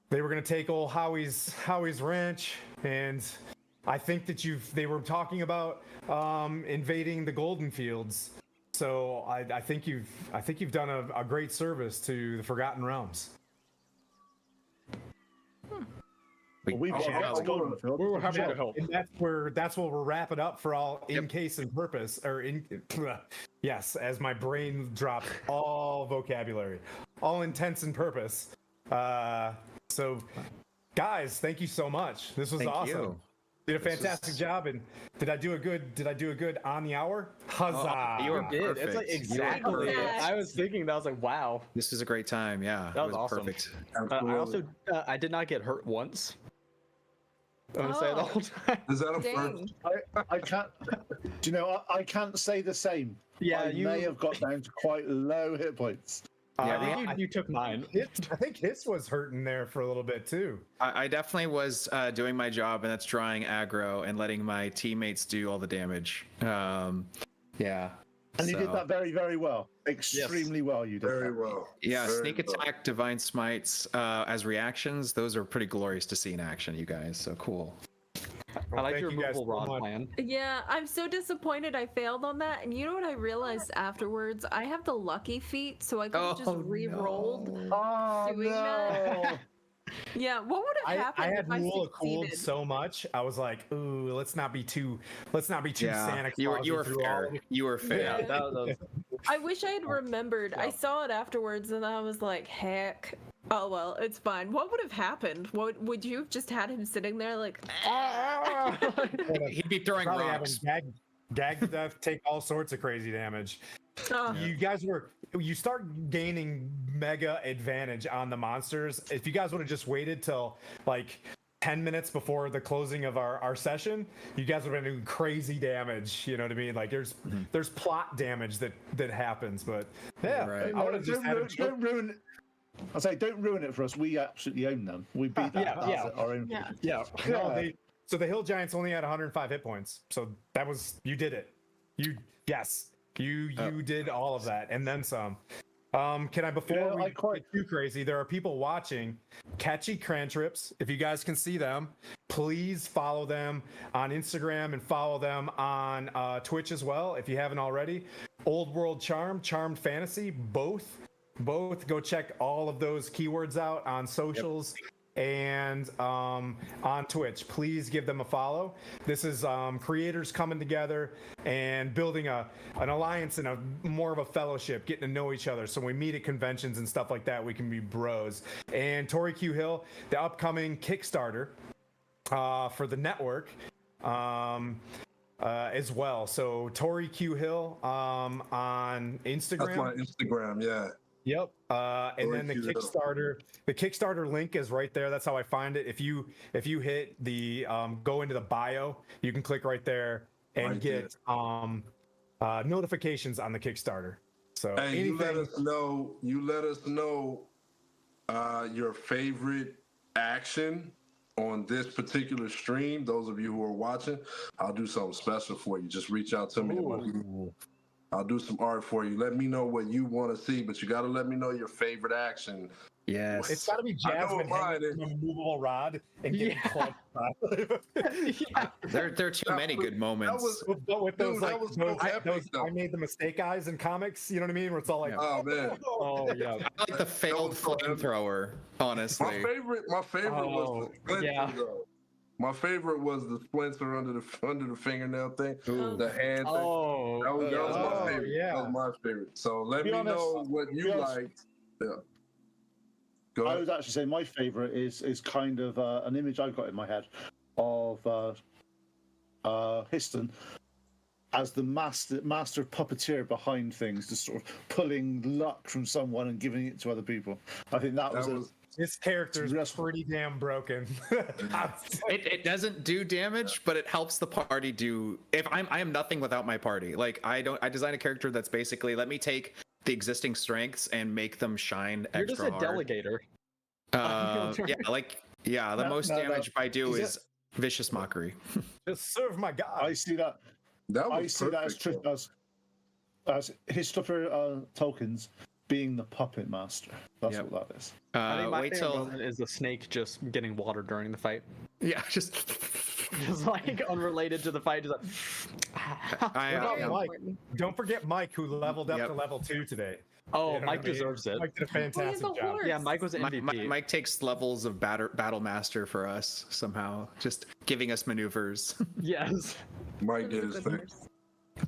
they were gonna take old Howie's ranch, and I think that they were talking about invading the Golden Fields. So I think you've done a great service to the Forgotten Realms. We've got to go on the field. We were happy Yeah, to help. and that's where we'll wrap it up for all in case and purpose, or yes, as my brain drops all vocabulary, all intents and purpose. So guys, thank you so much. This was Thank awesome. you. Did a fantastic job, and did I do a good on the hour? Huzzah! you were Did. It's like perfect. You were exactly. perfect. I was thinking that. I was like, wow. This is a great time. Yeah, That it was awesome. perfect. I also I did not get hurt once. I'm gonna say the whole time. Is that a Dang. first? I can't. Do you know? I can't say the same. Yeah, I you may have got down to quite low hit points. Yeah, I think you took mine. I think his was hurting there for a little bit too. I definitely was doing my job, and that's drawing aggro and letting my teammates do all the damage. Yeah. And you did So- that very, very well. Extremely well, you did. Very that. well. Yeah, Very sneak well. attack, divine smites as reactions. Those are pretty glorious to see in action, you guys. So cool. I like thank your you guys removal so rod much. plan. Yeah, I'm so disappointed I failed on that. And you know what I realized afterwards? I have the lucky feat, so I could have just re-rolled. Oh Doing that. Yeah, what would have I happened had if I Rule of Cooled succeeded? so much. I was like, ooh, let's not be too Yeah, Santa you were Claus through all fair. of it. You were fair. Yeah. That was I wish I had remembered. I saw it afterwards and I was like, heck. Oh well, it's fine. What would have happened? What would you have just had him sitting there like He'd be throwing Probably rocks. having gag to death, take all sorts of crazy damage. oh, You start gaining mega advantage on the monsters. If you guys would have just waited till like 10 minutes before the closing of our session, you guys would have been doing crazy damage. You know what I mean? Like there's plot damage that happens, but yeah, Right. I would have just had him Don't ruin it. I say, don't ruin it for us. We absolutely own them. We beat that. Yeah, as our own. yeah. yeah. No, so the Hill Giants only had 105 hit points. So that was you did it. You did all of that and then some. Can I before Yeah, we I quite- get too crazy? There are people watching. Catchy Cantrips. If you guys can see them, please follow them on Instagram and follow them on Twitch as well. If you haven't already, Old World Charm, Charmed Fantasy, both go check all of those keywords out on socials and on Twitch. Please give them a follow. This is creators coming together and building an alliance and a more of a fellowship, getting to know each other. So when we meet at conventions and stuff like that, we can be bros. And Tori Q Hill, the upcoming Kickstarter for the network as well. So Tori Q Hill on Instagram. That's my Instagram. Yeah. Yep. And then the Tori Q Hill. Kickstarter link is right there. That's how I find it. If you hit the go into the bio, you can click right there and Right get notifications on the Kickstarter. So Hey, you let anything. us know. You let us know your favorite action on this particular stream. Those of you who are watching, I'll do something special for you. Just reach out to me. I'll do some art for you. Let me know what you want to see, but you got to let me know your favorite action. Yes. It's got to be I know Jasmine mine hanging is. from a movable rod and getting clubbed. There are too many good moments. With those, Dude, like, that was so epic, though. I made the mistake eyes in comics. You know what I mean? Where it's all like, Oh man, Oh yeah. I like the failed was so epic. flamethrower, honestly. my favorite Oh, was the Splinter yeah. though. My favorite was the splinter under the fingernail thing. Ooh. The hand thing. Oh, That was Oh, my favorite. yeah. That was my favorite. So let be me honest, know what you be honest. liked. Yeah. Go I ahead. would actually say my favorite is kind of an image I've got in my head of Histon as the master puppeteer behind things, just sort of pulling luck from someone and giving it to other people. I think that was This character is Yes. pretty damn broken. It doesn't do damage, but it helps the party do. If I am nothing without my party. Like I design a character that's basically let me take the existing strengths and make them shine you're just extra a hard. delegator. The No, most no, no. damage I do Is is vicious mockery. Just serve my god. I see that. That was I see that perfect, though. as Christopher Tolkien's being the puppet master. That's Yep. what that is. I think my Wait favorite till moment is the snake just getting water during the fight. just. Just like unrelated to the fight. Just like, Mike. Don't forget Mike, who leveled up Yep. to level 2 today. oh, You know Mike what I mean? deserves it. Mike did a He has fantastic a job. horse. Yeah, Mike was an MVP. Mike takes levels of battle master for us somehow, just giving us maneuvers. Yes. Mike did his thing.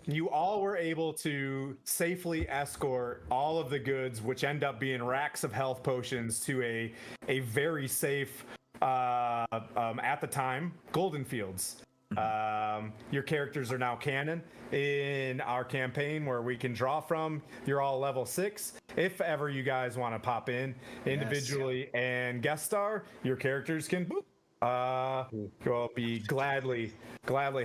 You all were able to safely escort all of the goods, which end up being racks of health potions, to a very safe, at the time, Golden Fields. Your characters are now canon in our campaign where we can draw from. You're all level 6. If ever you guys want to pop in individually and guest star, your characters can will be gladly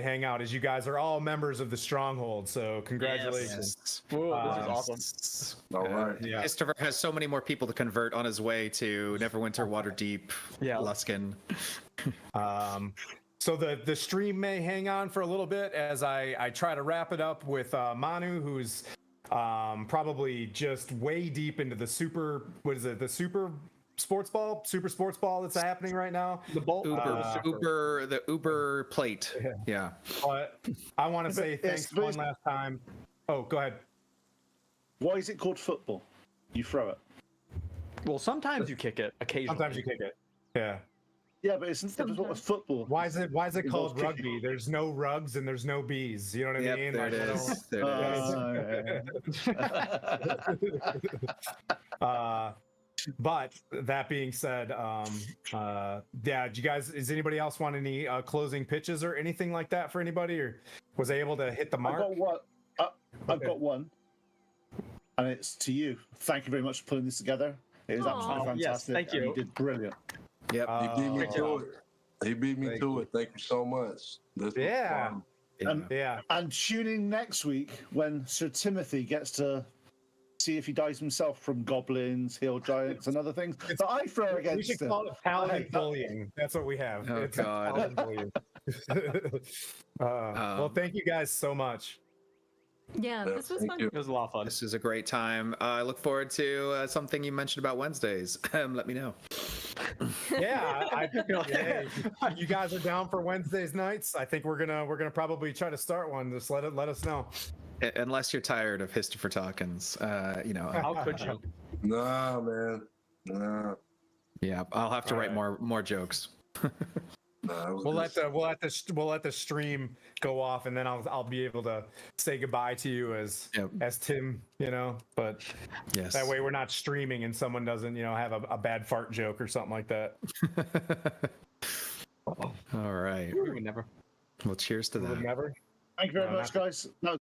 hang out, as you guys are all members of the Stronghold. So congratulations. Whoa, this is awesome. All right. Yeah. Christopher has so many more people to convert on his way to Neverwinter, Waterdeep, Yeah. Luskin. So the stream may hang on for a little bit as I try to wrap it up with Manu, who's probably just way deep into the super sports ball that's happening right now. The bolt. The Uber plate. Yeah. But I want to say It's- thanks one last time. Oh, go ahead. Why is it called football? You throw it. Well, sometimes you kick it. Occasionally. Sometimes you kick it. Yeah. Yeah, but it's not Sometimes. football. Why is it Involves called kicking. rugby? There's no rugs and there's no bees. You know what I Yep, mean? there it Like, is. There it is. But that being said, yeah, do you guys, does anybody else want any closing pitches or anything like that for anybody, or was I able to hit the mark? I've got one, and it's to you. Thank you very much for putting this together. It was Aw. absolutely Yes, fantastic. thank and you. You did brilliant. Yep. He beat me Great to job. it. He beat me Thank to you. it. Thank you so much. This was Yeah. fun. Yeah. And tune in next week when Sir Timothy gets to see if he dies himself from goblins, hill giants, and other things that I throw We against should him. call it paladin bullying. That's what we have. Oh, It's God. paladin bullying. Well, thank you guys so much. Yeah, this was thank fun. you. It was a lot of fun. This is a great time. I look forward to something you mentioned about Wednesdays. Let me know. Yeah, hey, you guys are down for Wednesdays nights. I think we're gonna probably try to start one. Just let us know. Unless you're tired of Christopher Talkins, How could you? Nah, man. Nah. yeah, I'll have to All write right. more jokes. Nah, it was We'll just- let the stream go off, and then I'll be able to say goodbye to you as Yep. Tim, But Yes. that way we're not streaming and someone doesn't, have a bad fart joke or something like that. All right. We would never. Well, cheers to Would that. never. Thank you very No, much, guys. No,